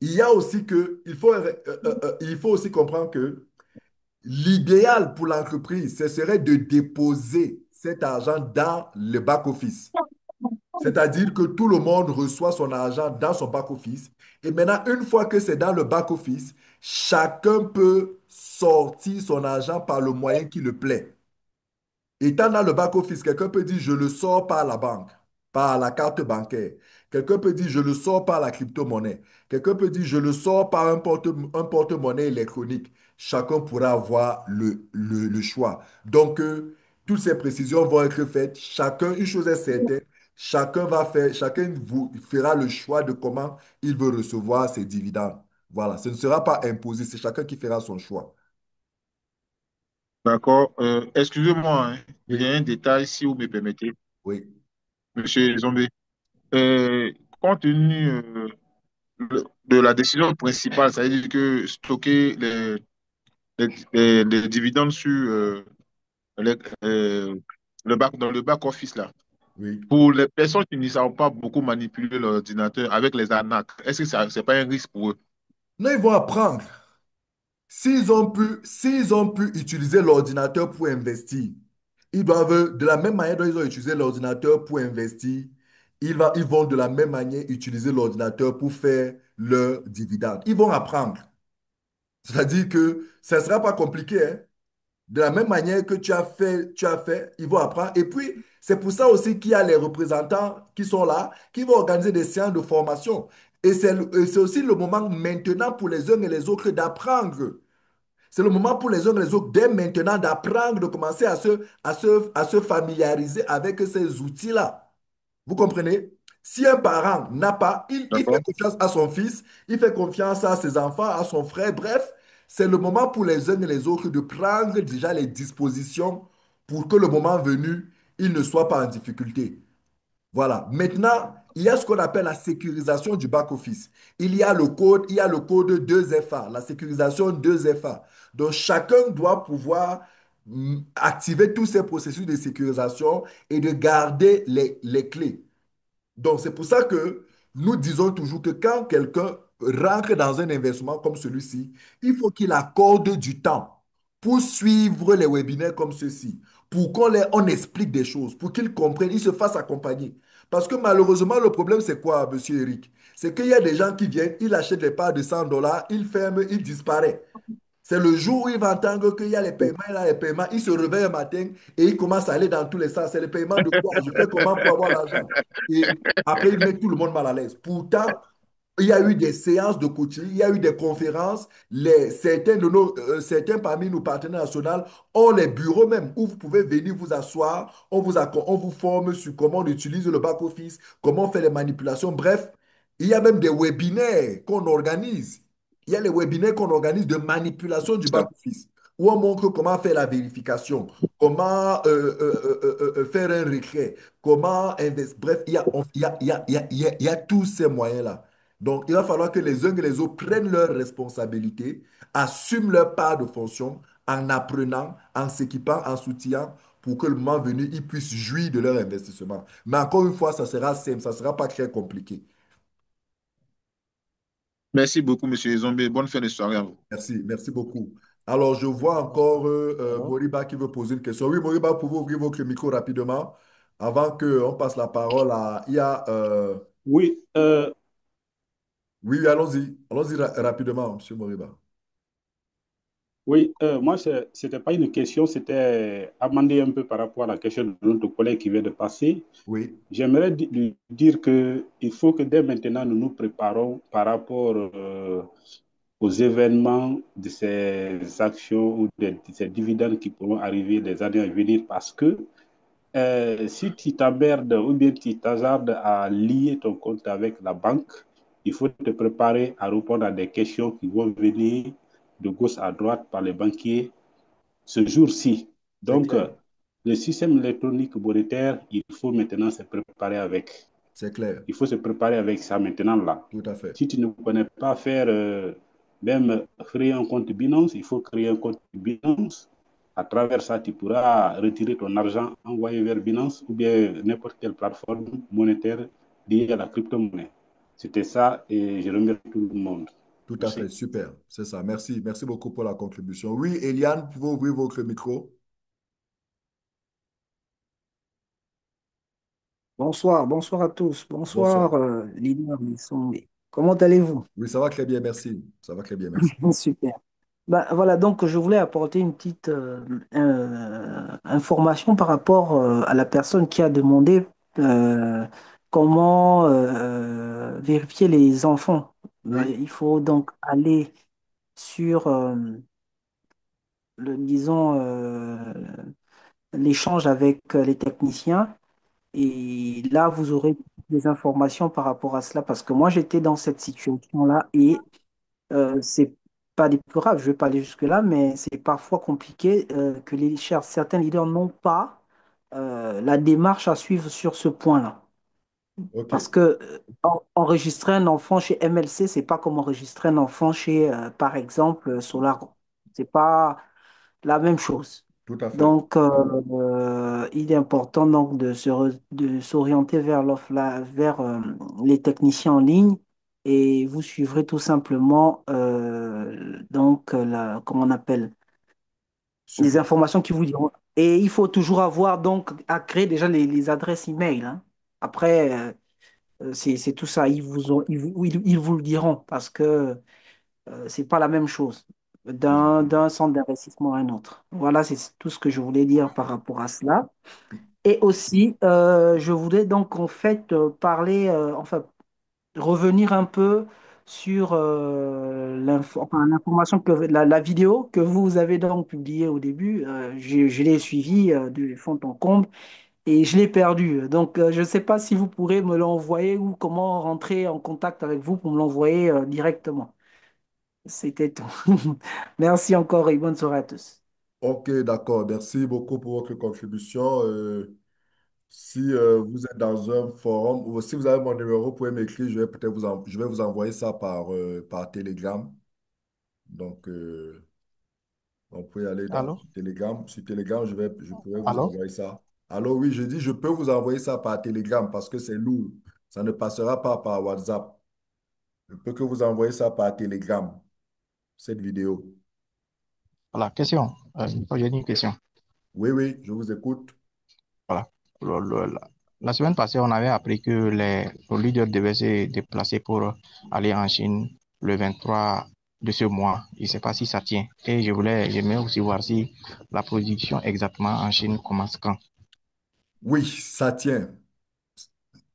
Il y a aussi que, il faut aussi comprendre que l'idéal pour l'entreprise, ce serait de déposer cet argent dans le back-office. C'est-à-dire que tout le monde reçoit son argent dans son back-office. Et maintenant, une fois que c'est dans le back-office, chacun peut sortir son argent par le moyen qui le plaît. Étant dans le back-office, quelqu'un peut dire, je le sors par la banque, par la carte bancaire. Quelqu'un peut dire, je le sors par la crypto-monnaie. Quelqu'un peut dire, je le sors par un porte-monnaie électronique. Chacun pourra avoir le choix. Donc, toutes ces précisions vont être faites. Chacun, une chose est certaine, chacun vous fera le choix de comment il veut recevoir ses dividendes. Voilà, ce ne sera pas imposé, c'est chacun qui fera son choix.
D'accord. Excusez-moi, hein, il y a
Oui,
un détail, si vous me permettez,
oui,
Monsieur Zombé. Compte tenu de la décision principale, ça veut dire que stocker les dividendes sur les- euh, dans le back-office, là,
oui.
pour les personnes qui ne savent pas beaucoup manipuler l'ordinateur avec les arnaques, est-ce que ça, c'est pas un risque pour eux?
Non, ils vont apprendre. S'ils ont pu utiliser l'ordinateur pour investir, ils doivent, de la même manière dont ils ont utilisé l'ordinateur pour investir, ils vont de la même manière utiliser l'ordinateur pour faire leur dividende. Ils vont apprendre. C'est-à-dire que ça ne sera pas compliqué, hein. De la même manière que tu as fait, ils vont apprendre. Et puis, c'est pour ça aussi qu'il y a les représentants qui sont là, qui vont organiser des séances de formation. Et c'est aussi le moment maintenant pour les uns et les autres d'apprendre. C'est le moment pour les uns et les autres, dès maintenant, d'apprendre, de commencer à se familiariser avec ces outils-là. Vous comprenez? Si un parent n'a pas, il fait
D'accord?
confiance à son fils, il fait confiance à ses enfants, à son frère, bref, c'est le moment pour les uns et les autres de prendre déjà les dispositions pour que le moment venu, ils ne soient pas en difficulté. Voilà. Maintenant, il y a ce qu'on appelle la sécurisation du back-office. Il y a le code 2FA, la sécurisation 2FA. Donc, chacun doit pouvoir activer tous ces processus de sécurisation et de garder les clés. Donc, c'est pour ça que nous disons toujours que quand quelqu'un rentre dans un investissement comme celui-ci, il faut qu'il accorde du temps pour suivre les webinaires comme ceux-ci, pour on explique des choses, pour qu'ils comprennent, ils se fassent accompagner. Parce que malheureusement, le problème, c'est quoi, monsieur Eric? C'est qu'il y a des gens qui viennent, ils achètent des parts de 100 dollars, ils ferment, ils disparaissent. C'est le jour où il va entendre qu'il y a les paiements, il a les paiements, il se réveille un matin et il commence à aller dans tous les sens. C'est le paiement de quoi? Je fais comment pour avoir l'argent? Et après, il met tout le monde mal à l'aise. Pourtant, il y a eu des séances de coaching, il y a eu des conférences. Certains parmi nos partenaires nationaux ont les bureaux même où vous pouvez venir vous asseoir. On vous forme sur comment on utilise le back-office, comment on fait les manipulations. Bref, il y a même des webinaires qu'on organise. Il y a les webinaires qu'on organise de manipulation du
Ça.
back-office, où on montre comment faire la vérification, comment faire un retrait, comment investir. Bref, il y a tous ces moyens-là. Donc, il va falloir que les uns et les autres prennent leurs responsabilités, assument leur part de fonction en apprenant, en s'équipant, en soutenant pour que le moment venu, ils puissent jouir de leur investissement. Mais encore une fois, ça sera simple, ça ne sera pas très compliqué.
Merci beaucoup, Monsieur Zombie. Bonne fin de soirée à vous.
Merci, merci beaucoup. Alors, je vois encore
Alors,
Moriba qui veut poser une question. Oui, Moriba, pouvez-vous ouvrir votre micro rapidement avant qu'on passe la parole à... Il y a,
Oui,
oui, oui, allons-y. Allons-y rapidement, Monsieur Moriba.
oui, moi, c'était pas une question, c'était amender un peu par rapport à la question de notre collègue qui vient de passer.
Oui,
J'aimerais lui dire qu'il faut que dès maintenant, nous nous préparons par rapport aux événements de ces actions ou de ces dividendes qui pourront arriver les années à venir parce que si tu t'emmerdes ou bien tu t'hasardes à lier ton compte avec la banque, il faut te préparer à répondre à des questions qui vont venir de gauche à droite par les banquiers ce jour-ci.
c'est
Donc,
clair,
le système électronique monétaire, il faut maintenant se préparer avec.
c'est clair,
Il faut se préparer avec ça maintenant là.
tout à fait.
Si tu ne connais pas faire, même créer un compte Binance, il faut créer un compte Binance. À travers ça, tu pourras retirer ton argent envoyé vers Binance ou bien n'importe quelle plateforme monétaire liée à la crypto-monnaie. C'était ça et je remercie tout le monde.
Tout à fait,
Merci.
super, c'est ça. Merci, merci beaucoup pour la contribution. Oui, Eliane, pouvez-vous ouvrir votre micro?
Bonsoir, bonsoir à tous.
Bonsoir.
Bonsoir, leader Missombe. Comment allez-vous?
Oui, ça va très bien, merci. Ça va très bien, merci.
Super. Ben, voilà, donc je voulais apporter une petite information par rapport à la personne qui a demandé comment vérifier les enfants. Ben,
Oui,
il faut donc aller sur, disons, l'échange avec les techniciens. Et là, vous aurez des informations par rapport à cela, parce que moi, j'étais dans cette situation-là et c'est pas déplorable, je ne vais pas aller jusque-là, mais c'est parfois compliqué que certains leaders n'ont pas la démarche à suivre sur ce point-là.
ok,
Parce que enregistrer un enfant chez MLC, c'est pas comme enregistrer un enfant chez, par exemple, Solar. C'est pas la même chose.
tout à fait.
Donc, il est important donc de s'orienter vers vers les techniciens en ligne et vous suivrez tout simplement donc comment on appelle les
Super.
informations qui vous diront. Et il faut toujours avoir donc à créer déjà les adresses email, hein. Après, c'est tout ça. Ils vous le diront parce que c'est pas la même chose d'un centre d'investissement à un autre. Voilà, c'est tout ce que je voulais dire par rapport à cela. Et aussi, je voulais donc en fait parler, enfin revenir un peu sur l'information la vidéo que vous avez donc publiée au début. Je l'ai suivie de fond en comble et je l'ai perdue. Donc, je ne sais pas si vous pourrez me l'envoyer ou comment rentrer en contact avec vous pour me l'envoyer directement. C'était tout. Merci encore et bonne soirée à tous.
Ok, d'accord. Merci beaucoup pour votre contribution. Si vous êtes dans un forum ou si vous avez mon numéro, vous pouvez m'écrire. Je vais peut-être je vais vous envoyer ça par Telegram. Donc, vous pouvez aller
allô?
sur Telegram. Sur Telegram, je pourrais vous
Allô?
envoyer ça. Alors oui, je dis, je peux vous envoyer ça par Telegram parce que c'est lourd. Ça ne passera pas par WhatsApp. Je peux que vous envoyer ça par Telegram, cette vidéo.
Voilà, question. J'ai une question.
Oui, oui, je vous écoute.
Voilà. La semaine passée, on avait appris que nos leaders devaient se déplacer pour aller en Chine le 23 de ce mois. Je ne sais pas si ça tient. Et j'aimerais aussi voir si la production exactement en Chine commence quand.
Oui, ça tient.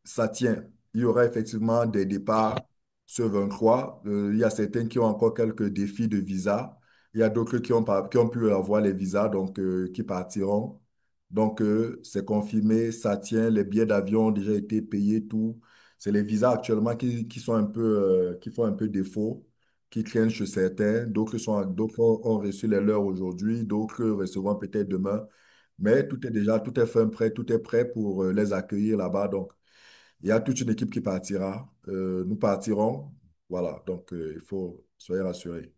Ça tient. Il y aura effectivement des départs ce 23. Il y a certains qui ont encore quelques défis de visa. Il y a d'autres qui ont pu avoir les visas, donc qui partiront. Donc, c'est confirmé, ça tient. Les billets d'avion ont déjà été payés, tout. C'est les visas actuellement qui sont un peu, qui font un peu défaut, qui traînent chez certains. D'autres ont reçu les leurs aujourd'hui, d'autres recevront peut-être demain. Mais tout est fait prêt, tout est prêt pour les accueillir là-bas. Donc, Il y a toute une équipe qui partira. Nous partirons. Voilà, donc il faut, soyez rassurés.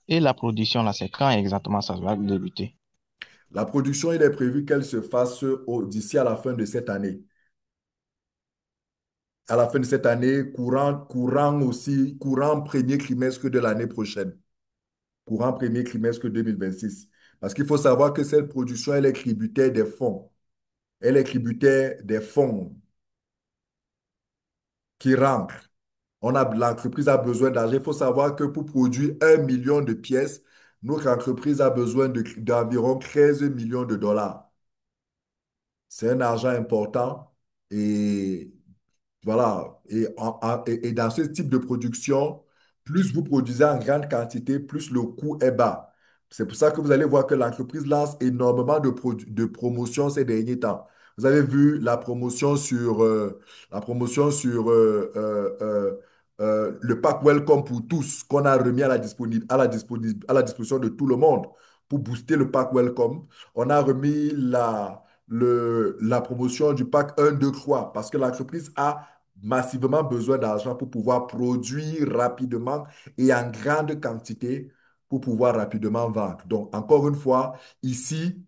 Et la production, là, c'est quand exactement ça va débuter?
La production, il est prévu qu'elle se fasse d'ici à la fin de cette année. À la fin de cette année, courant aussi, courant premier trimestre de l'année prochaine. Courant premier trimestre 2026. Parce qu'il faut savoir que cette production, elle est tributaire des fonds. Elle est tributaire des fonds qui rentrent. L'entreprise a besoin d'argent. Il faut savoir que pour produire 1 million de pièces, notre entreprise a besoin d'environ 13 millions de dollars. C'est un argent important et voilà. Et dans ce type de production, plus vous produisez en grande quantité, plus le coût est bas. C'est pour ça que vous allez voir que l'entreprise lance énormément de promotions ces derniers temps. Vous avez vu la promotion sur le pack Welcome pour tous qu'on a remis à la disposition de tout le monde pour booster le pack Welcome. On a remis la promotion du pack 1, 2, 3 parce que l'entreprise a massivement besoin d'argent pour pouvoir produire rapidement et en grande quantité pour pouvoir rapidement vendre. Donc, encore une fois, ici,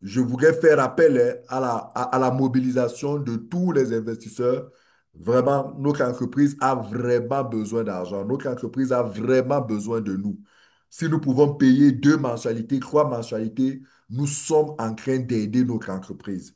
je voudrais faire appel à la mobilisation de tous les investisseurs. Vraiment, notre entreprise a vraiment besoin d'argent. Notre entreprise a vraiment besoin de nous. Si nous pouvons payer 2 mensualités, 3 mensualités, nous sommes en train d'aider notre entreprise.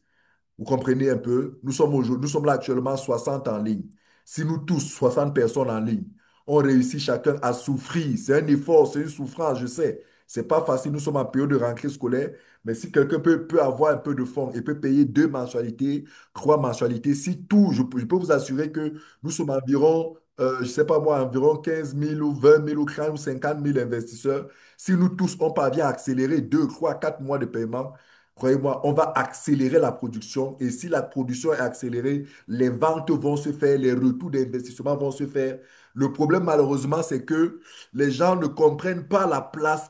Vous comprenez un peu? Nous sommes là actuellement 60 en ligne. Si nous tous, 60 personnes en ligne, on réussit chacun à souffrir, c'est un effort, c'est une souffrance, je sais. C'est pas facile, nous sommes en période de rentrée scolaire, mais si quelqu'un peut avoir un peu de fonds et peut payer 2 mensualités, 3 mensualités, si tout, je peux vous assurer que nous sommes environ, je sais pas moi, environ 15 000 ou 20 000 ou 30 ou 50 000 investisseurs. Si nous tous, on parvient à accélérer 2, 3, 4 mois de paiement, croyez-moi, on va accélérer la production et si la production est accélérée, les ventes vont se faire, les retours d'investissement vont se faire. Le problème, malheureusement, c'est que les gens ne comprennent pas la place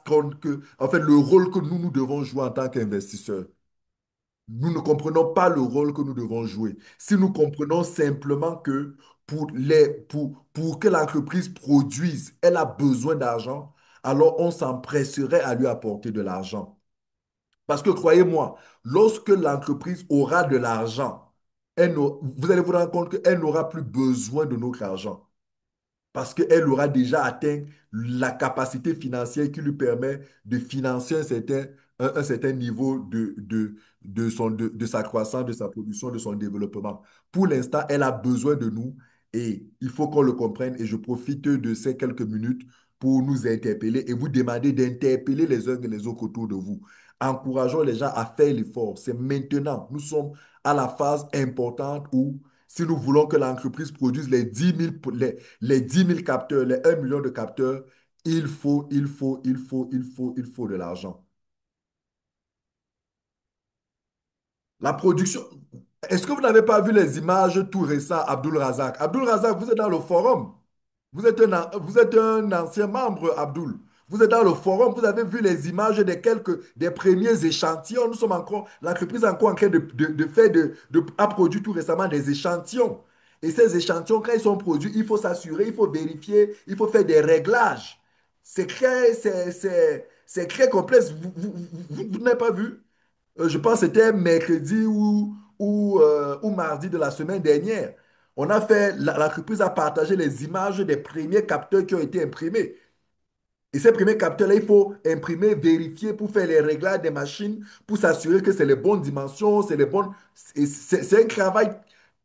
en fait, le rôle que nous devons jouer en tant qu'investisseurs. Nous ne comprenons pas le rôle que nous devons jouer. Si nous comprenons simplement que pour que l'entreprise produise, elle a besoin d'argent, alors on s'empresserait à lui apporter de l'argent. Parce que croyez-moi, lorsque l'entreprise aura de l'argent, vous allez vous rendre compte qu'elle n'aura plus besoin de notre argent parce qu'elle aura déjà atteint la capacité financière qui lui permet de financer un certain niveau de sa croissance, de sa production, de son développement. Pour l'instant, elle a besoin de nous et il faut qu'on le comprenne et je profite de ces quelques minutes pour nous interpeller et vous demander d'interpeller les uns et les autres autour de vous. Encourageons les gens à faire l'effort. C'est maintenant. Nous sommes à la phase importante où si nous voulons que l'entreprise produise les 10 000 capteurs, les 1 million de capteurs, il faut de l'argent. La production. Est-ce que vous n'avez pas vu les images tout récentes, Abdul Razak? Abdul Razak, vous êtes dans le forum. Vous êtes un ancien membre, Abdul. Vous êtes dans le forum, vous avez vu les images des premiers échantillons. L'entreprise est encore en train a produit tout récemment des échantillons. Et ces échantillons, quand ils sont produits, il faut s'assurer, il faut vérifier, il faut faire des réglages. C'est très complexe. Vous n'avez pas vu? Je pense que c'était mercredi ou mardi de la semaine dernière. L'entreprise a partagé les images des premiers capteurs qui ont été imprimés. Et ces premiers capteurs-là, il faut imprimer, vérifier pour faire les réglages des machines, pour s'assurer que c'est les bonnes dimensions, c'est les bonnes. C'est un travail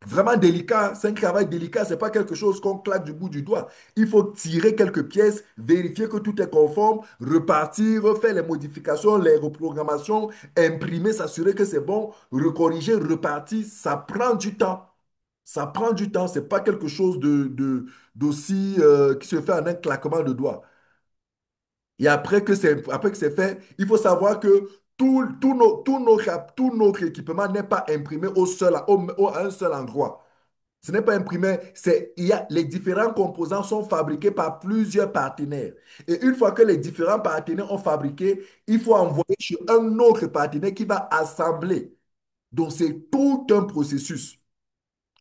vraiment délicat. C'est un travail délicat. C'est pas quelque chose qu'on claque du bout du doigt. Il faut tirer quelques pièces, vérifier que tout est conforme, repartir, faire les modifications, les reprogrammations, imprimer, s'assurer que c'est bon, recorriger, repartir. Ça prend du temps. Ça prend du temps. C'est pas quelque chose d'aussi qui se fait en un claquement de doigts. Et après que c'est fait, il faut savoir que tout notre équipement n'est pas imprimé à un seul endroit. Ce n'est pas imprimé, les différents composants sont fabriqués par plusieurs partenaires. Et une fois que les différents partenaires ont fabriqué, il faut envoyer chez un autre partenaire qui va assembler. Donc, c'est tout un processus.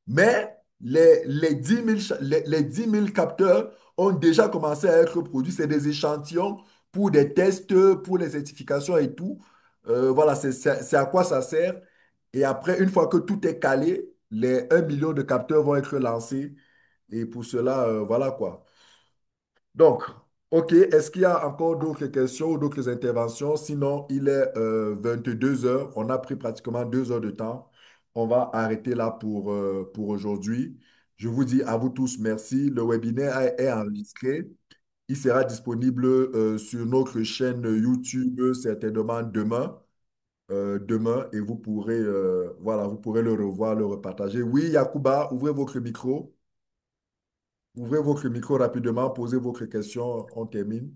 Mais les 10 000, les 10 000 capteurs ont déjà commencé à être produits. C'est des échantillons pour des tests, pour les certifications et tout. Voilà, c'est à quoi ça sert. Et après, une fois que tout est calé, les 1 million de capteurs vont être lancés. Et pour cela, voilà quoi. Donc, OK, est-ce qu'il y a encore d'autres questions ou d'autres interventions? Sinon, il est 22 heures. On a pris pratiquement 2 heures de temps. On va arrêter là pour aujourd'hui. Je vous dis à vous tous merci. Le webinaire est enregistré. Il sera disponible sur notre chaîne YouTube certainement demain, et vous pourrez, voilà, vous pourrez le revoir, le repartager. Oui, Yacouba, ouvrez votre micro. Ouvrez votre micro rapidement, posez votre question, on termine.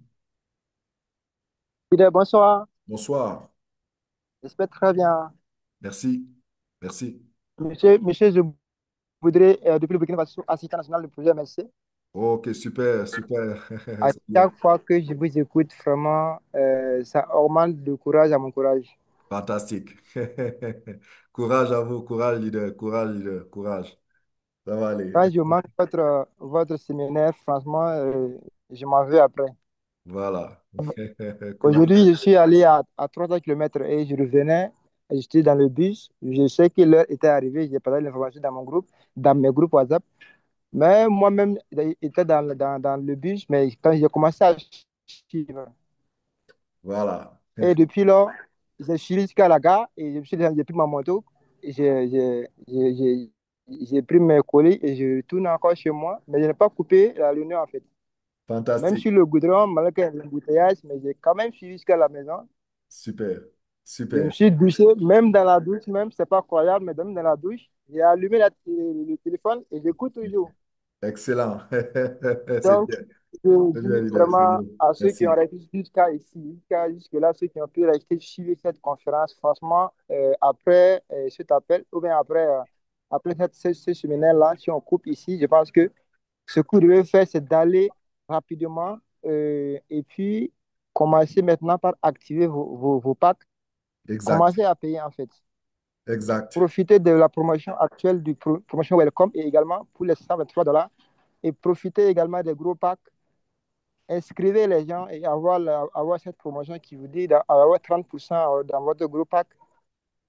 Bonsoir,
Bonsoir.
j'espère très bien.
Merci. Merci.
Monsieur, je voudrais, depuis le Burkina Faso, assistant national du projet MSC.
Ok, super, super.
À
C'est bien.
chaque fois que je vous écoute, vraiment, ça augmente de courage à mon courage.
Fantastique. Courage à vous, courage, leader, courage. Ça va aller.
Quand je manque votre séminaire, franchement, je m'en veux après.
Voilà. Courage.
Aujourd'hui, je suis allé à 300 km et je revenais, j'étais dans le bus. Je sais que l'heure était arrivée, j'ai partagé l'information dans mon groupe, dans mes groupes WhatsApp. Mais moi-même, j'étais dans le bus, mais quand j'ai commencé à suivre,
Voilà.
et depuis là, je suis jusqu'à la gare et j'ai pris ma moto, et j'ai pris mes colis et je retourne encore chez moi, mais je n'ai pas coupé la réunion en fait. Même
Fantastique.
sur le goudron, malgré l'embouteillage, mais j'ai quand même suivi jusqu'à la maison.
Super.
Je me
Super.
suis douché, même dans la douche, même, c'est pas croyable, mais même dans la douche, j'ai allumé le téléphone et j'écoute toujours.
Excellent. C'est
Donc,
bien.
je
C'est bien,
dis
leader. C'est
vraiment
bien.
à ceux qui ont
Merci.
resté jusqu'à ici, jusque-là, ceux qui ont pu rester suivre cette conférence, franchement, après cet appel, ou bien après ce séminaire-là, si on coupe ici, je pense que ce que vous devez faire, c'est d'aller rapidement et puis commencer maintenant par activer vos packs,
Exact.
commencer à payer en fait.
Exact.
Profitez de la promotion actuelle du promotion Welcome et également pour les $123 et profitez également des gros packs. Inscrivez les gens et avoir cette promotion qui vous dit d'avoir 30% dans votre gros pack.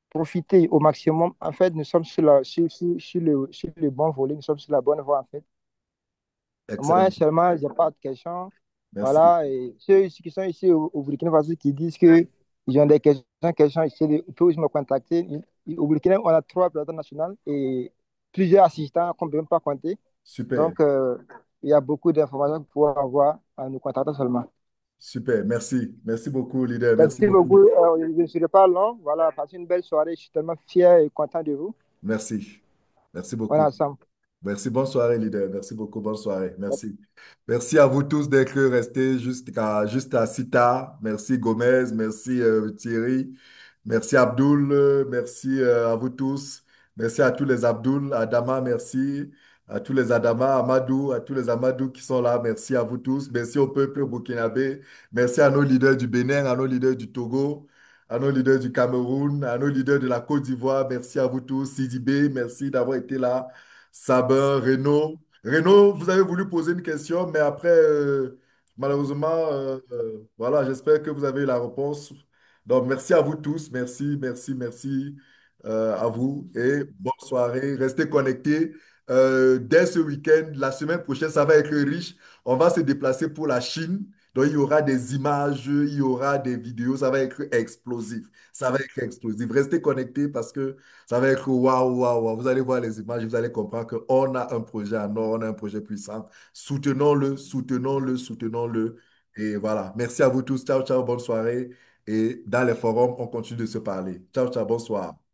Profitez au maximum. En fait, nous sommes sur le bon volet, nous sommes sur la bonne voie en fait. Moi,
Excellent.
seulement, je n'ai pas de questions.
Merci.
Voilà, et ceux qui sont ici au Burkina Faso qui disent qu'ils ont des questions ici, ils peuvent aussi me contacter. Au Burkina, on a 3 présidents nationaux et plusieurs assistants qu'on ne peut même pas compter.
Super.
Donc, il y a beaucoup d'informations pour pouvoir avoir en nous contactant seulement.
Super. Merci. Merci beaucoup, leader. Merci
Merci
beaucoup.
beaucoup. Je ne serai pas long. Voilà, passez une belle soirée. Je suis tellement fier et content de vous.
Merci. Merci
On est
beaucoup.
ensemble.
Merci, bonne soirée, leader. Merci beaucoup, bonne soirée. Merci. Merci à vous tous d'être restés juste à si tard. Merci, Gomez. Merci, Thierry. Merci, Abdoul. Merci à vous tous. Merci à tous les Abdoul. Adama, merci. À tous les Adama, Amadou, à tous les Amadou qui sont là. Merci à vous tous. Merci au peuple burkinabé. Merci à nos leaders du Bénin, à nos leaders du Togo, à nos leaders du Cameroun, à nos leaders de la Côte d'Ivoire. Merci à vous tous. Sidibé, merci d'avoir été là. Sabin, Renaud. Renaud, vous avez voulu poser une question, mais après, malheureusement, voilà, j'espère que vous avez eu la réponse. Donc, merci à vous tous. Merci, merci, merci à vous et bonne soirée. Restez connectés. Dès ce week-end, la semaine prochaine, ça va être riche. On va se déplacer pour la Chine. Donc, il y aura des images, il y aura des vidéos. Ça va être explosif. Ça va être explosif. Restez connectés parce que ça va être waouh, waouh, waouh. Vous allez voir les images, vous allez comprendre qu'on a un projet en or, on a un projet puissant. Soutenons-le, soutenons-le, soutenons-le. Et voilà. Merci à vous tous. Ciao, ciao, bonne soirée. Et dans les forums, on continue de se parler. Ciao, ciao, bonsoir.